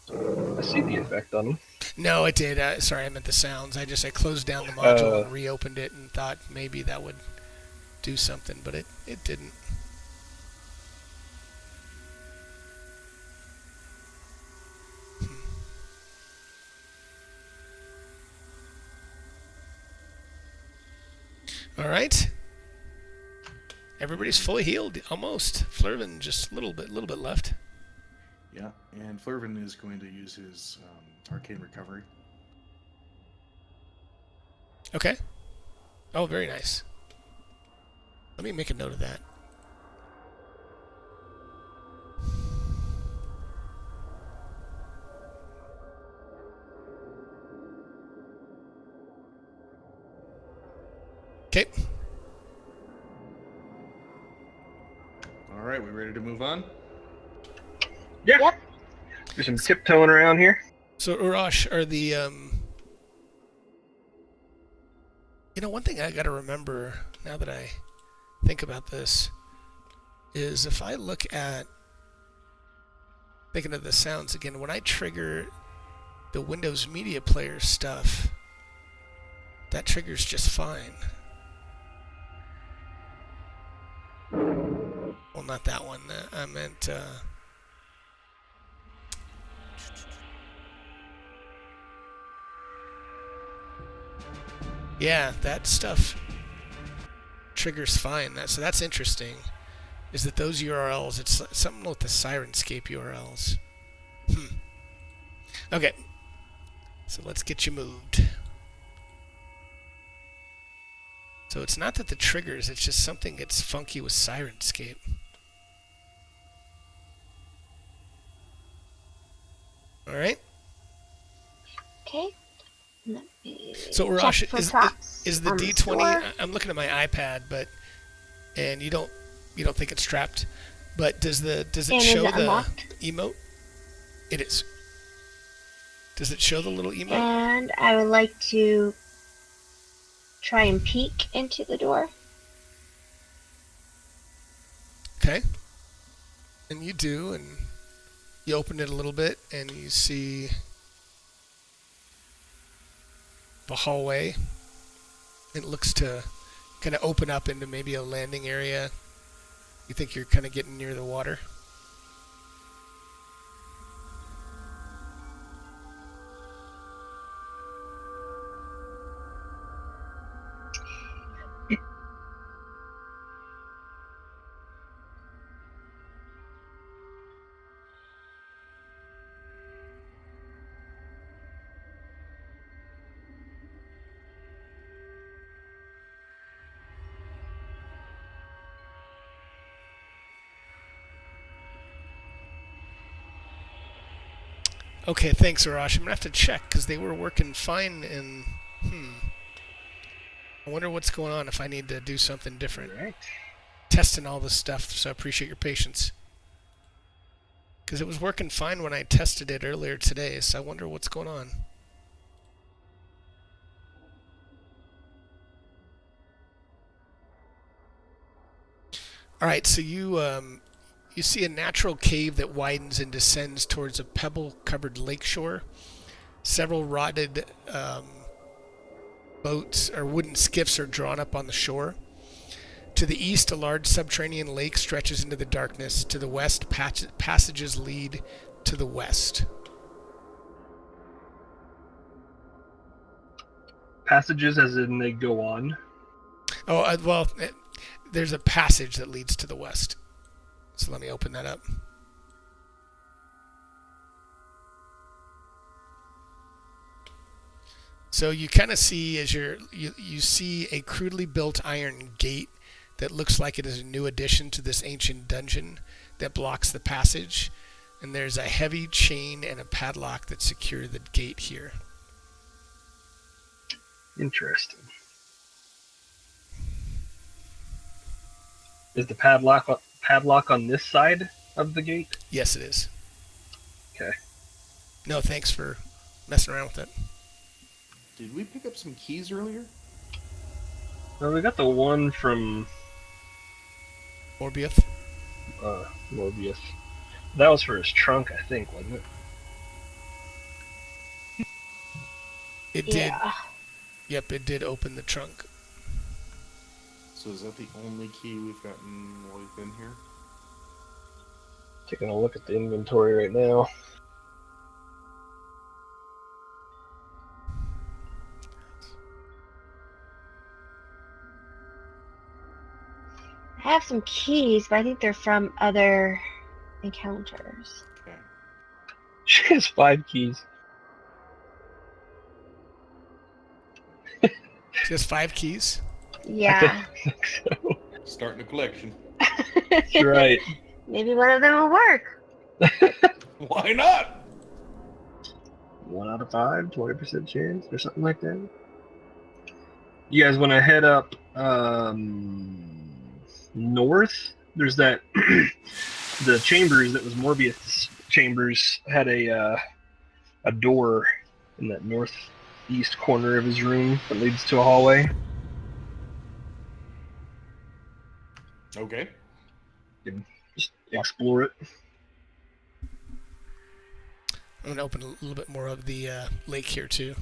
I see the effect on them. No, it did. Sorry, I meant the sounds. I closed down the module and reopened it and thought maybe that would do something, but it didn't. All right. Everybody's fully healed, almost. Flurvin just a little bit left. Yeah, and Flurvin is going to use his arcane recovery. Okay. Oh, very nice. Let me make a note of that. Okay. All right, we ready to move on? Yeah. Yep. Do some tiptoeing around here. So, Urash, are the one thing I got to remember now that I think about this is if I look at thinking of the sounds again, when I trigger the Windows Media Player stuff, that triggers just fine. Well, not that one. I meant yeah, that stuff triggers fine. So that's interesting. Is that those URLs? It's something with the Sirenscape URLs. Okay. So let's get you moved. So it's not that the triggers, it's just something gets funky with Sirenscape. All right. Okay. Let me So, check Urash, for is props the on D20? store. I'm looking at my iPad, and you don't think it's strapped, but does it And is show it the unlocked? emote? It is. Does it show the little emote? And I would like to try and peek into the door. Okay. And you do, and you open it a little bit, and you see the hallway. It looks to kind of open up into maybe a landing area. You think you're kind of getting near the water. Okay, thanks, Arash. I'm gonna have to check because they were working fine. And I wonder what's going on. If I need to do something different, Right. testing all this stuff. So I appreciate your patience. Because it was working fine when I tested it earlier today. So I wonder what's going on. All right, so you see a natural cave that widens and descends towards a pebble-covered lakeshore. Several rotted boats or wooden skiffs are drawn up on the shore. To the east, a large subterranean lake stretches into the darkness. To the west, passages lead to the west. Passages, as in they go on. Oh, there's a passage that leads to the west. So let me open that up. So you kind of see as you see a crudely built iron gate that looks like it is a new addition to this ancient dungeon that blocks the passage, and there's a heavy chain and a padlock that secure the gate here. Interesting. Is the padlock on this side of the gate? Yes, it is. Okay. No, thanks for messing around with it. Did we pick up some keys earlier? Well, we got the one from Morbius. Morbius. That was for his trunk, I think, wasn't it? It did. Yeah. Yep, it did open the trunk. So is that the only key we've gotten while we've been here? Taking a look at the inventory right now. I have some keys, but I think they're from other encounters. Okay. She has 5 keys. She has 5 keys. Yeah. I think so. Starting a collection. That's right. Maybe one of them will work. Why not? 1 out of 5, 20% chance, or something like that. You guys want to head up north? There's that the chambers that was Morbius chambers had a door in that northeast corner of his room that leads to a hallway. Okay. Just explore it. I'm going to open a little bit more of the lake here, too.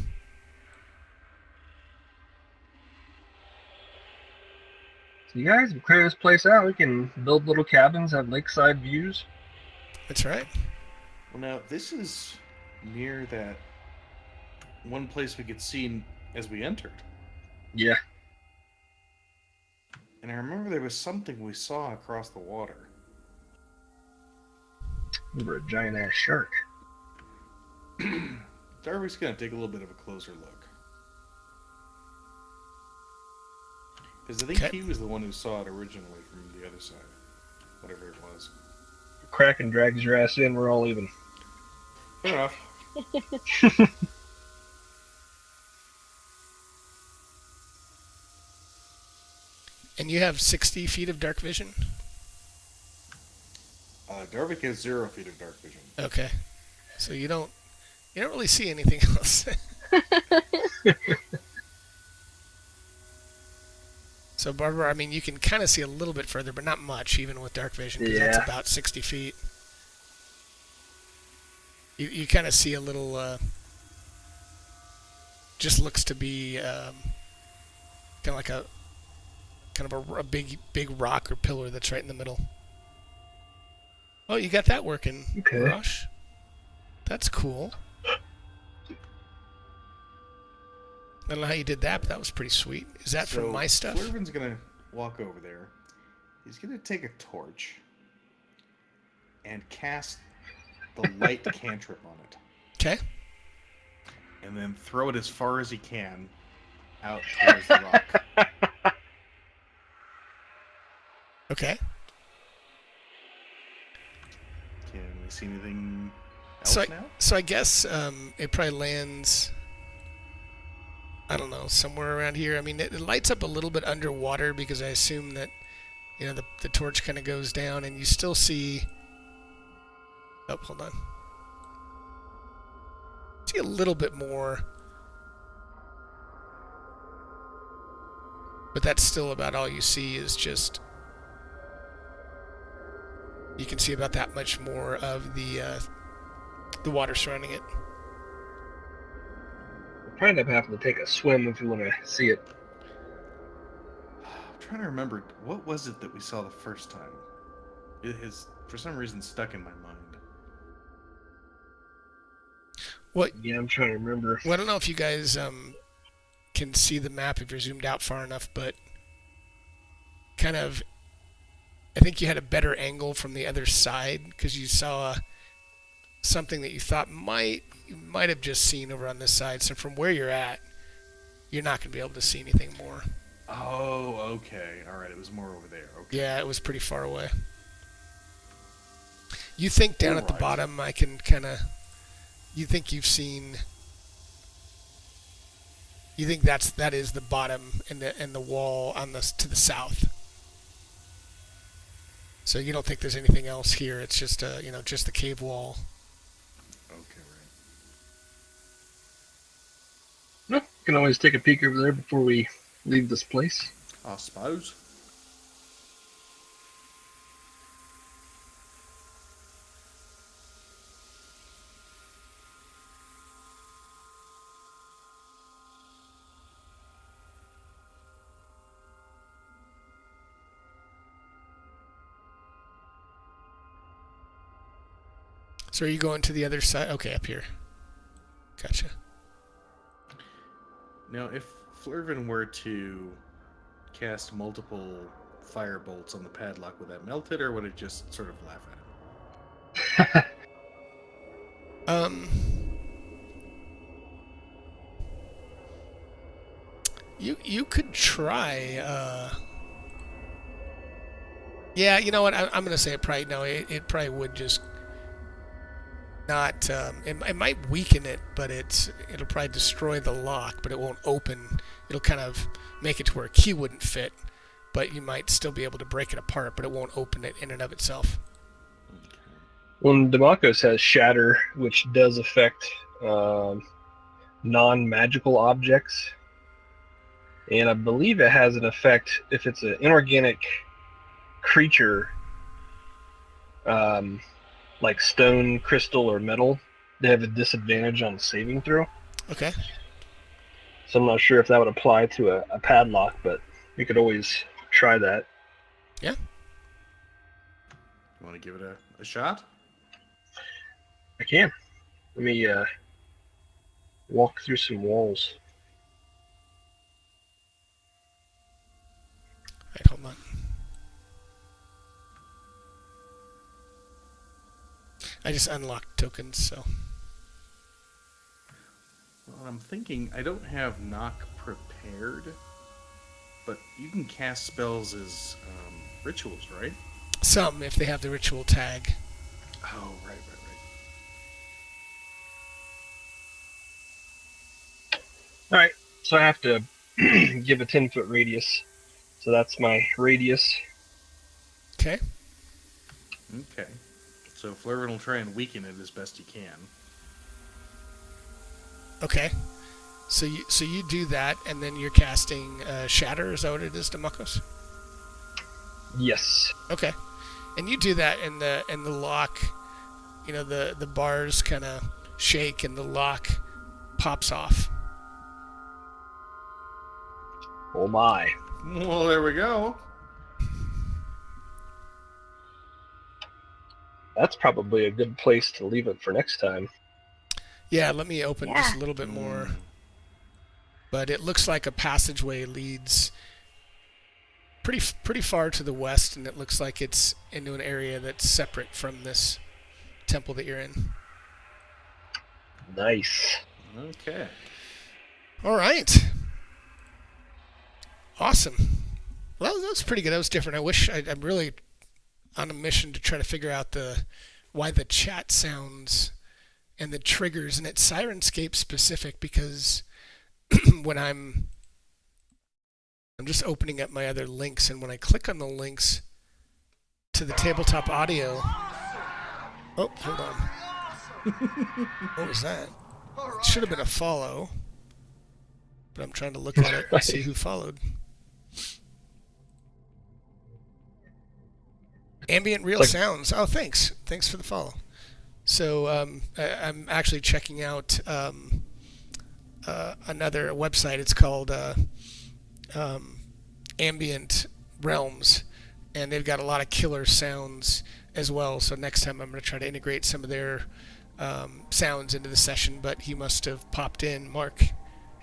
So you guys clear this place out. We can build little cabins, have lakeside views. That's right. Well, now, this is near that one place we could see as we entered. Yeah. And I remember there was something we saw across the water. Over a giant ass shark. Darby's going to take a little bit of a closer look. Because I think Okay. he was the one who saw it originally from the other side. Whatever it was. Kraken drags your ass in, we're all leaving. Fair enough. And you have 60 feet of dark vision? Darvik has 0 feet of dark vision. Okay. So you don't really see anything else. So Barbara, I mean, you can kind of see a little bit further, but not much, even with dark vision, because that's Yeah. about 60 feet. You kind of see a little, just looks to be kind of like a big rock or pillar that's right in the middle. Oh, you got that working, Okay. Rosh. That's cool. I don't know how you did that, but that was pretty sweet. Is that from my stuff? Flurvin's gonna walk over there. He's gonna take a torch and cast the light cantrip on it, Okay. and then throw it as far as he can out towards the rock. Okay. Can we see anything else So now? So I guess it probably lands, I don't know, somewhere around here. I mean, it lights up a little bit underwater because I assume that, you know, the torch kind of goes down and you still see... Oh, hold on. See a little bit more. But that's still about all you see is just... You can see about that much more of the water surrounding it. We'll probably end up having to take a swim if you want to see it. I'm trying to remember, what was it that we saw the first time? It has, for some reason, stuck in my mind. What? Yeah, I'm trying to remember. Well, I don't know if you guys can see the map if you're zoomed out far enough, but kind of, I think you had a better angle from the other side because you saw something that you thought you might have just seen over on this side. So from where you're at, you're not going to be able to see anything more. Oh, okay. All right, it was more over there. Okay. Yeah, it was pretty far away. You think down at the Alright. bottom, I can kind of... You think you've seen... You think that is the bottom and the wall on to the south. So you don't think there's anything else here? It's just just the cave wall. Okay, right. No, you can always take a peek over there before we leave this place. I suppose. So are you going to the other side? Okay, up here. Gotcha. Now, if Flurvin were to cast multiple fire bolts on the padlock, would that melt it, or would it just sort of laugh at him? You could try. Yeah, you know what? I'm gonna say it probably no. It probably would just not. It might weaken it, but it'll probably destroy the lock, but it won't open. It'll kind of make it to where a key wouldn't fit, but you might still be able to break it apart, but it won't open it in and of itself. Well, Demakos has Shatter, which does affect non-magical objects. And I believe it has an effect if it's an inorganic creature, like stone, crystal, or metal. They have a disadvantage on saving throw. Okay. So I'm not sure if that would apply to a padlock, but we could always try that. Yeah. You want to give it a shot? I can. Let me walk through some walls. Right, hold on. I just unlocked tokens, so. Well, I'm thinking I don't have knock prepared, but you can cast spells as rituals, right? Some, if they have the ritual tag. Oh, right. All right, so I have to give a 10-foot radius. So that's my radius. Okay. Okay. So Flurvin will try and weaken it as best he can. Okay. So you do that, and then you're casting Shatter. Is that what it is, Demakos? Yes. Okay. And you do that, and the lock, the bars kind of shake, and the lock pops off. Oh my. Well, there we go. That's probably a good place to leave it for next time. Yeah, let me open just a Yeah. little bit more. But it looks like a passageway leads pretty far to the west, and it looks like it's into an area that's separate from this temple that you're in. Nice. Okay. All right. Awesome. Well, that was pretty good. That was different. I wish I'm really on a mission to try to figure out why the chat sounds and the triggers, and it's Sirenscape specific, because when I'm just opening up my other links, and when I click on the links to the tabletop audio. Oh, hold on. What was that? It should have been a follow, but I'm trying to look at it and see who followed. Ambient real sounds. Oh, thanks. Thanks for the follow. So I'm actually checking out another website. It's called Ambient Realms, and they've got a lot of killer sounds as well. So next time I'm going to try to integrate some of their sounds into the session. But he must have popped in, Mark,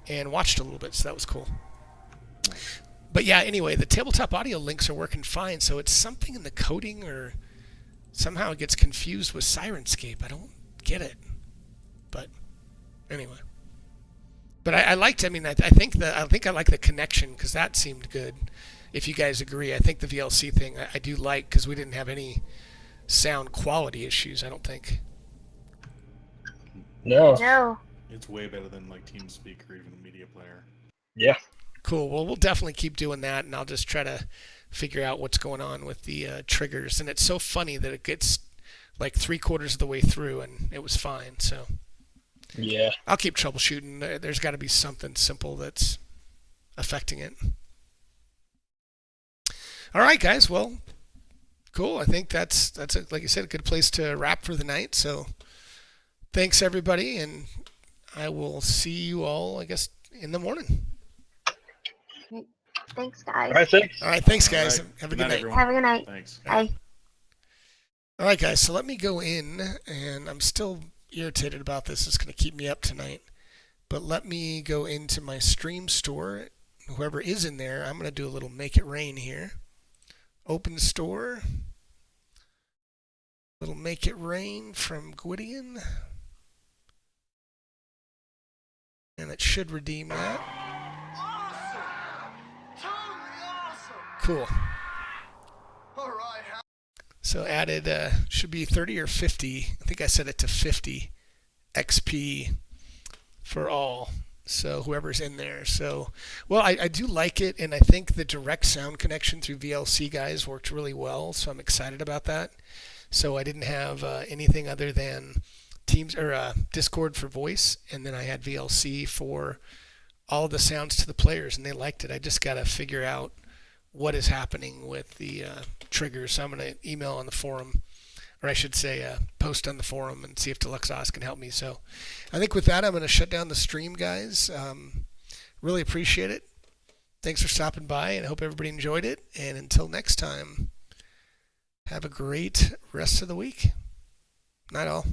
and watched a little bit, so that was cool. But yeah, anyway, the tabletop audio links are working fine, so it's something in the coding, or somehow it gets confused with Sirenscape. I don't get it. But anyway. But I liked, I think I like the connection, because that seemed good. If you guys agree, I think the VLC thing I do like, because we didn't have any sound quality issues, I don't think. No. No. It's way better than like TeamSpeak or even a media player. Yeah. Cool. Well, we'll definitely keep doing that, and I'll just try to figure out what's going on with the triggers. And it's so funny that it gets like 3/4 of the way through, and it was fine. So Yeah. I'll keep troubleshooting. There's got to be something simple that's affecting it. All right, guys. Well, cool. I think that's like you said, a good place to wrap for the night. So thanks, everybody, and I will see you all, I guess, in the morning. Thanks, guys. All right, thanks. All right, thanks, guys. All right. Have a Good good night, night. everyone. Have a good night. Thanks. Bye. All right, guys, so let me go in, and I'm still irritated about this. It's going to keep me up tonight. But let me go into my stream store. Whoever is in there, I'm going to do a little make it rain here. Open store. Little make it rain from Gwydion. And it should redeem that. Cool. So added, should be 30 or 50. I think I set it to 50 XP for all. So whoever's in there. So, well, I do like it, and I think the direct sound connection through VLC guys worked really well. So I'm excited about that. So I didn't have anything other than Teams or Discord for voice, and then I had VLC for all the sounds to the players, and they liked it. I just got to figure out what is happening with the triggers. So I'm going to email on the forum, or I should say post on the forum, and see if Deluxos can help me. So I think with that, I'm going to shut down the stream, guys. Really appreciate it. Thanks for stopping by, and I hope everybody enjoyed it. And until next time, have a great rest of the week. Night all.